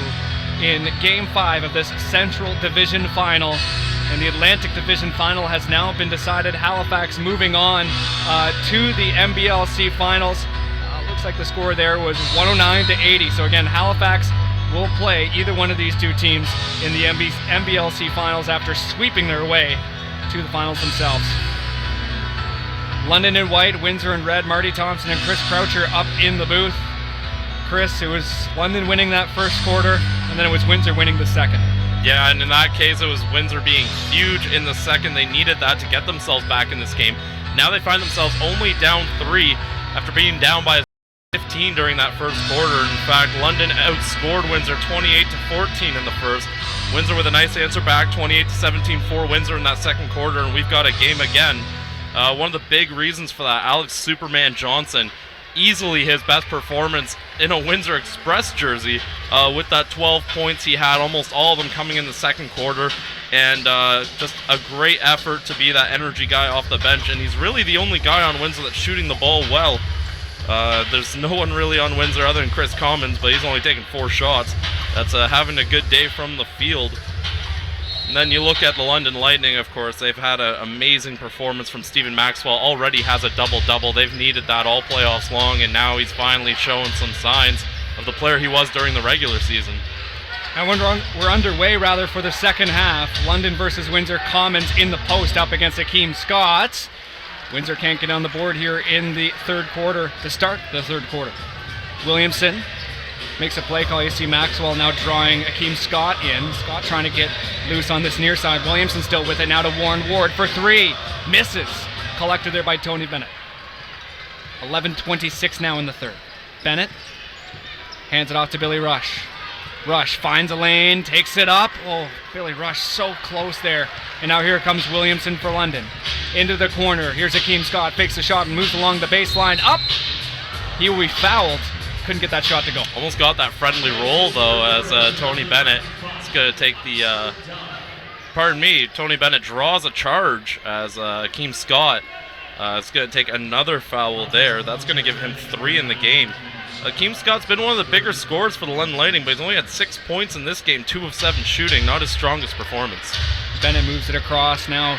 in Game 5 of this Central Division Final. And the Atlantic Division Final has now been decided. Halifax moving on to the NBLC Finals. Looks like the score there was 109-80. So again, Halifax will play either one of these two teams in the NBLC Finals after sweeping their way to the finals themselves. London in white, Windsor in red, Marty Thompson and Chris Croucher up in the booth. Chris, it was London winning that first quarter, and then it was Windsor winning the second. Yeah, and in that case, it was Windsor being huge in the second. They needed that to get themselves back in this game. Now they find themselves only down 3 after being down by 15 during that first quarter. In fact, London outscored Windsor 28-14 in the first. Windsor with a nice answer back, 28-17 for Windsor in that second quarter, and we've got a game again. One of the big reasons for that, Alex Superman Johnson, easily his best performance in a Windsor Express jersey with that 12 points he had, almost all of them coming in the second quarter, and just a great effort to be that energy guy off the bench, and he's really the only guy on Windsor that's shooting the ball well. There's no one really on Windsor other than Chris Commons, but he's only taken 4 shots. That's having a good day from the field. And then you look at the London Lightning, of course. They've had an amazing performance from Stephen Maxwell. Already has a double-double. They've needed that all playoffs long, and now he's finally showing some signs of the player he was during the regular season. And we're underway, for the second half. London versus Windsor. Commons in the post up against Akeem Scott. Windsor can't get on the board here in the third quarter to start the third quarter. Williamson makes a play call. You see Maxwell now drawing Akeem Scott in. Scott trying to get loose on this near side. Williamson still with it now to Warren Ward for 3. Misses. Collected there by Tony Bennett. 11:26 now in the third. Bennett hands it off to Billy Rush. Rush finds a lane, takes it up. Oh, Billy Rush so close there. And now here comes Williamson for London. Into the corner. Here's Akeem Scott. Fakes the shot and moves along the baseline. Up! He will be fouled. Couldn't get that shot to go. Almost got that friendly roll, though, as Tony Bennett is going to take the... Tony Bennett draws a charge as Akeem Scott is going to take another foul there. That's going to give him 3 in the game. Akeem Scott's been one of the bigger scorers for the London Lightning, but he's only had 6 points in this game, 2 of 7 shooting, not his strongest performance. Bennett moves it across now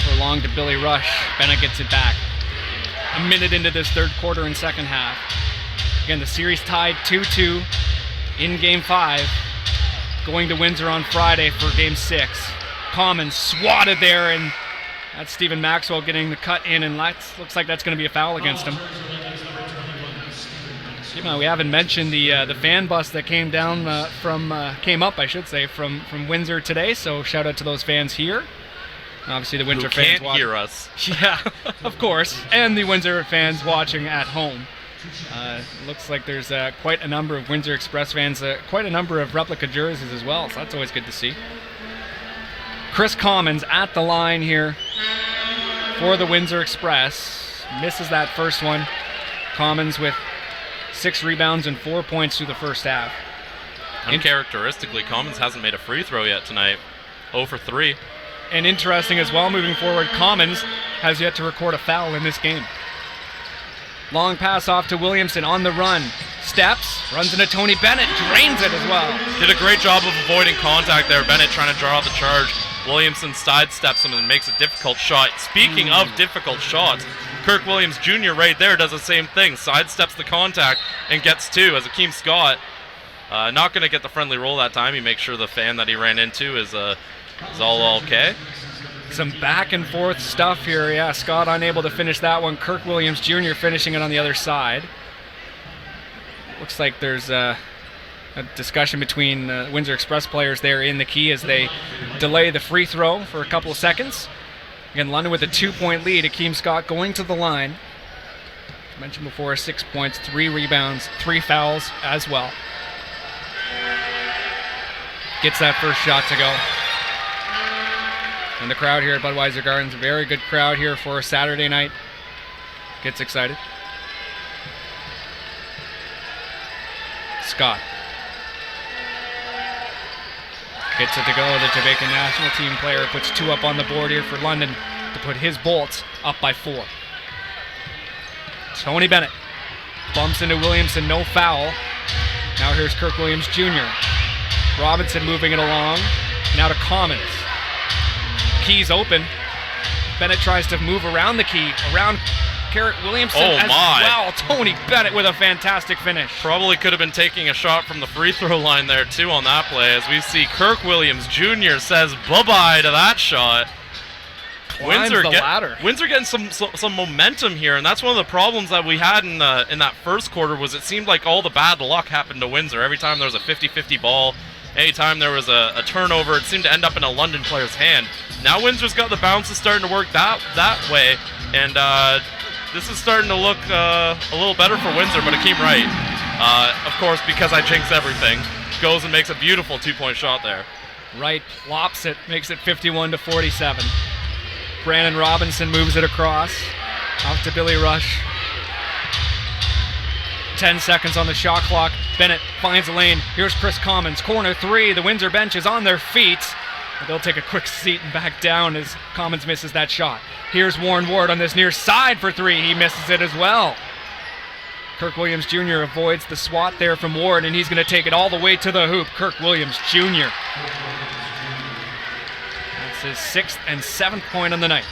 for long to Billy Rush. Bennett gets it back. A minute into this third quarter and second half. Again, the series tied 2-2 in Game 5, going to Windsor on Friday for Game 6. Commons swatted there, and that's Stephen Maxwell getting the cut in, and looks like that's going to be a foul against him. We haven't mentioned the fan bus that came down came up from Windsor today. So shout out to those fans here. Obviously the Windsor fans can't hear us. Yeah, of course, and the Windsor fans watching at home. Looks like there's quite a number of Windsor Express fans, quite a number of replica jerseys as well. So that's always good to see. Chris Commons at the line here for the Windsor Express. Misses that first one. Commons with 6 rebounds and 4 points through the first half. Uncharacteristically, Commons hasn't made a free throw yet tonight. 0 for 3. And interesting as well, moving forward, Commons has yet to record a foul in this game. Long pass off to Williamson on the run. Steps, runs into Tony Bennett, drains it as well. Did a great job of avoiding contact there. Bennett trying to draw out the charge. Williamson sidesteps him and makes a difficult shot. Speaking of difficult shots, Kirk Williams Jr. right there does the same thing. Sidesteps the contact and gets 2 as Akeem Scott. Not going to get the friendly roll that time. He makes sure the fan that he ran into is all okay. Some back and forth stuff here. Yeah, Scott unable to finish that one. Kirk Williams Jr. finishing it on the other side. Looks like there's a discussion between Windsor Express players there in the key as they delay the free throw for a couple of seconds. Again, London with a 2-point lead. Akeem Scott going to the line. As mentioned before, 6 points, 3 rebounds, 3 fouls as well. Gets that first shot to go. And the crowd here at Budweiser Gardens, a very good crowd here for a Saturday night. Gets excited. Scott. Gets it to go. The Jamaican national team player puts 2 up on the board here for London to put his Bolts up by 4. Tony Bennett bumps into Williamson, no foul. Now here's Kirk Williams Jr. Robinson moving it along. Now to Commons. Key's open. Bennett tries to move around the key, around Garrett Williamson as well. Tony Bennett with a fantastic finish. Probably could have been taking a shot from the free throw line there too on that play, as we see Kirk Williams Jr. says bye-bye to that shot. Windsor getting some momentum here, and that's one of the problems that we had in that first quarter. Was it seemed like all the bad luck happened to Windsor. Every time there was a 50-50 ball, anytime there was a turnover, it seemed to end up in a London player's hand. Now Windsor's got the bounces starting to work that way, and this is starting to look a little better for Windsor. But Akeem Wright, of course, because I jinx everything, goes and makes a beautiful two-point shot there. Wright plops it, makes it 51-47. Brandon Robinson moves it across, off to Billy Rush. 10 seconds on the shot clock. Bennett finds a lane. Here's Chris Commons, corner three. The Windsor bench is on their feet. They'll take a quick seat and back down as Commons misses that shot. Here's Warren Ward on this near side for three. He misses it as well. Kirk Williams Jr. avoids the swat there from Ward, and he's going to take it all the way to the hoop. Kirk Williams Jr. His 6th and 7th point on the night.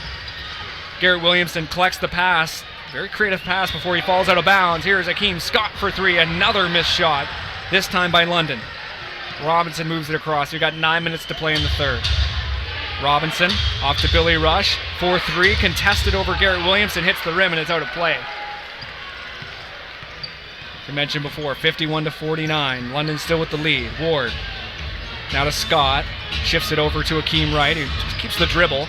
Garrett Williamson collects the pass. Very creative pass before he falls out of bounds. Here's Akeem Scott for three. Another missed shot, this time by London. Robinson moves it across. We've got 9 minutes to play in the third. Robinson off to Billy Rush. 4-3, contested over Garrett Williamson. Hits the rim and it's out of play. As I mentioned before, 51-49. London still with the lead. Ward. Now to Scott. Shifts it over to Akeem Wright, who just keeps the dribble.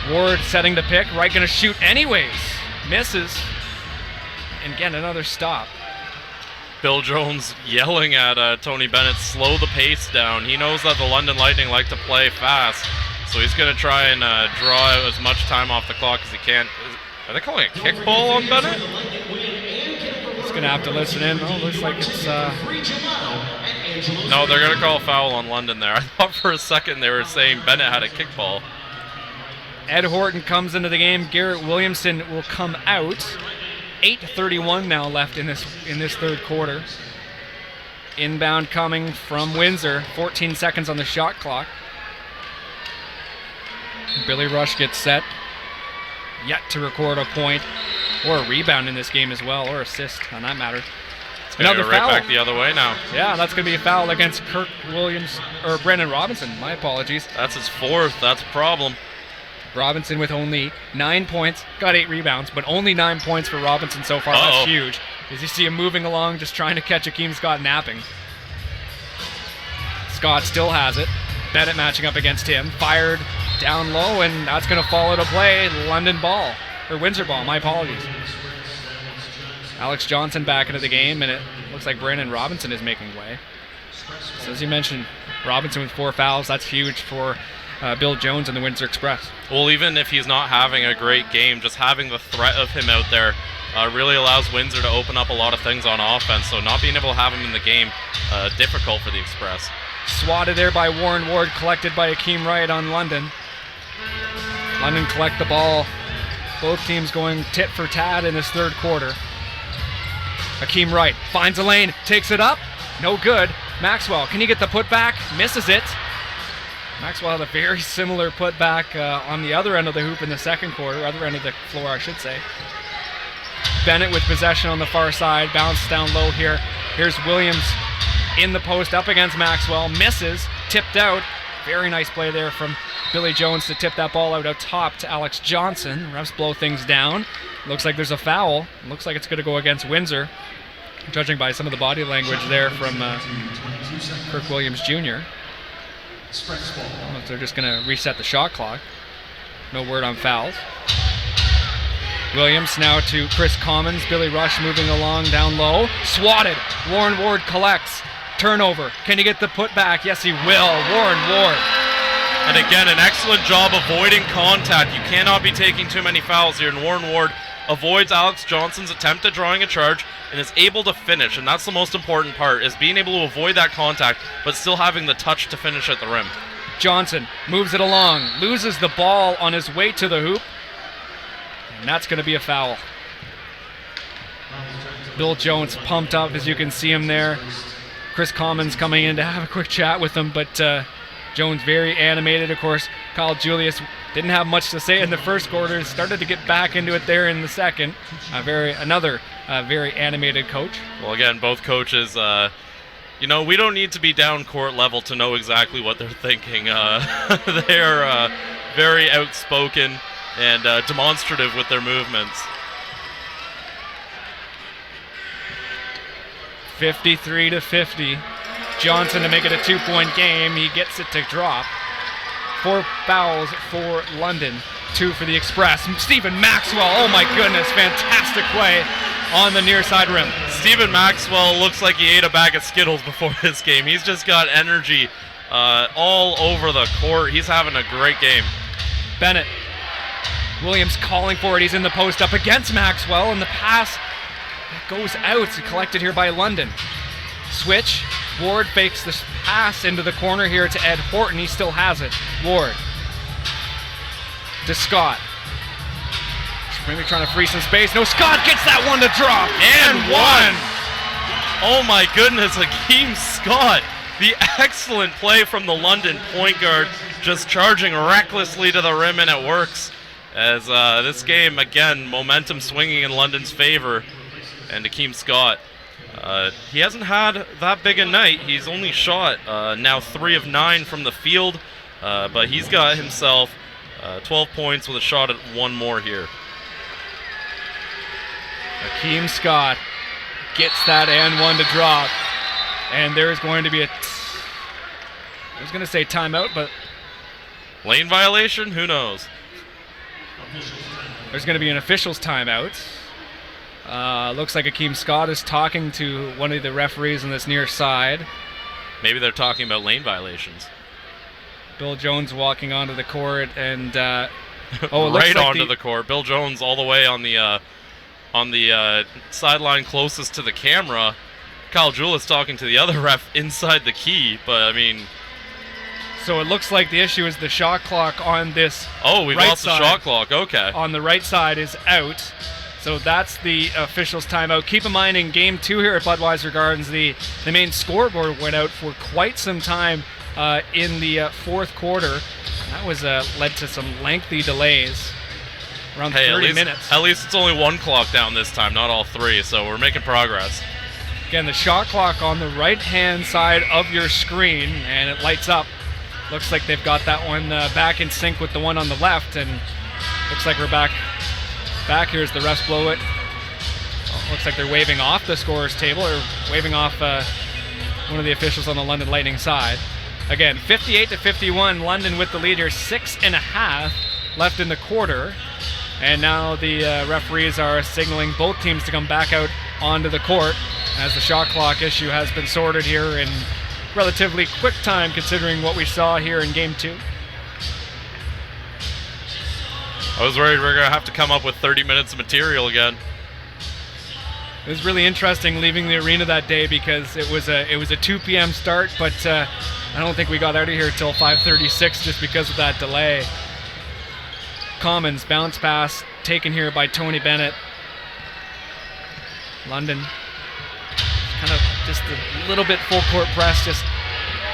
Ward setting the pick. Wright going to shoot anyways. Misses. And again, another stop. Bill Jones yelling at Tony Bennett, slow the pace down. He knows that the London Lightning like to play fast, so he's going to try and draw out as much time off the clock as he can. Are they calling a kickball on Bennett? He's going to have to listen in. Oh, looks like it's... No, they're going to call a foul on London there. I thought for a second they were saying Bennett had a kickball. Ed Horton comes into the game. Garrett Williamson will come out. 8:31 now left in this third quarter. Inbound coming from Windsor. 14 seconds on the shot clock. Billy Rush gets set. Yet to record a point or a rebound in this game as well, or assist on that matter. Another foul. Right back the other way now. Yeah, that's going to be a foul against Kirk Williams, or Brandon Robinson. My apologies. That's his fourth. That's a problem. Robinson with only 9 points. Got 8 rebounds, but only 9 points for Robinson so far. That's huge. As you see him moving along, just trying to catch Akeem Scott napping. Scott still has it. Bennett matching up against him. Fired down low, and that's going to fall out of play. London ball. Or Windsor ball. My apologies. Alex Johnson back into the game, and it looks like Brandon Robinson is making way. So as you mentioned, Robinson with 4 fouls. That's huge for Bill Jones and the Windsor Express. Well, even if he's not having a great game, just having the threat of him out there really allows Windsor to open up a lot of things on offense. So not being able to have him in the game, difficult for the Express. Swatted there by Warren Ward, collected by Akeem Wright on London. London collect the ball. Both teams going tit for tat in this third quarter. Akeem Wright finds a lane, takes it up, no good. Maxwell, can he get the putback? Misses it. Maxwell had a very similar putback on the other end of the hoop in the second quarter, other end of the floor, I should say. Bennett with possession on the far side, bounce down low here. Here's Williams in the post up against Maxwell, misses, tipped out. Very nice play there from Billy Jones to tip that ball out top to Alex Johnson. Refs blow things down. Looks like there's a foul. Looks like it's going to go against Windsor, judging by some of the body language there from Kirk Williams Jr. They're just going to reset the shot clock. No word on fouls. Williams now to Chris Commons. Billy Rush moving along down low. Swatted. Warren Ward collects. Turnover. Can he get the putback? Yes, he will. Warren Ward. And again, an excellent job avoiding contact. You cannot be taking too many fouls here. And Warren Ward avoids Alex Johnson's attempt at drawing a charge and is able to finish. And that's the most important part, is being able to avoid that contact, but still having the touch to finish at the rim. Johnson moves it along, loses the ball on his way to the hoop. And that's going to be a foul. Bill Jones pumped up, as you can see him there. Chris Commons coming in to have a quick chat with him, but Jones very animated. Of course, Kyle Julius didn't have much to say in the first quarter, started to get back into it there in the second. Another very animated coach. Well, again, both coaches, we don't need to be down court level to know exactly what they're thinking. They are very outspoken and demonstrative with their movements. 53-50. Johnson to make it a 2-point game. He gets it to drop. 4 fouls for London, 2 for the Express. Stephen Maxwell, oh my goodness, fantastic play on the near side rim. Stephen Maxwell looks like he ate a bag of Skittles before this game. He's just got energy all over the court. He's having a great game. Bennett. Williams calling for it. He's in the post up against Maxwell, and the pass goes out. Collected here by London. Switch. Ward fakes this pass into the corner here to Ed Horton. He still has it. Ward. To Scott. Maybe trying to free some space. No, Scott gets that one to drop. And one. Oh my goodness, Hakeem Scott. The excellent play from the London point guard. Just charging recklessly to the rim, and it works. As this game, again, momentum swinging in London's favor. And Hakeem Scott, he hasn't had that big a night. He's only shot now 3 of 9 from the field, but he's got himself 12 points with a shot at 1 more here. Hakeem Scott gets that and 1 to drop. And there's going to be I was going to say timeout, but lane violation? Who knows? There's going to be an official's timeout. Looks like Hakeem Scott is talking to one of the referees on this near side. Maybe they're talking about lane violations. Bill Jones walking onto the court and right like onto the court. Bill Jones all the way on the sideline closest to the camera. Kyle Julius talking to the other ref inside the key, but I mean. So it looks like the issue is the shot clock on this. Oh, we've right lost the shot clock. Okay. On the right side is out. So that's the officials' timeout. Keep in mind, in Game 2 here at Budweiser Gardens, the main scoreboard went out for quite some time in the fourth quarter. That was led to some lengthy delays, around 30 minutes. At least it's only 1 clock down this time, not all 3, so we're making progress. Again, the shot clock on the right-hand side of your screen, and it lights up. Looks like they've got that one back in sync with the one on the left, and looks like we're back here as the refs blow it. Looks like they're waving off the scorer's table, or waving off one of the officials on the London Lightning side. Again, 58-51, London with the lead here, 6.5 left in the quarter. And now the referees are signaling both teams to come back out onto the court as the shot clock issue has been sorted here in relatively quick time considering what we saw here in Game 2. I was worried we were going to have to come up with 30 minutes of material again. It was really interesting leaving the arena that day because it was a 2 p.m. start, but I don't think we got out of here till 5:36 just because of that delay. Commons bounce pass taken here by Tony Bennett. London kind of just a little bit full court press, just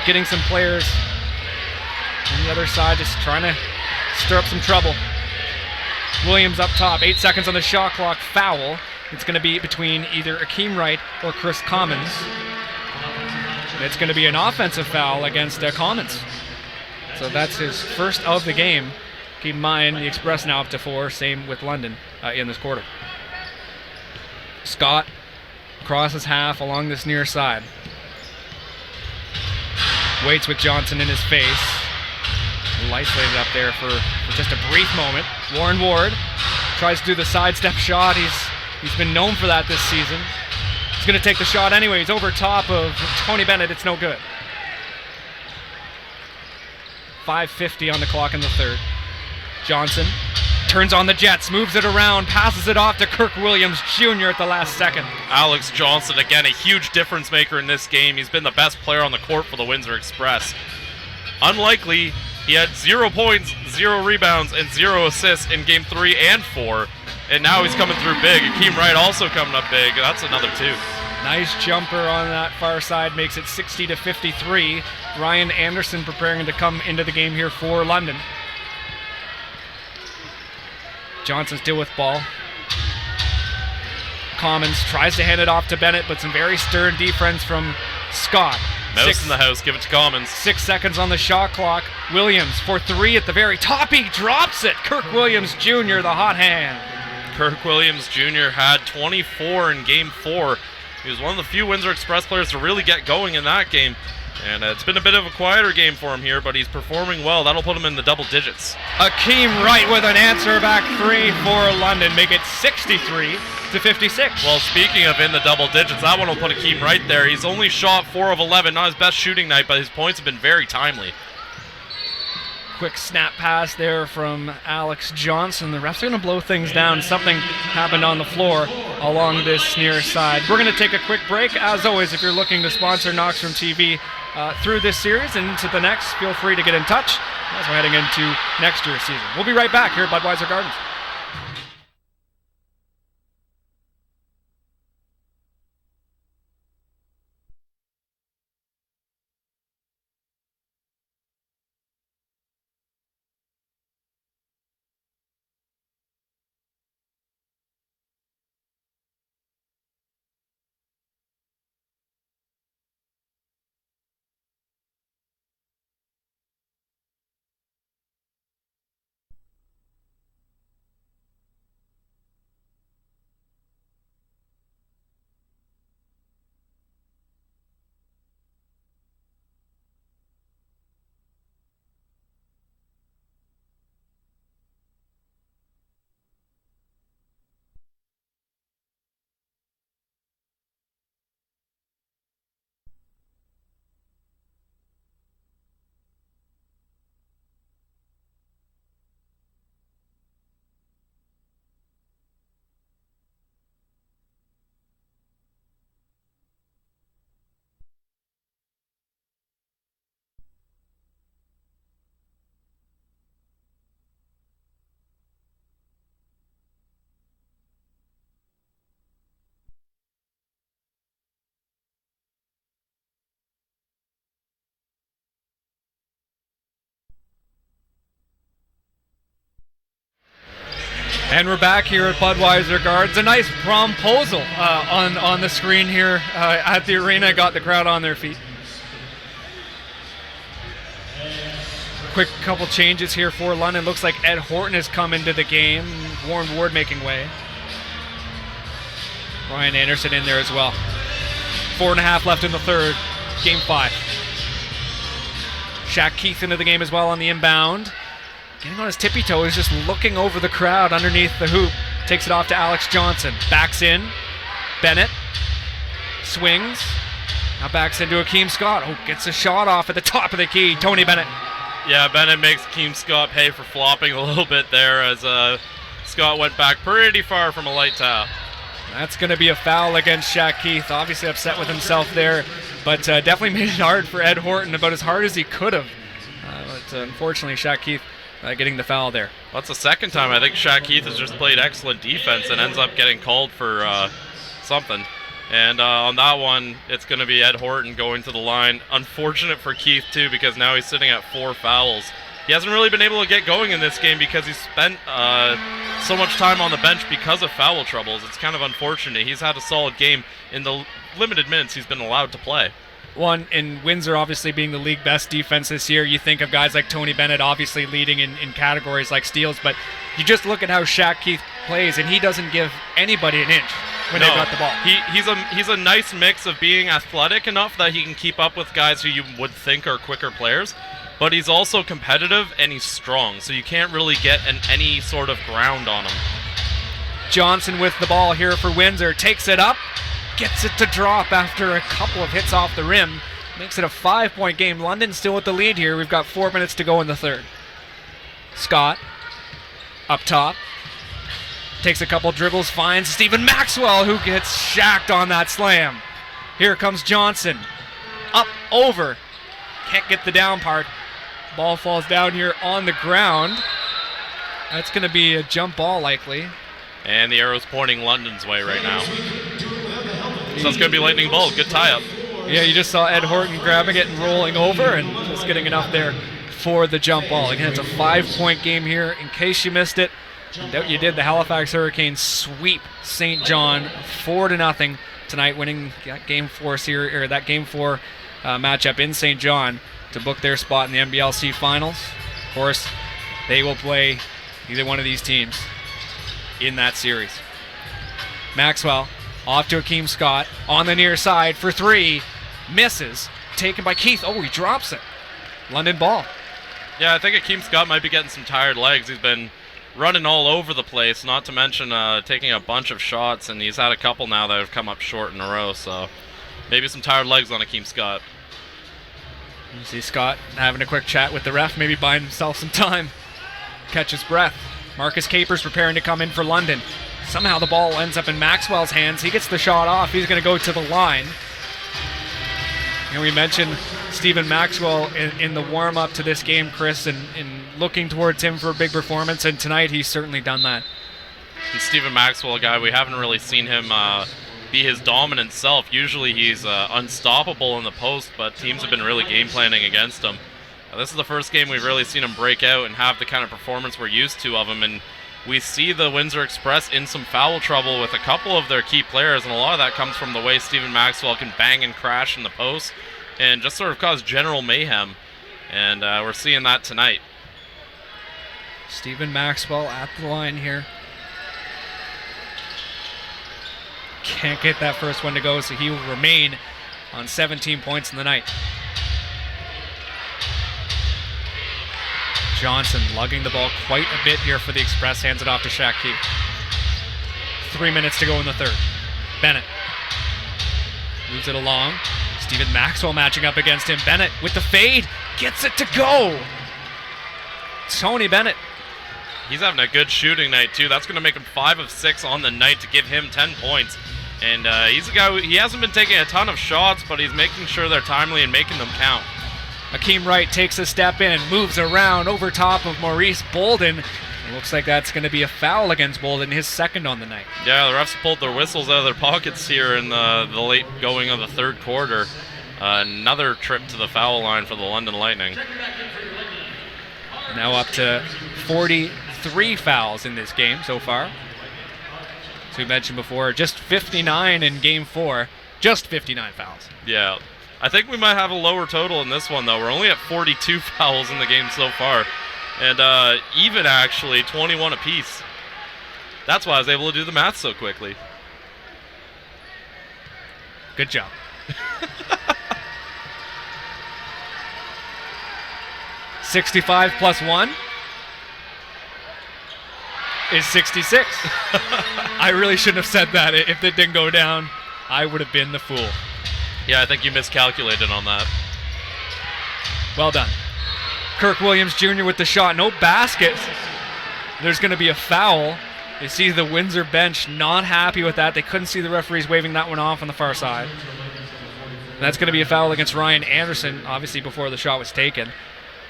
getting some players on the other side, just trying to stir up some trouble. Williams up top, 8 seconds on the shot clock, foul. It's going to be between either Akeem Wright or Chris Commons. It's going to be an offensive foul against Commons. So that's his first of the game. Keep in mind, the Express now up to 4, same with London in this quarter. Scott crosses half along this near side. Waits with Johnson in his face. Isolated up there for just a brief moment. Warren Ward tries to do the sidestep shot. He's been known for that this season. He's going to take the shot anyway. He's over top of Tony Bennett. It's no good. 5:50 on the clock in the third. Johnson turns on the Jets, moves it around, passes it off to Kirk Williams Jr. at the last second. Alex Johnson, again, a huge difference maker in this game. He's been the best player on the court for the Windsor Express. Unlikely, he had 0 points, 0 rebounds, and 0 assists in Game 3 and 4. And now he's coming through big. Akeem Wright also coming up big. That's another 2. Nice jumper on that far side, makes it 60-53. Ryan Anderson preparing to come into the game here for London. Johnson still with ball. Commons tries to hand it off to Bennett, but some very stern defense from Scott. Mouse in the house, give it to Commons. 6 seconds on the shot clock. Williams for 3 at the very top. He drops it. Kirk Williams Jr., the hot hand. Kirk Williams Jr. had 24 in Game 4. He was one of the few Windsor Express players to really get going in that game. And it's been a bit of a quieter game for him here, but he's performing well. That'll put him in the double digits. Akeem Wright with an answer back 3 for London. Make it 63-56. Well, speaking of in the double digits, that one will put Akeem right there. He's only shot 4 of 11. Not his best shooting night, but his points have been very timely. Quick snap pass there from Alex Johnson. The refs are going to blow things down. Something happened on the floor along this near side. We're going to take a quick break. As always, if you're looking to sponsor Knox from TV through this series and into the next, feel free to get in touch as we're heading into next year's season. We'll be right back here at Budweiser Gardens. And we're back here at Budweiser Gardens. A nice promposal on the screen here at the arena. Got the crowd on their feet. Quick couple changes here for London. Looks like Ed Horton has come into the game. Warren Ward making way. Ryan Anderson in there as well. 4.5 left in the third. Game 5. Shaq Keith into the game as well on the inbound. Getting on his tippy toes, just looking over the crowd underneath the hoop. Takes it off to Alex Johnson. Backs in. Bennett. Swings. Now backs into Akeem Scott. Oh, gets a shot off at the top of the key. Tony Bennett. Yeah, Bennett makes Akeem Scott pay for flopping a little bit there as Scott went back pretty far from a light towel. That's going to be a foul against Shaq Keith. Obviously upset with himself there, but definitely made it hard for Ed Horton, about as hard as he could have. But unfortunately, Shaq Keith getting the foul there. That's the second time I think Shaq Keith has just played excellent defense and ends up getting called for something. And on that one, it's going to be Ed Horton going to the line. Unfortunate for Keith, too, because now he's sitting at 4 fouls. He hasn't really been able to get going in this game because he's spent so much time on the bench because of foul troubles. It's kind of unfortunate. He's had a solid game in the limited minutes he's been allowed to play. One, in Windsor obviously being the league best defense this year, you think of guys like Tony Bennett obviously leading in categories like steals, but you just look at how Shaq Keith plays and he doesn't give anybody an inch when they've got the ball. He's a nice mix of being athletic enough that he can keep up with guys who you would think are quicker players, but he's also competitive and he's strong, so you can't really get any sort of ground on him. Johnson with the ball here for Windsor, takes it up, gets it to drop after a couple of hits off the rim. Makes it a 5-point game. London still with the lead here. We've got 4 minutes to go in the third. Scott, up top. Takes a couple dribbles, finds Stephen Maxwell, who gets shacked on that slam. Here comes Johnson. Up, over. Can't get the down part. Ball falls down here on the ground. That's going to be a jump ball likely. And the arrow's pointing London's way right now. So it's going to be lightning bolt. Good tie-up. Yeah, you just saw Ed Horton grabbing it and rolling over and just getting enough there for the jump ball. Again, it's a 5-point game here. In case you missed it, no doubt you did. The Halifax Hurricanes sweep St. John 4-0 tonight, winning that Game 4 matchup in St. John to book their spot in the NBLC Finals. Of course, they will play either one of these teams in that series. Maxwell off to Akeem Scott on the near side for 3. Misses. Taken by Keith. Oh, he drops it. London ball. Yeah, I think Akeem Scott might be getting some tired legs. He's been running all over the place, not to mention taking a bunch of shots, and he's had a couple now that have come up short in a row, so maybe some tired legs on Akeem Scott. You see Scott having a quick chat with the ref, maybe buying himself some time. Catch his breath. Marcus Capers preparing to come in for London. Somehow the ball ends up in Maxwell's hands. He gets the shot off. He's going to go to the line. And we mentioned Stephen Maxwell in the warm-up to this game, Chris, and looking towards him for a big performance, and tonight he's certainly done that. He's Stephen Maxwell, a guy we haven't really seen him be his dominant self. Usually he's unstoppable in the post, but teams have been really game planning against him. This is the first game we've really seen him break out and have the kind of performance we're used to of him, and we see the Windsor Express in some foul trouble with a couple of their key players, and a lot of that comes from the way Stephen Maxwell can bang and crash in the post and just sort of cause general mayhem, and we're seeing that tonight. Stephen Maxwell at the line here. Can't get that first one to go, so he will remain on 17 points in the night. Johnson lugging the ball quite a bit here for the Express. Hands it off to Shaq Keith. 3 minutes to go in the third. Bennett moves it along. Stephen Maxwell matching up against him. Bennett with the fade. Gets it to go. Tony Bennett. He's having a good shooting night, too. That's going to make him 5 of 6 on the night to give him 10 points. And he's a guy he hasn't been taking a ton of shots, but he's making sure they're timely and making them count. Akeem Wright takes a step in, moves around over top of Maurice Bolden. It looks like that's going to be a foul against Bolden, his second on the night. Yeah, the refs pulled their whistles out of their pockets here in the late going of the third quarter. Another trip to the foul line for the London Lightning. Now up to 43 fouls in this game so far. As we mentioned before, just 59 in Game 4. Just 59 fouls. Yeah. I think we might have a lower total in this one, though. We're only at 42 fouls in the game so far. And even, actually, 21 apiece. That's why I was able to do the math so quickly. Good job. $65 plus 1 is 66. I really shouldn't have said that. If it didn't go down, I would have been the fool. Yeah, I think you miscalculated on that. Well done. Kirk Williams Jr. with the shot. No basket. There's going to be a foul. You see the Windsor bench not happy with that. They couldn't see the referees waving that one off on the far side. And that's going to be a foul against Ryan Anderson, obviously before the shot was taken.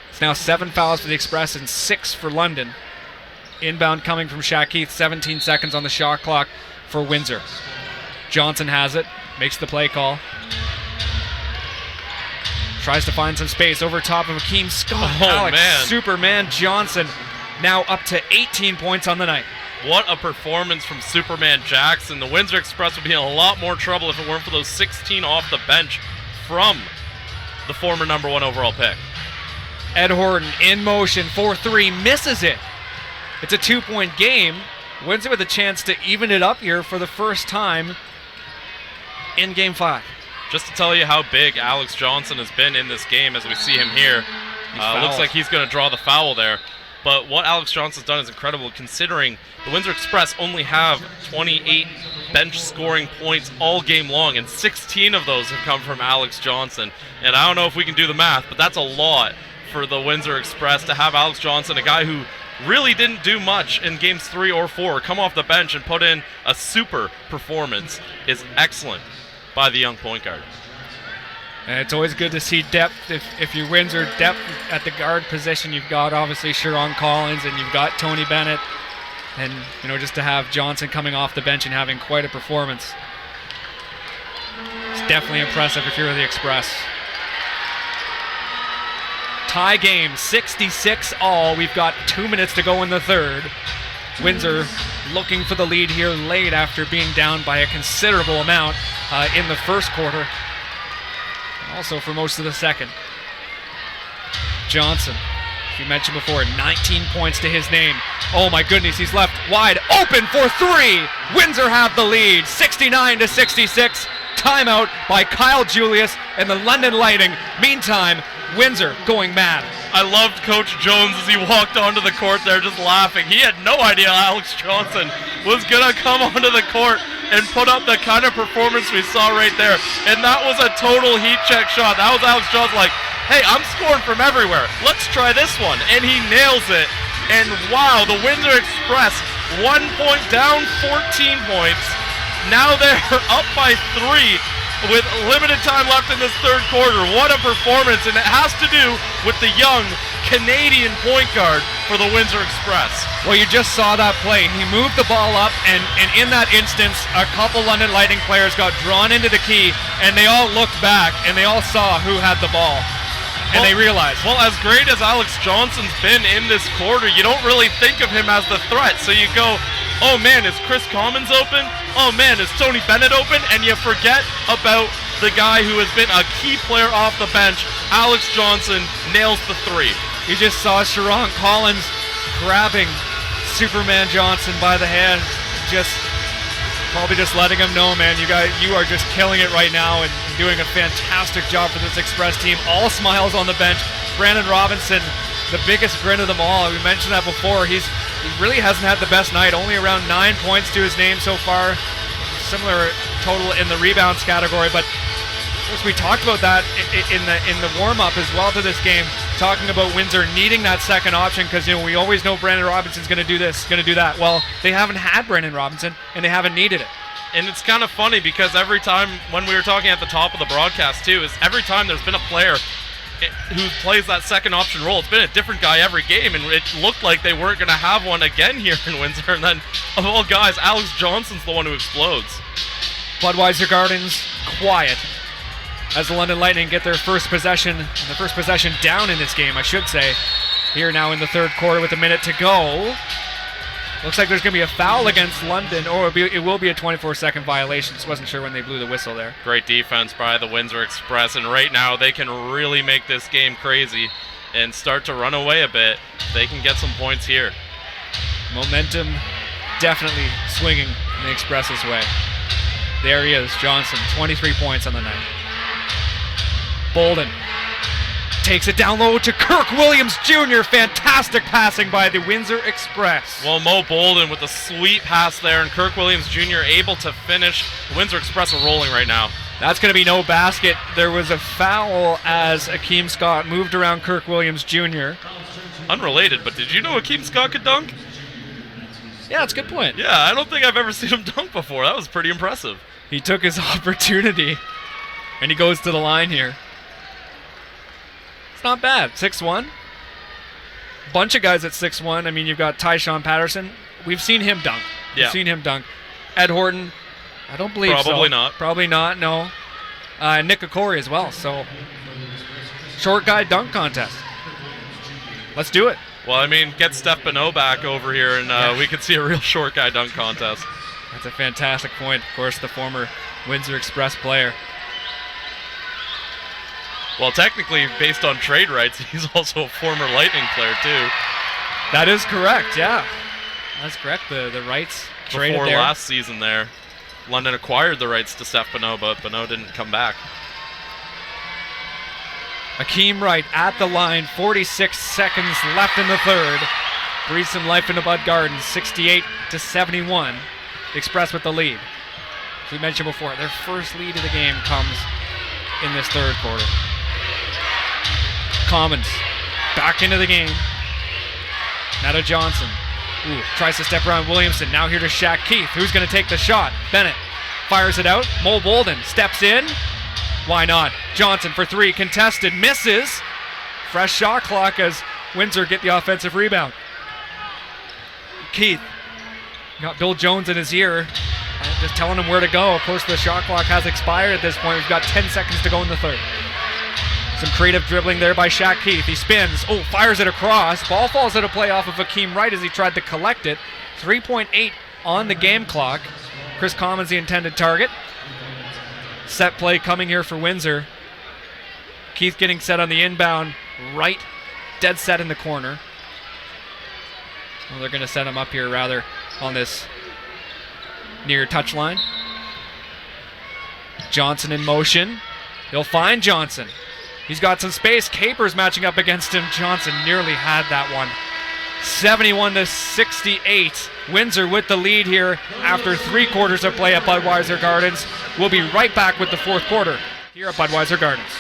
It's now 7 fouls for the Express and 6 for London. Inbound coming from Shaq Keith. 17 seconds on the shot clock for Windsor. Johnson has it. Makes the play call. Tries to find some space over top of Akeem Scott. Oh, Alex man. Superman Johnson now up to 18 points on the night. What a performance from Superman Jackson. The Windsor Express would be in a lot more trouble if it weren't for those 16 off the bench from the former number 1 overall pick. Ed Horton in motion, 4-3, misses it. It's a 2-point game. Windsor with a chance to even it up here for the first time in Game 5. Just to tell you how big Alex Johnson has been in this game as we see him here. Looks like he's going to draw the foul there. But what Alex Johnson's done is incredible, considering the Windsor Express only have 28 bench scoring points all game long, and 16 of those have come from Alex Johnson. And I don't know if we can do the math, but that's a lot for the Windsor Express to have Alex Johnson, a guy who really didn't do much in games 3 or 4, come off the bench and put in a super performance, is excellent by the young point guard. And it's always good to see depth. If you're Windsor, depth at the guard position, you've got obviously Sharon Collins and you've got Tony Bennett. And, just to have Johnson coming off the bench and having quite a performance, it's definitely impressive if you're the Express. Tie game, 66 all. We've got 2 minutes to go in the third. Windsor looking for the lead here late after being down by a considerable amount in the first quarter. Also for most of the second. Johnson, as we mentioned before, 19 points to his name. Oh my goodness, he's left wide open for three. Windsor have the lead, 69-66. Timeout by Kyle Julius and the London Lightning. Meantime, Windsor going mad. I loved Coach Jones as he walked onto the court there just laughing. He had no idea Alex Johnson was going to come onto the court and put up the kind of performance we saw right there. And that was a total heat check shot. That was Alex Johnson like, hey, I'm scoring from everywhere. Let's try this one. And he nails it. And wow, the Windsor Express, 1 point down, 14 points. Now they're up by 3 with limited time left in this third quarter. What a performance, and it has to do with the young Canadian point guard for the Windsor Express. Well, you just saw that play. He moved the ball up, and in that instance, a couple London Lightning players got drawn into the key, and they all looked back, and they all saw who had the ball. And they realized. Well, as great as Alex Johnson's been in this quarter, you don't really think of him as the threat. So you go, oh man, is Chris Commons open? Oh man, is Tony Bennett open? And you forget about the guy who has been a key player off the bench. Alex Johnson nails the three. You just saw Sharon Collins grabbing Superman Johnson by the hand, probably just letting him know, man, you are just killing it right now and doing a fantastic job for this Express team. All smiles on the bench. Brandon Robinson, the biggest grin of them all. We mentioned that before. He really hasn't had the best night. Only around 9 points to his name so far. Similar total in the rebounds category, but of course we talked about that in the warm-up as well to this game, talking about Windsor needing that second option because we always know Brandon Robinson's going to do this, going to do that. Well, they haven't had Brandon Robinson and they haven't needed it. And it's kind of funny because every time, when we were talking at the top of the broadcast too, is every time there's been a player who plays that second option role, it's been a different guy every game, and it looked like they weren't going to have one again here in Windsor. And then, of all guys, Alex Johnson's the one who explodes. Budweiser Gardens quiet as the London Lightning get their first possession down in this game, I should say. Here now in the third quarter with a minute to go. Looks like there's going to be a foul against London, or it will be a 24-second violation. Just wasn't sure when they blew the whistle there. Great defense by the Windsor Express, and right now they can really make this game crazy and start to run away a bit. They can get some points here. Momentum definitely swinging in the Express's way. There he is, Johnson, 23 points on the night. Bolden takes it down low to Kirk Williams Jr. Fantastic passing by the Windsor Express. Well, Mo Bolden with a sweet pass there, and Kirk Williams Jr. able to finish. The Windsor Express are rolling right now. That's going to be no basket. There was a foul as Akeem Scott moved around Kirk Williams Jr. Unrelated, but did you know Akeem Scott could dunk? Yeah, that's a good point. Yeah, I don't think I've ever seen him dunk before. That was pretty impressive. He took his opportunity, and he goes to the line here. It's not bad. 6'1". Bunch of guys at 6'1". I mean, you've got Tyshawn Patterson. We've seen him dunk. Yeah. We've seen him dunk. Ed Horton, I don't believe so. Probably not. Probably not, no. Nick Okori as well. So, short guy dunk contest. Let's do it. Well, I mean, get Steph Beno back over here, and we could see a real short guy dunk contest. That's a fantastic point. Of course, the former Windsor Express player. Well, technically, based on trade rights, he's also a former Lightning player, too. That is correct, yeah. That's correct. The rights traded before there. Last season there, London acquired the rights to Steph Beno, but Beno didn't come back. Akeem Wright at the line, 46 seconds left in the third. Breathes some life into Bud Gardens, 68-71. The Express with the lead. As we mentioned before, their first lead of the game comes in this third quarter. Commons back into the game. Now to Johnson. Tries to step around Williamson. Now here to Shaq Keith. Who's going to take the shot? Bennett fires it out. Mo Bolden steps in. Why not? Johnson for three. Contested. Misses. Fresh shot clock as Windsor get the offensive rebound. Keith Got Bill Jones in his ear, just telling him where to go. Of course, the shot clock has expired at this point. We've got 10 seconds to go in the third. Some creative dribbling there by Shaq Keith. He spins. Oh, fires it across. Ball falls out of play off of Akeem Wright as he tried to collect it. 3.8 on the game clock. Chris Commons the intended target. Set play coming here for Windsor. Keith getting set on the inbound. Right, dead set in the corner. Well, they're going to set him up here rather on this near touchline. Johnson in motion. He'll find Johnson. He's got some space. Capers matching up against him. Johnson nearly had that one. 71-68. Windsor with the lead here after 3 quarters of play at Budweiser Gardens. We'll be right back with the 4th quarter here at Budweiser Gardens.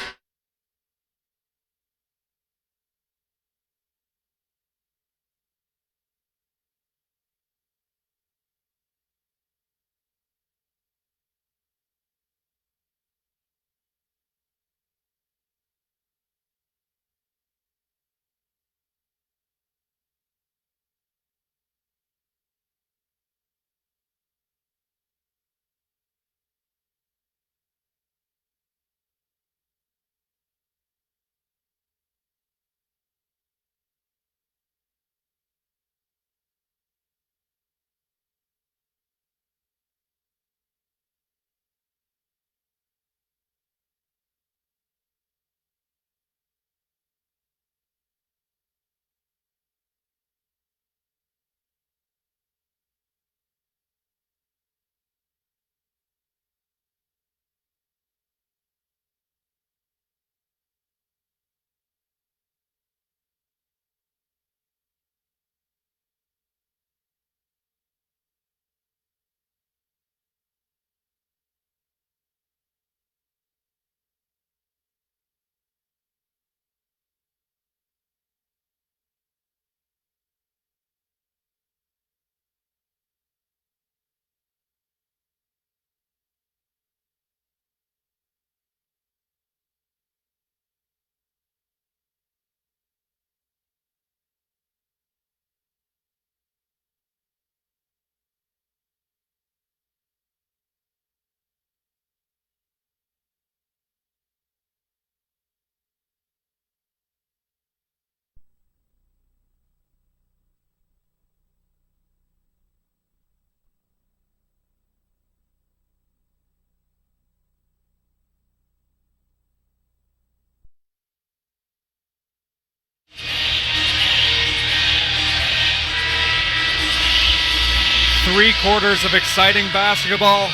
Three quarters of exciting basketball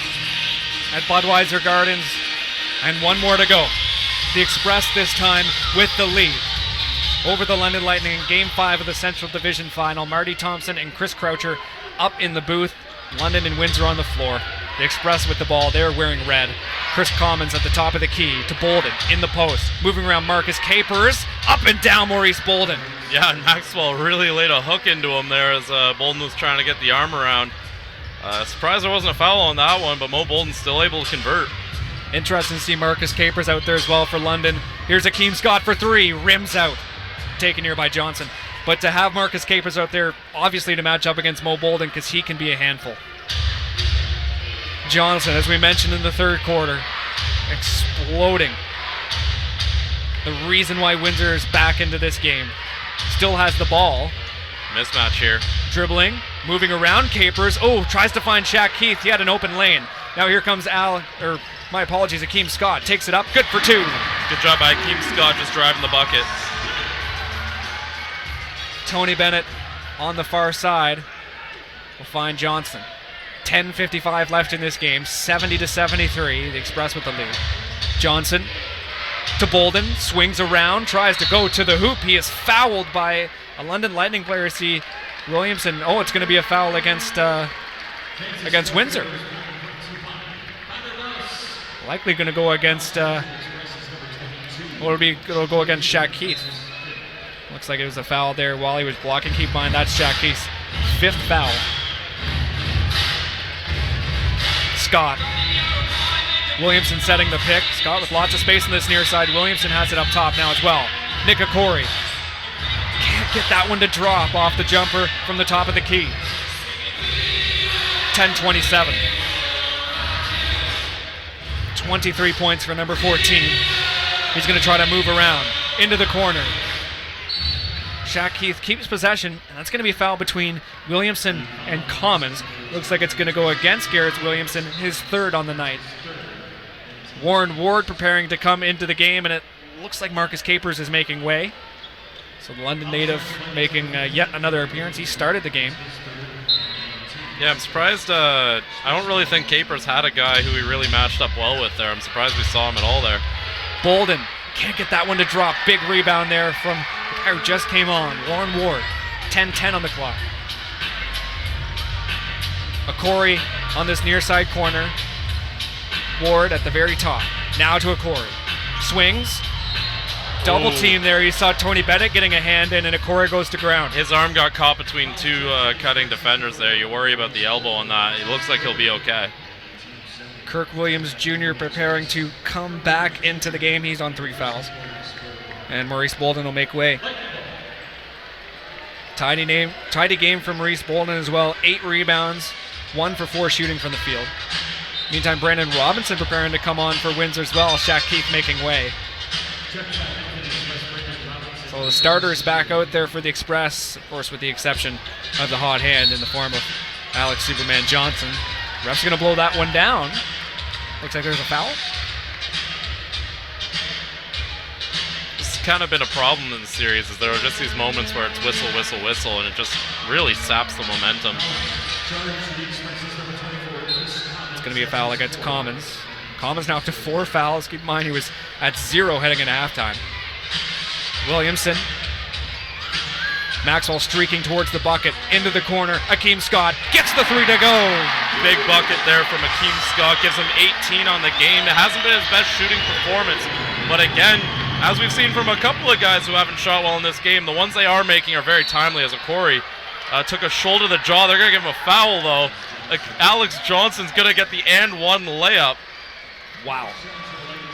at Budweiser Gardens, and one more to go. The Express this time with the lead over the London Lightning in Game 5 of the Central Division Final. Marty Thompson and Chris Croucher up in the booth. London and Windsor on the floor. The Express with the ball. They're wearing red. Chris Commons at the top of the key to Bolden in the post. Moving around Marcus Capers. Up and down Maurice Bolden. Yeah, and Maxwell really laid a hook into him there as Bolden was trying to get the arm around. Surprised there wasn't a foul on that one, but Mo Bolden's still able to convert. Interesting to see Marcus Capers out there as well for London. Here's Akeem Scott for 3. Rims out. Taken here by Johnson. But to have Marcus Capers out there, obviously to match up against Mo Bolden, because he can be a handful. Johnson, as we mentioned in the third quarter, exploding. The reason why Windsor is back into this game. Still has the ball. Mismatch here. Dribbling, moving around Capers. Oh, tries to find Shaq Keith. He had an open lane. Now here comes Akeem Scott. Takes it up. Good for 2. Good job by Akeem Scott just driving the bucket. Tony Bennett on the far side will find Johnson. 10:55 left in this game. 70-73. The Express with the lead. Johnson to Bolden. Swings around. Tries to go to the hoop. He is fouled by a London Lightning player. See Williamson. Oh, it's going to be a foul against Windsor. Likely going to go against. It'll go against Shaq Keith. Looks like it was a foul there while he was blocking. Keep in mind that's Shaq Keith's 5th foul. Scott. Williamson setting the pick. Scott with lots of space in this near side. Williamson has it up top now as well. Nick Okori. Can't get that one to drop off the jumper from the top of the key. 10-27. 23 points for number 14. He's going to try to move around into the corner. Shaq Keith keeps possession, and that's going to be a foul between Williamson and Commons. Looks like it's going to go against Garrett Williamson, his third on the night. Warren Ward preparing to come into the game, and it looks like Marcus Capers is making way. So the London native making yet another appearance. He started the game. Yeah, I'm surprised. I don't really think Capers had a guy who he really matched up well with there. I'm surprised we saw him at all there. Bolden can't get that one to drop. Big rebound there from the guy who just came on, Warren Ward. 10-10 on the clock. Akori on this near side corner. Ward at the very top. Now to Akori. Swings. Double team there. You saw Tony Bennett getting a hand in, and Akori goes to ground. His arm got caught between two cutting defenders there. You worry about the elbow on that. It looks like he'll be okay. Kirk Williams Jr. preparing to come back into the game. He's on 3 fouls. And Maurice Bolden will make way. Tidy game from Maurice Bolden as well. 8 rebounds, 1 for 4 shooting from the field. Meantime, Brandon Robinson preparing to come on for Windsor as well. Shaq Keith making way. So the starter is back out there for the Express, of course, with the exception of the hot hand in the form of Alex Superman Johnson. Ref's going to blow that one down. Looks like there's a foul. This has kind of been a problem in the series, is there are just these moments where it's whistle, whistle, whistle, and it just really saps the momentum. It's going to be a foul against Commons. Commons now up to 4 fouls. Keep in mind he was at 0 heading into halftime. Williamson. Maxwell streaking towards the bucket, into the corner. Akeem Scott gets the 3 to go. Big bucket there from Akeem Scott, gives him 18 on the game. It hasn't been his best shooting performance, but again, as we've seen from a couple of guys who haven't shot well in this game, the ones they are making are very timely. As Akori took a shoulder to the jaw. They're going to give him a foul though. Alex Johnson's going to get the and one layup. Wow.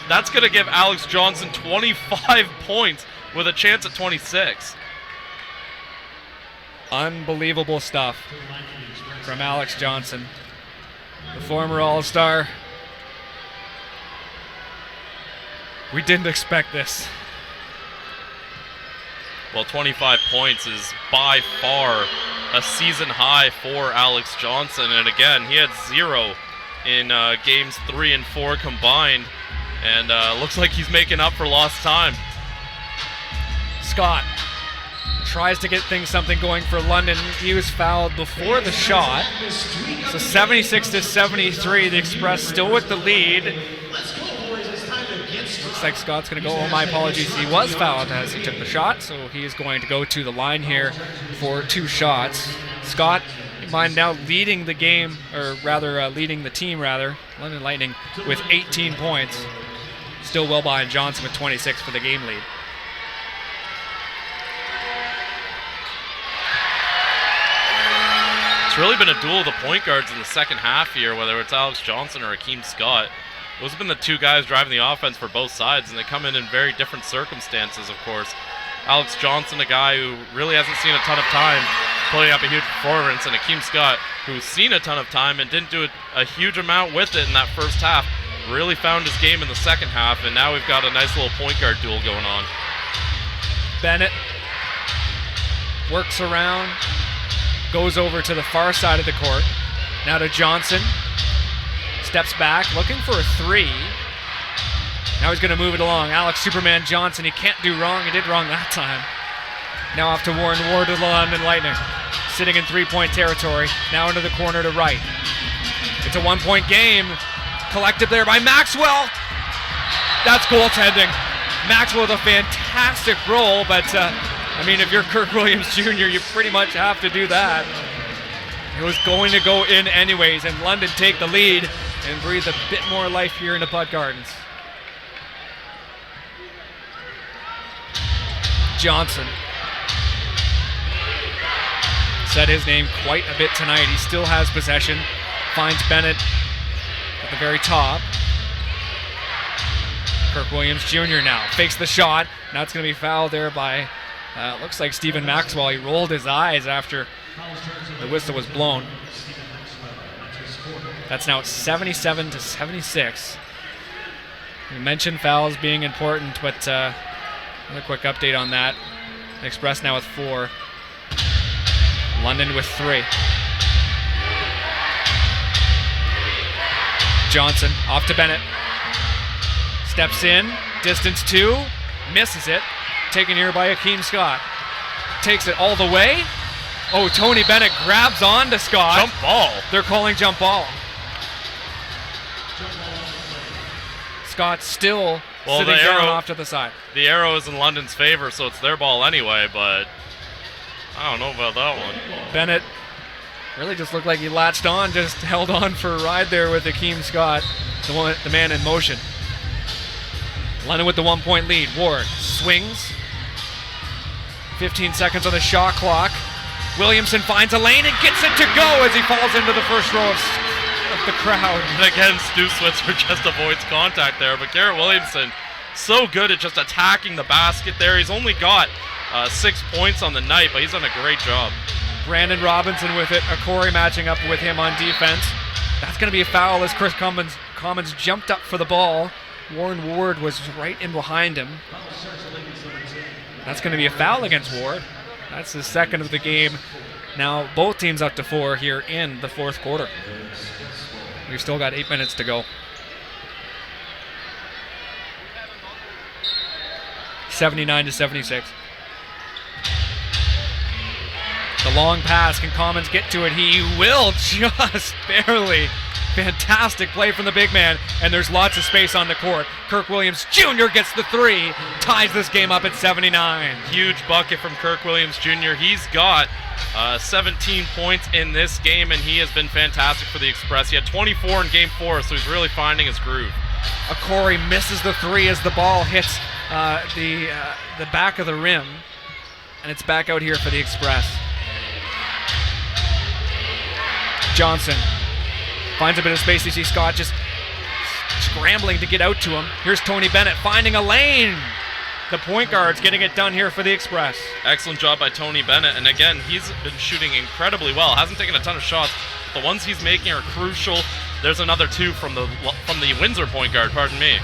That's going to give Alex Johnson 25 points with a chance at 26. Unbelievable stuff from Alex Johnson, the former All-Star. We didn't expect this. Well, 25 points is by far a season high for Alex Johnson. And again, he had 0 in games 3 and 4 combined. And looks like he's making up for lost time. Scott tries to get something going for London. He was fouled before the shot. So 76-73, the Express still with the lead. Looks like Scott's going to go. Oh, my apologies. He was fouled as he took the shot, so he is going to go to the line here for 2 shots. Scott, mind now leading the game, or rather leading the team, London Lightning with 18 points. Still well behind Johnson with 26 for the game lead. It's really been a duel of the point guards in the second half here, whether it's Alex Johnson or Akeem Scott. Those have been the 2 guys driving the offense for both sides, and they come in very different circumstances, of course. Alex Johnson, a guy who really hasn't seen a ton of time putting up a huge performance, and Akeem Scott, who's seen a ton of time and didn't do a huge amount with it in that first half, really found his game in the second half, and now we've got a nice little point guard duel going on. Bennett works around, goes over to the far side of the court. Now to Johnson. Steps back, looking for a 3. Now he's going to move it along. Alex Superman Johnson, he can't do wrong. He did wrong that time. Now off to Warren Ward of the London Lightning. Sitting in 3-point territory. Now into the corner to right. It's a 1-point game. Collected there by Maxwell. That's goaltending. Maxwell with a fantastic roll, but I mean, if you're Kirk Williams Jr., you pretty much have to do that. It was going to go in anyways, and London take the lead and breathe a bit more life here in the Bud Gardens. Johnson said his name quite a bit tonight. He still has possession. Finds Bennett at the very top. Kirk Williams Jr. now fakes the shot. Now it's going to be fouled there by, looks like Stephen Maxwell. He rolled his eyes after the whistle was blown. That's now 77-76. We mentioned fouls being important, but another quick update on that. Express now with 4. London with 3. Johnson off to Bennett. Steps in, distance 2, misses it. Taken here by Akeem Scott. Takes it all the way. Oh, Tony Bennett grabs on to Scott. Jump ball. They're calling jump ball. Scott still sitting down off to the side. The arrow is in London's favor, so it's their ball anyway, but I don't know about that one. Bennett really just looked like he latched on, just held on for a ride there with Akeem Scott, the man in motion. London with the 1-point lead. Ward swings. 15 seconds on the shot clock. Williamson finds a lane and gets it to go as he falls into the first row of the crowd. And again, Stu Switzer just avoids contact there, but Garrett Williamson so good at just attacking the basket there. He's only got 6 points on the night, but he's done a great job. Brandon Robinson with it. Corey matching up with him on defense. That's going to be a foul as Chris Commons jumped up for the ball. Warren Ward was right in behind him. That's going to be a foul against Ward. That's the second of the game. Now both teams up to 4 here in the fourth quarter. We've still got 8 minutes to go. 79-76. The long pass. Can Commons get to it? He will, just barely. Fantastic play from the big man, and there's lots of space on the court. Kirk Williams Jr. gets the 3, ties this game up at 79. Huge bucket from Kirk Williams Jr. He's got 17 points in this game, and he has been fantastic for the Express. He had 24 in Game 4, so he's really finding his groove. Corey misses the 3 as the ball hits the back of the rim, and it's back out here for the Express. Johnson finds a bit of space. You see Scott just scrambling to get out to him. Here's Tony Bennett finding a lane. The point guard's getting it done here for the Express. Excellent job by Tony Bennett. And again, he's been shooting incredibly well. Hasn't taken a ton of shots. The ones he's making are crucial. There's another 2 from the Windsor point guard, pardon me.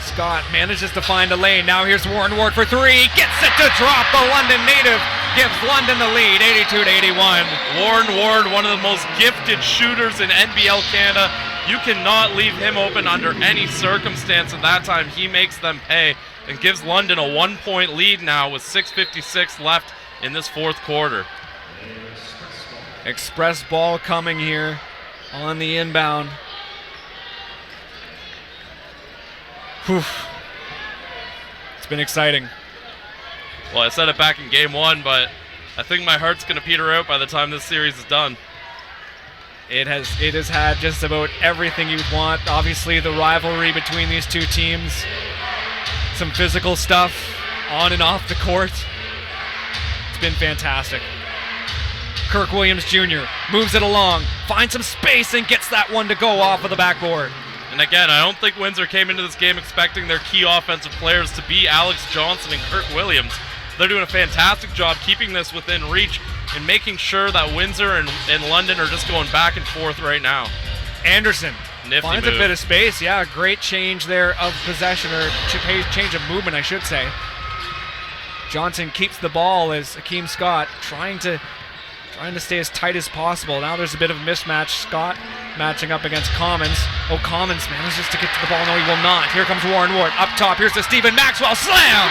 Scott manages to find a lane. Now here's Warren Ward for 3. Gets it to drop. The London native gives London the lead, 82-81. Warren Ward, one of the most gifted shooters in NBL Canada. You cannot leave him open under any circumstance, and that time he makes them pay and gives London a 1-point lead now with 6:56 left in this fourth quarter. Express ball coming here on the inbound. Whew. It's been exciting. Well, I said it back in Game 1, but I think my heart's going to peter out by the time this series is done. It has had just about everything you'd want. Obviously, the rivalry between these two teams. Some physical stuff on and off the court. It's been fantastic. Kirk Williams Jr. moves it along, finds some space, and gets that one to go off of the backboard. And again, I don't think Windsor came into this game expecting their key offensive players to be Alex Johnson and Kirk Williams. They're doing a fantastic job keeping this within reach and making sure that Windsor and London are just going back and forth right now. Anderson Nifty finds move. a bit of space. Yeah, great change there of possession, or change of movement, I should say. Johnson keeps the ball as Akeem Scott trying to stay as tight as possible. Now there's a bit of a mismatch. Scott matching up against Commons. Oh, Commons manages to get to the ball. No, he will not. Here comes Warren Ward. Up top, here's to Stephen Maxwell. Slam!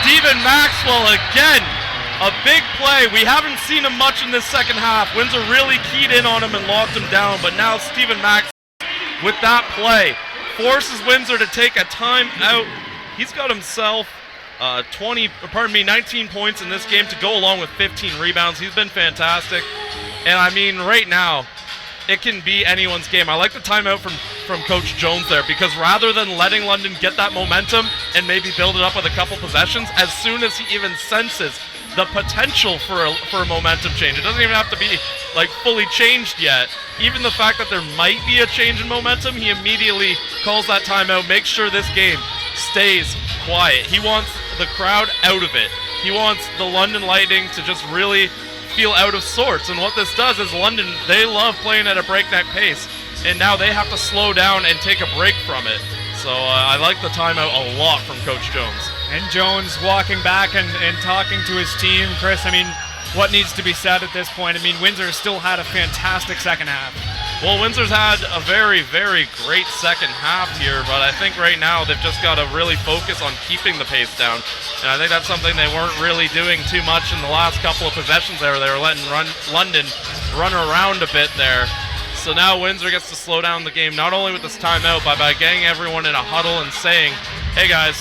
Stephen Maxwell again. A big play. We haven't seen him much in this second half. Windsor really keyed in on him and locked him down, but now Stephen Maxwell with that play forces Windsor to take a timeout. He's got himself 19 points in this game to go along with 15 rebounds. He's been fantastic. And I mean, right now, it can be anyone's game. I like the timeout from Coach Jones there, because rather than letting London get that momentum and maybe build it up with a couple possessions, as soon as he even senses the potential for a momentum change, it doesn't even have to be like fully changed yet. Even the fact that there might be a change in momentum, he immediately calls that timeout, makes sure this game stays quiet. He wants the crowd out of it. He wants the London Lightning to just really feel out of sorts. And what this does is London, they love playing at a breakneck pace, and now they have to slow down and take a break from it. So I like the timeout a lot from Coach Jones. And Jones walking back and talking to his team. Chris, I mean, what needs to be said at this point? I mean, Windsor still had a fantastic second half. Well, Windsor's had a very, very great second half here, but I think right now they've just got to really focus on keeping the pace down. And I think that's something they weren't really doing too much in the last couple of possessions there. They were letting London run around a bit there. So now Windsor gets to slow down the game, not only with this timeout, but by getting everyone in a huddle and saying, hey guys,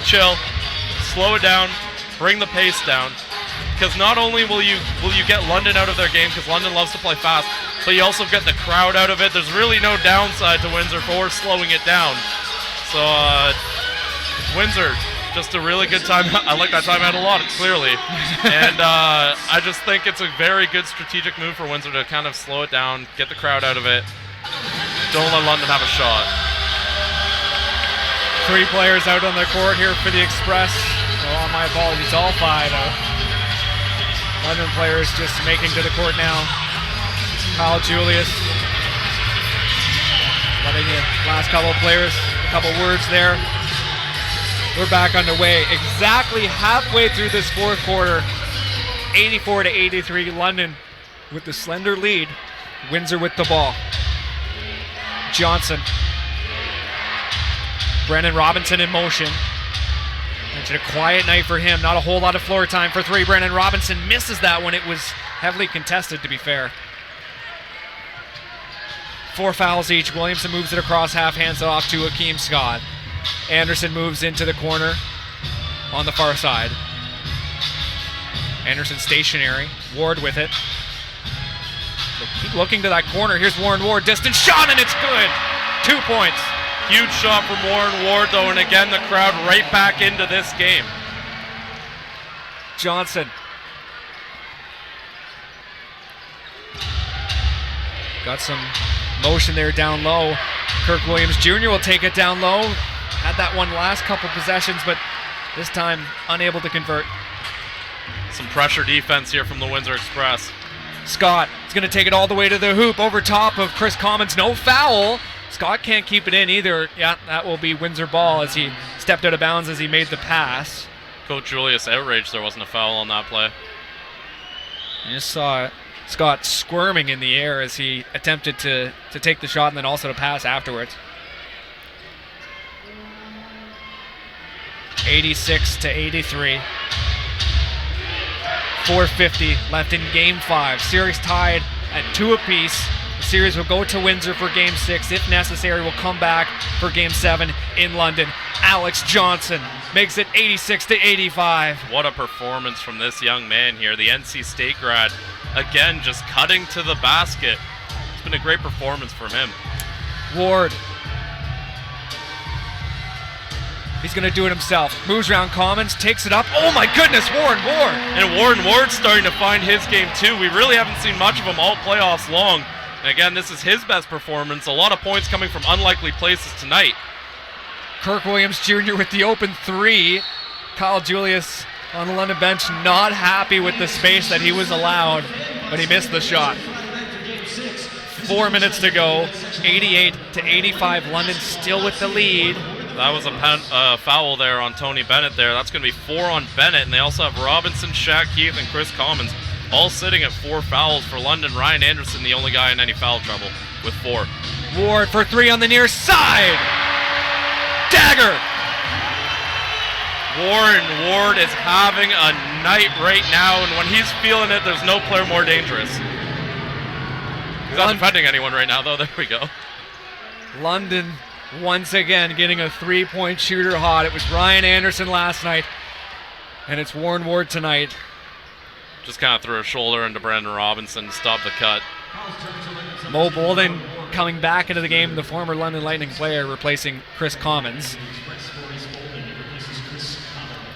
chill, slow it down, bring the pace down. Because not only will you get London out of their game, because London loves to play fast, but you also get the crowd out of it. There's really no downside to Windsor for slowing it down. So Windsor, just a really good time. I like that timeout a lot, clearly. And I just think it's a very good strategic move for Windsor to kind of slow it down, get the crowd out of it. Don't let London have a shot. 3 players out on the court here for the Express. Oh, my apologies, all 5 out. London players just making to the court now. Kyle Julius letting the last couple of players, a couple words there. We're back underway. Exactly halfway through this fourth quarter. 84-83, London with the slender lead. Windsor with the ball. Johnson. Brennan Robinson in motion. Mentioned a quiet night for him. Not a whole lot of floor time for 3. Brennan Robinson misses that one. It was heavily contested, to be fair. 4 fouls each. Williamson moves it across half, hands it off to Akeem Scott. Anderson moves into the corner on the far side. Anderson stationary. Ward with it. They keep looking to that corner. Here's Warren Ward. Distance shot, and it's good. 2 points. Huge shot from Warren Ward, though, and again, the crowd right back into this game. Johnson. Got some motion there down low. Kirk Williams Jr. will take it down low. Had that one last couple possessions, but this time unable to convert. Some pressure defense here from the Windsor Express. Scott is going to take it all the way to the hoop over top of Chris Commons. No foul. Scott can't keep it in either. Yeah, that will be Windsor ball as he stepped out of bounds as he made the pass. Coach Julius outraged there wasn't a foul on that play. You just saw Scott squirming in the air as he attempted to take the shot and then also to pass afterwards. 86-83. 4:50 left in Game 5. Series tied at 2 apiece. The series will go to Windsor for Game 6. If necessary, we'll come back for Game 7 in London. Alex Johnson makes it 86-85. What a performance from this young man here. The NC State grad, again, just cutting to the basket. It's been a great performance from him. Ward. He's going to do it himself. Moves around Commons, takes it up. Oh my goodness, Warren Ward. And Warren Ward's starting to find his game too. We really haven't seen much of him all playoffs long. And again, this is his best performance. A lot of points coming from unlikely places tonight. Kirk Williams Jr. with the open 3. Kyle Julius on the London bench not happy with the space that he was allowed, but he missed the shot. 4 minutes to go. 88-85. London still with the lead. That was a foul there on Tony Bennett there. That's going to be 4 on Bennett, and they also have Robinson, Shaq Keith, and Chris Commons all sitting at 4 fouls for London. Ryan Anderson, the only guy in any foul trouble, with 4. Ward for 3 on the near side. Dagger. Warren Ward is having a night right now, and when he's feeling it, there's no player more dangerous. He's not defending anyone right now, though. There we go. London once again getting a 3-point shooter hot. It was Ryan Anderson last night, and it's Warren Ward tonight. Just kind of threw a shoulder into Brandon Robinson to stop the cut. Mo Bolden coming back into the game, the former London Lightning player, replacing Chris Commons.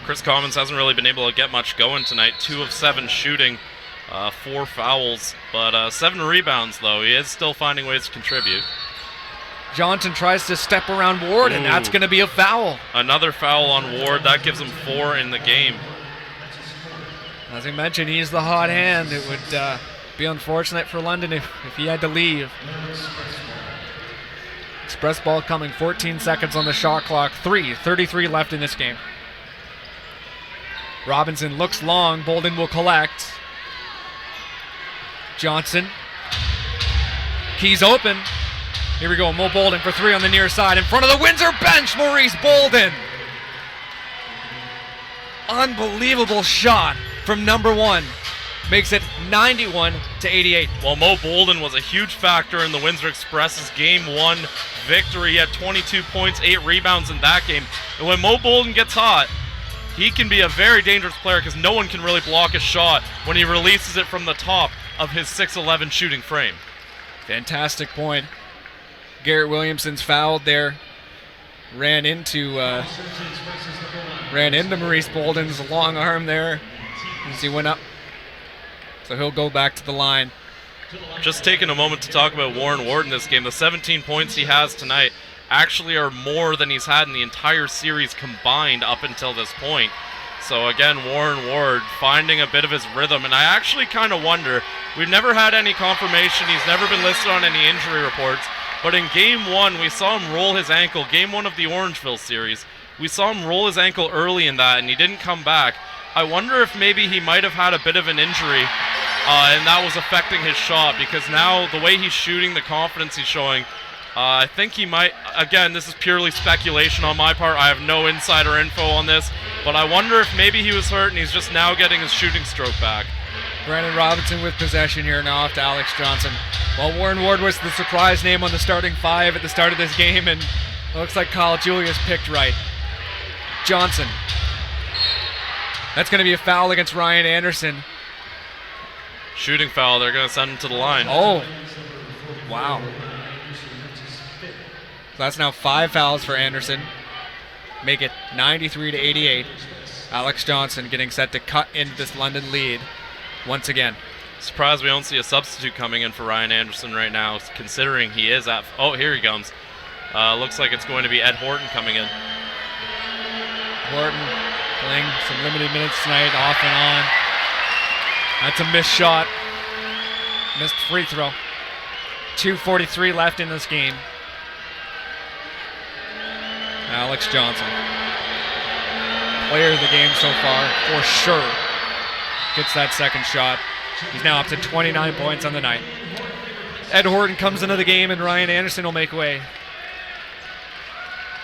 Chris Commons hasn't really been able to get much going tonight. 2 of 7 shooting, 4 fouls, but 7 rebounds, though. He is still finding ways to contribute. Johnson tries to step around Ward, and that's going to be a foul. Another foul on Ward. That gives him 4 in the game. As I mentioned, he's the hot hand. It would be unfortunate for London if he had to leave. Express ball coming, 14 seconds on the shot clock, 3:33 left in this game. Robinson looks long, Bolden will collect. Johnson. Keys open. Here we go, Mo Bolden for three on the near side. In front of the Windsor bench, Maurice Bolden. Unbelievable shot from number one. Makes it 91-88. Well, Mo Bolden was a huge factor in the Windsor Express's Game 1 victory. He had 22 points, 8 rebounds in that game. And when Mo Bolden gets hot, he can be a very dangerous player because no one can really block a shot when he releases it from the top of his 6'11 shooting frame. Fantastic point. Garrett Williamson's fouled there. Ran into Maurice Bolden's long arm there as he went up. So he'll go back to the line. Just taking a moment to talk about Warren Ward in this game. The 17 points he has tonight actually are more than he's had in the entire series combined up until this point. So again, Warren Ward finding a bit of his rhythm. And I actually kind of wonder, we've never had any confirmation. He's never been listed on any injury reports. But in Game 1, we saw him roll his ankle. Game 1 of the Orangeville series. We saw him roll his ankle early in that, and he didn't come back. I wonder if maybe he might have had a bit of an injury, and that was affecting his shot, because now the way he's shooting, the confidence he's showing, I think he might, again, this is purely speculation on my part. I have no insider info on this, but I wonder if maybe he was hurt and he's just now getting his shooting stroke back. Brandon Robinson with possession here, now off to Alex Johnson. Well, Warren Ward was the surprise name on the starting five at the start of this game, and it looks like Kyle Julius picked right. Johnson. That's going to be a foul against Ryan Anderson. Shooting foul, they're going to send him to the line. Oh, wow. So that's now 5 fouls for Anderson. Make it 93-88. Alex Johnson getting set to cut into this London lead once again. Surprised we don't see a substitute coming in for Ryan Anderson right now, considering he is at... Oh, here he comes. Looks like it's going to be Ed Horton coming in. Horton playing some limited minutes tonight, off and on. That's a missed shot. Missed free throw. 2:43 left in this game. Alex Johnson, player of the game so far, for sure. Gets that second shot. He's now up to 29 points on the night. Ed Horton comes into the game and Ryan Anderson will make way.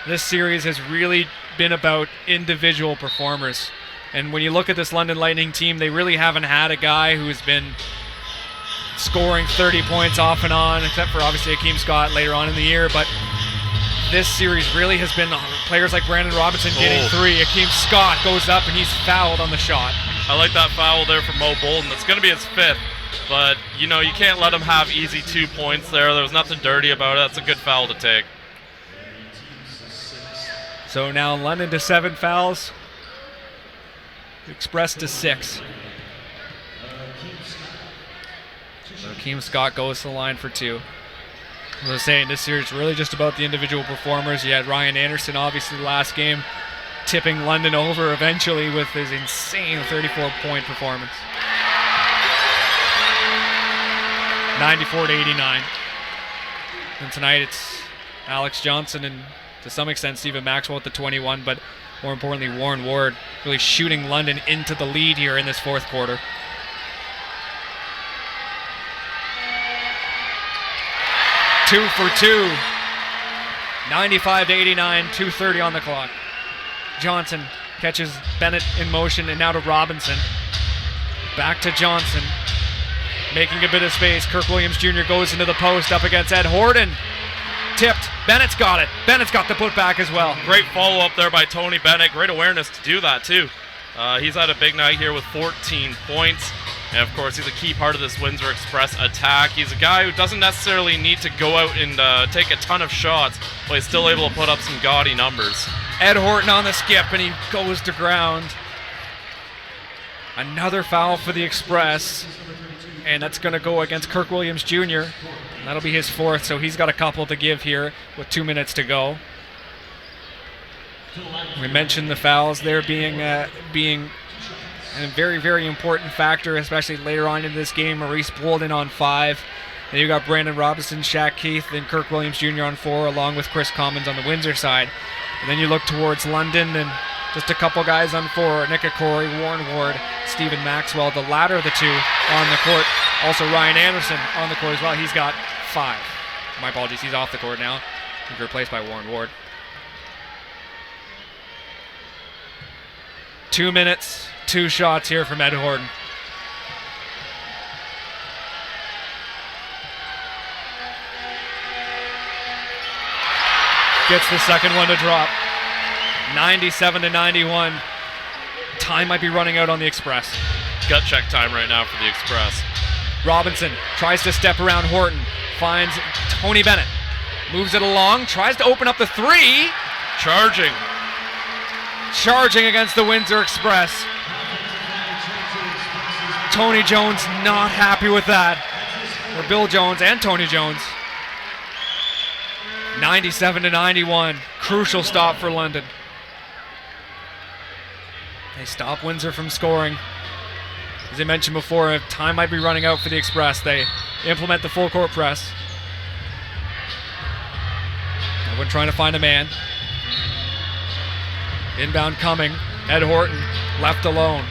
This series has really been about individual performers. And when you look at this London Lightning team, they really haven't had a guy who's been scoring 30 points off and on, except for obviously Akeem Scott later on in the year. But this series really has been players like Brandon Robinson getting three. Akeem Scott goes up and he's fouled on the shot. I like that foul there from Mo Bolden. That's going to be his 5th. But, you know, you can't let him have easy 2 points there. There was nothing dirty about it. That's a good foul to take. So now London to 7 fouls. Express to 6. So Akeem Scott goes to the line for 2. As I was saying, this series is really just about the individual performers. You had Ryan Anderson, obviously, the last game, tipping London over eventually with his insane 34-point performance. 94-89. And tonight it's Alex Johnson and, to some extent, Stephen Maxwell at the 21, but more importantly, Warren Ward really shooting London into the lead here in this fourth quarter. Two for 2. 95-89, 2:30 on the clock. Johnson catches Bennett in motion and now to Robinson. Back to Johnson. Making a bit of space. Kirk Williams Jr. goes into the post up against Ed Horton. Tipped. Bennett's got it. Bennett's got the putback as well. Great follow-up there by Tony Bennett. Great awareness to do that, too. He's had a big night here with 14 points. And, of course, he's a key part of this Windsor Express attack. He's a guy who doesn't necessarily need to go out and take a ton of shots, but he's still able to put up some gaudy numbers. Ed Horton on the skip, and he goes to ground. Another foul for the Express. And that's going to go against Kirk Williams Jr. That'll be his 4th, so he's got a couple to give here with 2 minutes to go. We mentioned the fouls there being and a very, very important factor, especially later on in this game. Maurice Bolden on 5. Then you got Brandon Robinson, Shaq Keith, and Kirk Williams Jr. on 4, along with Chris Commons on the Windsor side. And then you look towards London, and just a couple guys on 4, Nick Corey, Warren Ward, Stephen Maxwell, the latter of the two on the court. Also Ryan Anderson on the court as well. He's got 5. My apologies, he's off the court now. He's replaced by Warren Ward. 2 minutes, 2 shots here from Ed Horton. Gets the second one to drop. 97-91. Time might be running out on the Express. Gut check time right now for the Express. Robinson tries to step around Horton. Finds Tony Bennett. Moves it along. Tries to open up the 3. Charging against the Windsor Express. Tony Jones not happy with that. Or Bill Jones and Tony Jones. 97-91. Crucial stop for London. They stop Windsor from scoring. As I mentioned before, time might be running out for the Express. They implement the full court press. Everyone trying to find a man. Inbound coming. Ed Horton left alone.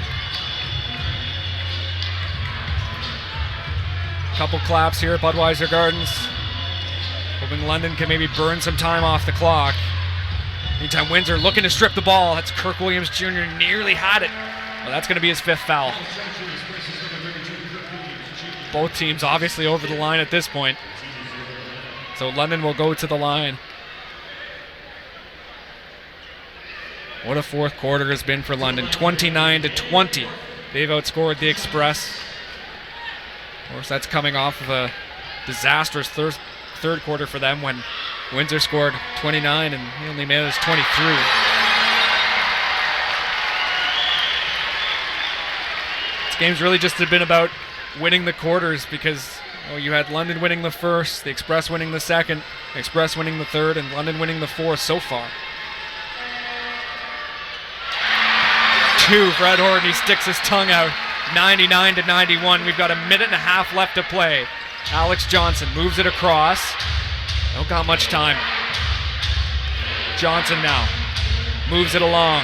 Couple claps here at Budweiser Gardens. Hoping London can maybe burn some time off the clock. Meantime, Windsor looking to strip the ball. That's Kirk Williams Jr. nearly had it. Well, that's going to be his 5th foul. Both teams obviously over the line at this point. So London will go to the line. What a 4th quarter has been for London. 29-20. They've outscored the Express. Of course, that's coming off of a disastrous third quarter for them when Windsor scored 29 and he only managed 23. This game's really just been about winning the quarters because you had London winning the first, the Express winning the second, the Express winning the third, and London winning the fourth so far. 2 for Ed Horton. He sticks his tongue out. 99-91. We've got a minute and a half left to play. Alex Johnson moves it across. Don't got much time. Johnson now moves it along.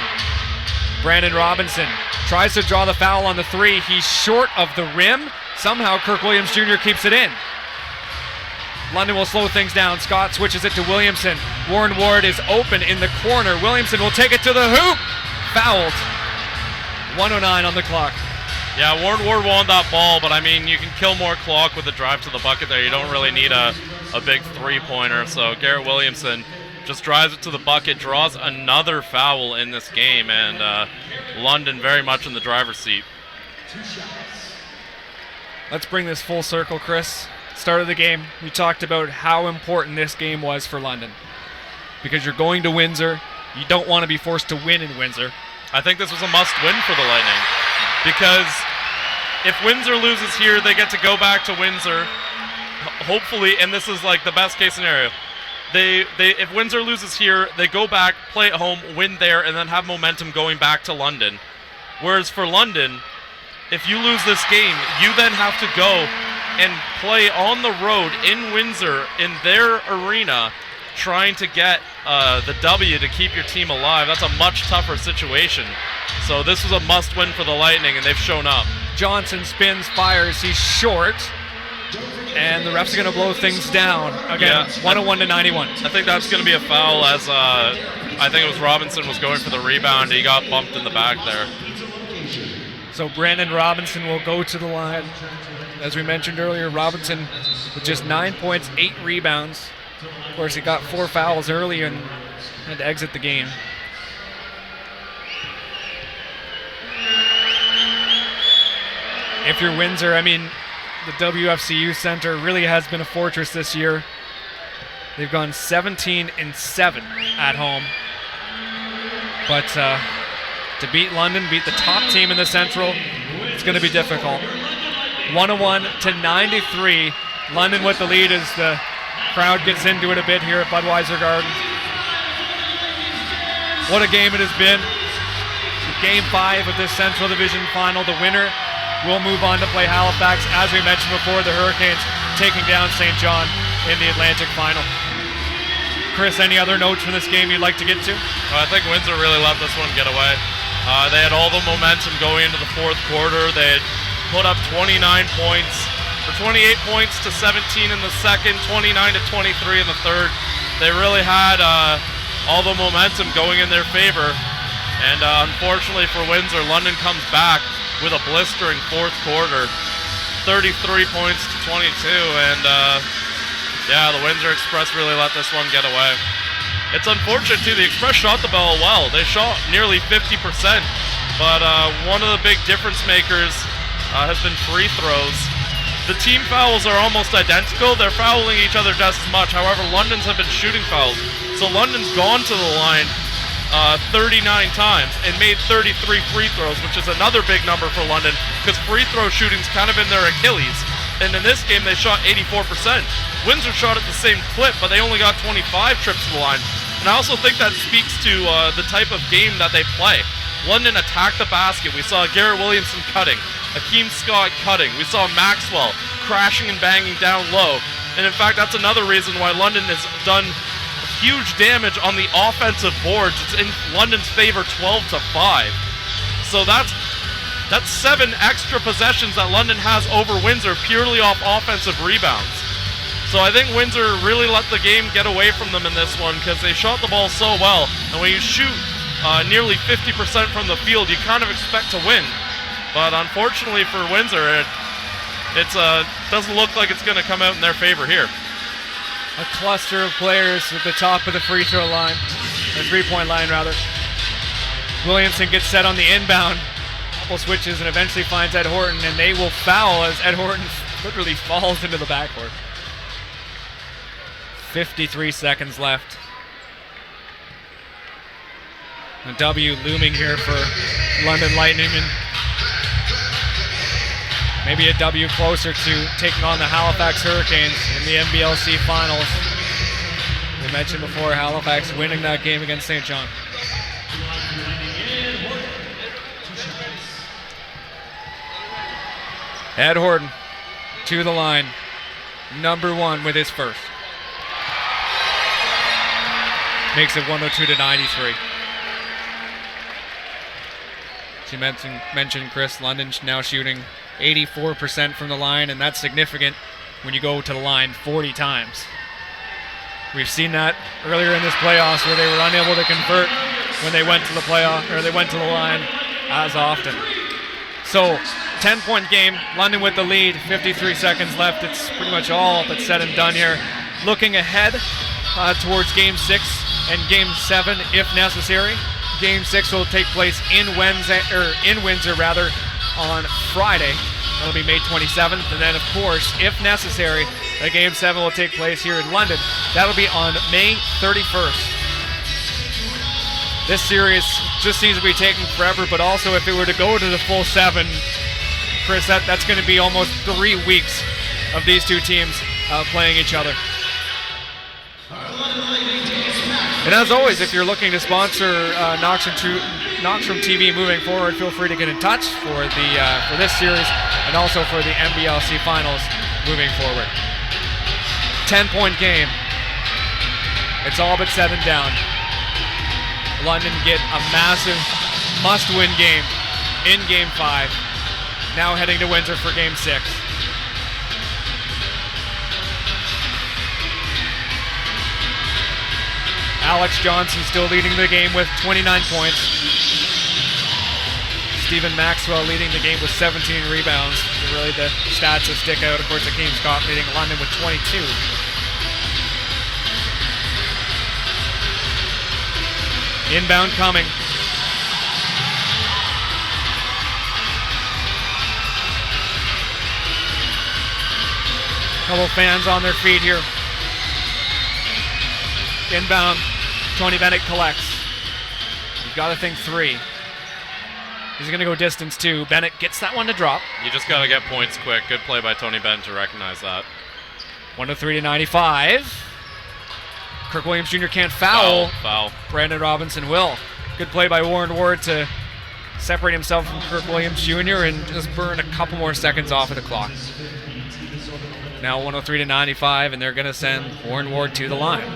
Brandon Robinson tries to draw the foul on the 3. He's short of the rim. Somehow Kirk Williams Jr. keeps it in. London will slow things down. Scott switches it to Williamson. Warren Ward is open in the corner. Williamson will take it to the hoop. Fouled. 1:09 on the clock. Yeah, Warren Ward won that ball, but I mean, you can kill more clock with a drive to the bucket there. You don't really need a big 3-pointer. So Garrett Williamson just drives it to the bucket, draws another foul in this game, and London very much in the driver's seat. Let's bring this full circle, Chris. Start of the game, we talked about how important this game was for London. Because you're going to Windsor, you don't want to be forced to win in Windsor. I think this was a must-win for the Lightning. Because if Windsor loses here, they get to go back to Windsor. Hopefully, and this is like the best-case scenario. If Windsor loses here, they go back, play at home, win there, and then have momentum going back to London. Whereas for London, if you lose this game, you then have to go and play on the road in Windsor in their arena, trying to get the W to keep your team alive. That's a much tougher situation. So this was a must-win for the Lightning, and they've shown up. Johnson spins, fires, he's short, and the refs are going to blow things down. Again, 101-91. I think that's going to be a foul, as I think it was Robinson was going for the rebound. He got bumped in the back there. So Brandon Robinson will go to the line. As we mentioned earlier, Robinson with just 9 points, 8 rebounds. Of course, he got 4 fouls early and had to exit the game. If you're Windsor, I mean, the WFCU Center really has been a fortress this year. They've gone 17-7 at home. But to beat London, beat the top team in the Central, it's going to be difficult. 101-93. London with the lead as the crowd gets into it a bit here at Budweiser Gardens. What a game it has been. Game 5 of this Central Division final. The winner will move on to play Halifax. As we mentioned before, the Hurricanes taking down St. John in the Atlantic final. Chris, any other notes from this game you'd like to get to? I think Windsor really let this one get away. They had all the momentum going into the fourth quarter. They had put up 29 points, or 28 points to 17 in the second, 29 to 23 in the third. They really had all the momentum going in their favor. And unfortunately for Windsor, London comes back with a blistering fourth quarter, 33 points to 22. And yeah, the Windsor Express really let this one get away. It's unfortunate too, the Express shot the ball well. They shot nearly 50%, but one of the big difference makers has been free throws. The team fouls are almost identical. They're fouling each other just as much. However, London's have been shooting fouls. So London's gone to the line 39 times and made 33 free throws, which is another big number for London because free throw shooting's kind of been their Achilles. And in this game, they shot 84%. Windsor shot at the same clip, but they only got 25 trips to the line. And I also think that speaks to the type of game that they play. London attacked the basket. We saw Garrett Williamson cutting, Akeem Scott cutting. We saw Maxwell crashing and banging down low. And in fact, that's another reason why London has done huge damage on the offensive boards. It's in London's favor 12-5. So that's 7 extra possessions that London has over Windsor purely off offensive rebounds. So I think Windsor really let the game get away from them in this one because they shot the ball so well. And when you shoot nearly 50% from the field, you kind of expect to win. But unfortunately for Windsor, it doesn't look like it's going to come out in their favor here. A cluster of players at the top of the free throw line, the three-point line rather. Williamson gets set on the inbound, couple switches, and eventually finds Ed Horton, and they will foul as Ed Horton literally falls into the backcourt. 53 seconds left. A W looming here for London Lightning, and maybe a W closer to taking on the Halifax Hurricanes in the NBLC Finals. We mentioned before Halifax winning that game against St. John. Ed Horton to the line, number 1 with his first. Makes it 102-93. As you mentioned, Chris, London's now shooting 84% from the line, and that's significant when you go to the line 40 times. We've seen that earlier in this playoffs where they were unable to convert when they went to the playoff, or they went to the line as often. So, 10-point game, London with the lead, 53 seconds left. It's pretty much all but said and done here. Looking ahead towards Game 6 and Game 7 if necessary. Game 6 will take place in Windsor on Friday. That'll be May 27th. And then, of course, if necessary, the Game 7 will take place here in London. That'll be on May 31st. This series just seems to be taking forever, but also if it were to go to the full 7, Chris, that's going to be almost 3 weeks of these two teams playing each other. And as always, if you're looking to sponsor Knoxroom TV moving forward, feel free to get in touch for this series and also for the NBLC Finals moving forward. 10-point game. It's all but said and done. London get a massive must-win game in Game 5. Now heading to Windsor for Game 6. Alex Johnson still leading the game with 29 points. Stephen Maxwell leading the game with 17 rebounds. Really the stats that stick out. Of course, Akeem Scott leading London with 22. Inbound coming. Couple fans on their feet here. Inbound. Tony Bennett collects. You've got to think 3. He's going to go distance 2. Bennett gets that one to drop. You just got to get points quick. Good play by Tony Bennett to recognize that. 103-95. Kirk Williams Jr. can't foul. Foul. Brandon Robinson will. Good play by Warren Ward to separate himself from Kirk Williams Jr. and just burn a couple more seconds off of the clock. Now 103 to 95, and they're going to send Warren Ward to the line.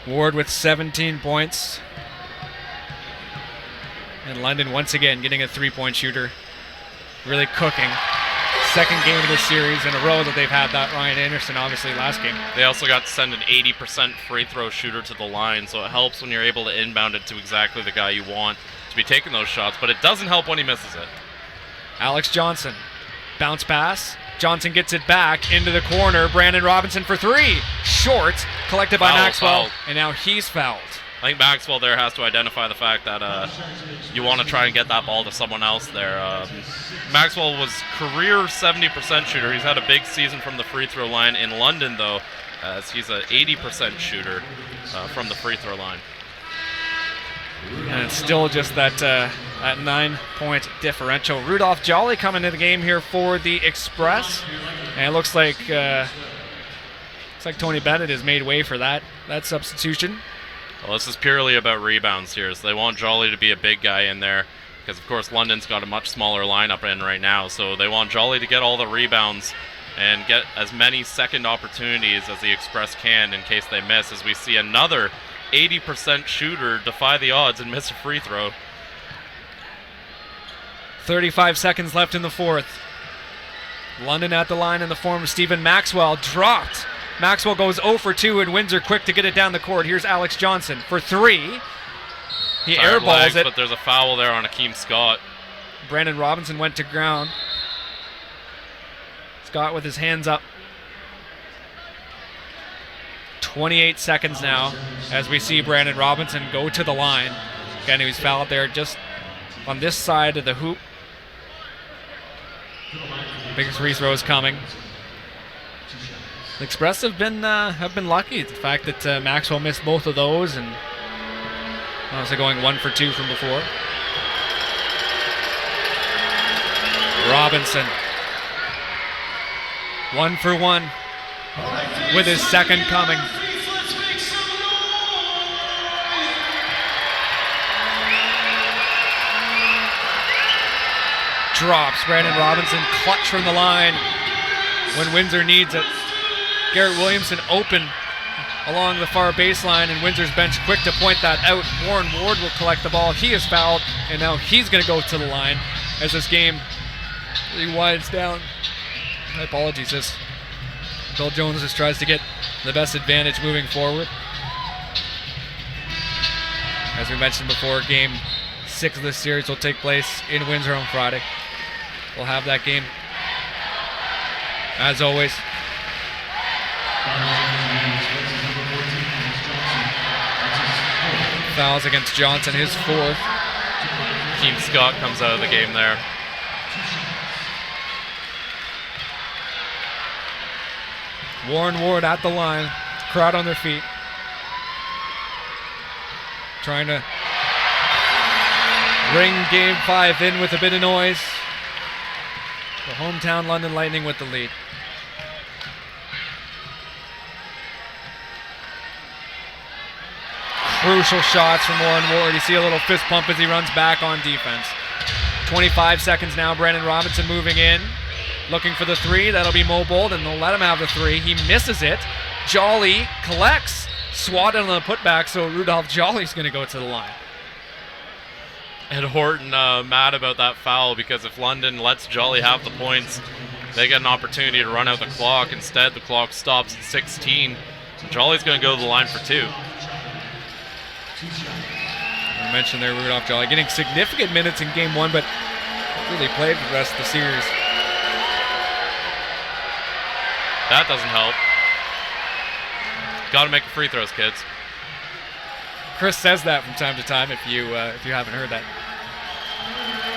Ward with 17 points. And London once again getting a three-point shooter. Really cooking. Second game of this series in a row that they've had that. Ryan Anderson, obviously, last game. They also got to send an 80% free throw shooter to the line, so it helps when you're able to inbound it to exactly the guy you want to be taking those shots, but it doesn't help when he misses it. Alex Johnson. Bounce pass. Johnson gets it back into the corner. Brandon Robinson for three. Short. Collected by Maxwell. And now he's fouled. I think Maxwell there has to identify the fact that you want to try and get that ball to someone else there. Maxwell was career 70% shooter. He's had a big season from the free throw line in London, though, as he's an 80% shooter from the free throw line. And it's still just that 9-point differential. Rudolph Jolly coming into the game here for the Express. And it looks like Tony Bennett has made way for that substitution. Well, this is purely about rebounds here. So they want Jolly to be a big guy in there because, of course, London's got a much smaller lineup in right now. So they want Jolly to get all the rebounds and get as many second opportunities as the Express can in case they miss, as we see another 80% shooter defy the odds and miss a free throw. 35 seconds left in the fourth. London at the line in the form of Stephen Maxwell. Dropped. Maxwell goes 0 for 2, and Windsor quick to get it down the court. Here's Alex Johnson for three. He airballs it. But there's a foul there on Akeem Scott. Brandon Robinson went to ground. Scott with his hands up. 28 seconds now as we see Brandon Robinson go to the line. Again, he was fouled there just on this side of the hoop. Big free throws coming. The Express have been lucky. The fact that Maxwell missed both of those, and obviously going 1 for 2 from before. Robinson 1 for 1 with his second coming. Drops. Brandon Robinson clutch from the line when Windsor needs it. Garrett Williamson open along the far baseline, and Windsor's bench quick to point that out. Warren Ward will collect the ball. He is fouled, and now he's going to go to the line as this game really winds down. My apologies as Bill Jones just tries to get the best advantage moving forward. As we mentioned before, Game 6 of this series will take place in Windsor on Friday. We'll have that game, as always. Fouls against Johnson, his fourth. Akeem Scott comes out of the game there. Warren Ward at the line, crowd on their feet. Trying to ring Game 5 in with a bit of noise. The hometown London Lightning with the lead. Crucial shots from Warren Ward. You see a little fist pump as he runs back on defense. 25 seconds now. Brandon Robinson moving in. Looking for the three. That'll be Mo Bold, and they'll let him have the three. He misses it. Jolly collects. Swatted on the putback, so Rudolph Jolly's going to go to the line. And Horton mad about that foul because if London lets Jolly have the points, they get an opportunity to run out the clock. Instead, the clock stops at 16. Jolly's going to go to the line for 2. I mentioned there Rudolph Jolly getting significant minutes in Game 1, but really played the rest of the series. That doesn't help. Got to make the free throws, kids. Chris says that from time to time if you haven't heard that.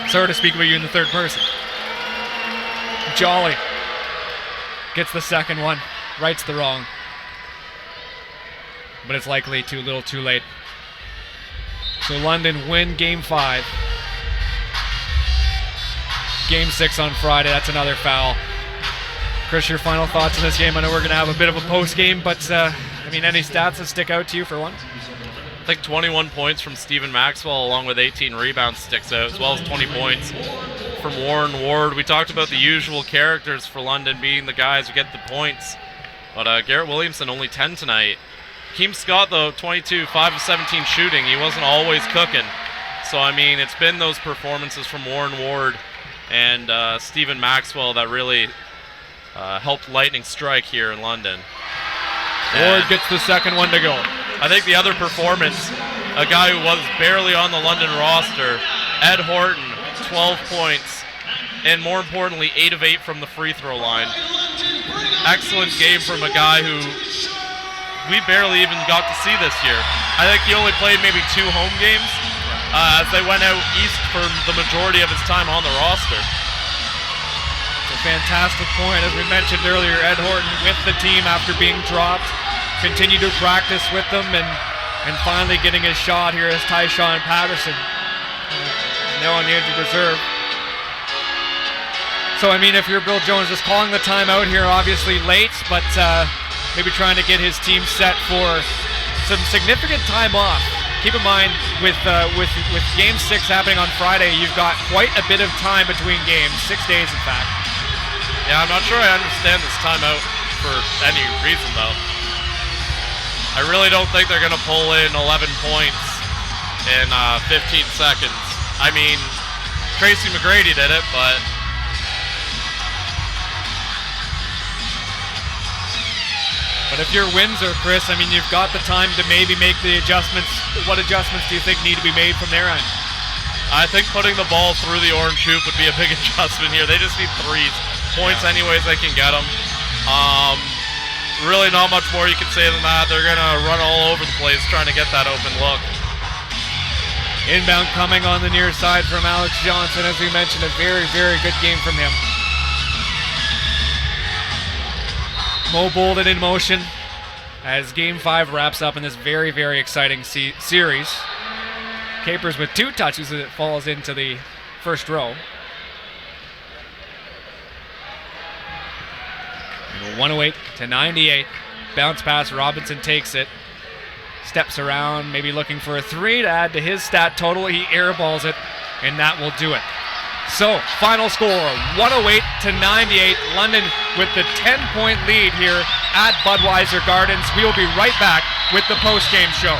Sorry to speak about you in the third person. Jolly gets the second one, rights the wrong. But it's likely too little too late. So London win Game 5. Game 6 on Friday, that's another foul. Chris, your final thoughts on this game? I know we're going to have a bit of a post game, but any stats that stick out to you for one? I think 21 points from Stephen Maxwell along with 18 rebounds sticks out, as well as 20 points from Warren Ward. We talked about the usual characters for London being the guys who get the points, but Garrett Williamson only 10 tonight. Keem Scott, though, 22, 5 of 17 shooting. He wasn't always cooking. So, I mean, it's been those performances from Warren Ward and Stephen Maxwell that really helped Lightning strike here in London. Ward gets the second one to go. I think the other performance, a guy who was barely on the London roster, Ed Horton, 12 points, and more importantly, 8 of 8 from the free throw line. Excellent game from a guy who we barely even got to see this year. I think he only played maybe 2 home games as they went out east for the majority of his time on the roster. It's a fantastic point. As we mentioned earlier, Ed Horton with the team after being dropped, continued to practice with them, and finally getting his shot here as Tyshawn Patterson now on the injured reserve. So, I mean, if you're Bill Jones, just calling the timeout here, obviously late, but maybe trying to get his team set for some significant time off. Keep in mind, with Game 6 happening on Friday, you've got quite a bit of time between games, 6 days in fact. Yeah, I'm not sure I understand this timeout for any reason, though. I really don't think they're going to pull in 11 points in 15 seconds. I mean, Tracy McGrady did it, but... But if you're Windsor, Chris, I mean, you've got the time to maybe make the adjustments. What adjustments do you think need to be made from their end? I think putting the ball through the orange hoop would be a big adjustment here. They just need threes. Points anyways, they can get them. Really not much more you can say than that. They're going to run all over the place trying to get that open look. Inbound coming on the near side from Alex Johnson. As we mentioned, a very, very good game from him. Mo Bolden in motion as Game 5 wraps up in this very, very exciting series. Capers with 2 touches as it falls into the first row. 108-98. Bounce pass, Robinson takes it. Steps around, maybe looking for a 3 to add to his stat total. He airballs it, and that will do it. So, final score, 108-98. London with the 10-point lead here at Budweiser Gardens. We will be right back with the post-game show.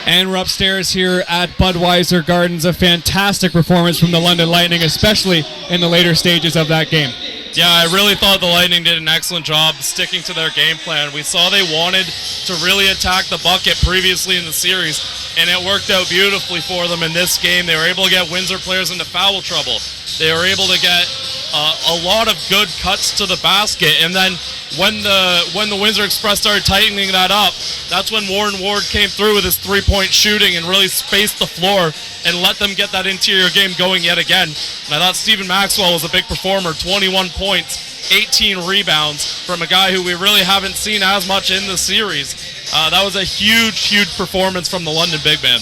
And we're upstairs here at Budweiser Gardens. A fantastic performance from the London Lightning, especially in the later stages of that game. Yeah, I really thought the Lightning did an excellent job sticking to their game plan. We saw they wanted to really attack the bucket previously in the series, and it worked out beautifully for them in this game. They were able to get Windsor players into foul trouble. They were able to get a lot of good cuts to the basket, and then when the Windsor Express started tightening that up, that's when Warren Ward came through with his three-point shooting and really spaced the floor and let them get that interior game going yet again. And I thought Stephen Maxwell was a big performer, 21 points, 18 rebounds from a guy who we really haven't seen as much in the series. That was a huge, huge performance from the London big man.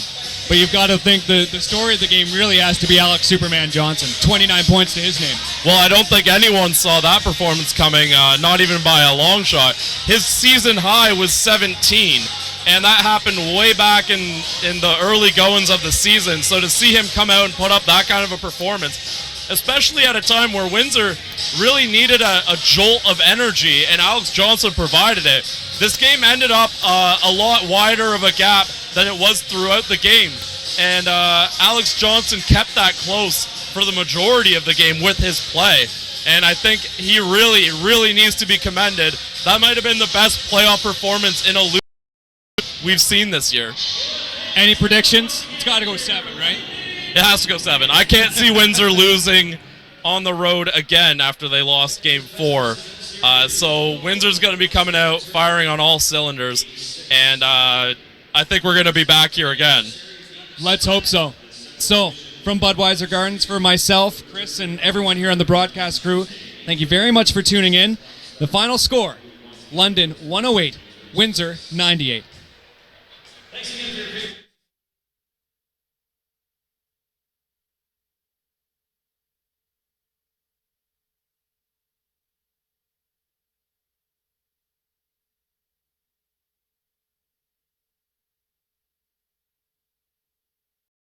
But you've got to think the story of the game really has to be Alex Superman Johnson. 29 points to his name. Well, I don't think anyone saw that performance coming, not even by a long shot. His season high was 17, and that happened way back in the early goings of the season. So to see him come out and put up that kind of a performance, especially at a time where Windsor really needed a jolt of energy, and Alex Johnson provided it. This game ended up a lot wider of a gap than it was throughout the game. And Alex Johnson kept that close for the majority of the game with his play. And I think he really, really needs to be commended. That might have been the best playoff performance in a loop we've seen this year. Any predictions? It's got to go 7, right? It has to go 7. I can't see Windsor losing on the road again after they lost Game 4. So Windsor's going to be coming out firing on all cylinders. And I think we're going to be back here again. Let's hope so. So, from Budweiser Gardens, for myself, Chris, and everyone here on the broadcast crew, thank you very much for tuning in. The final score, London 108, Windsor 98. Thanks again.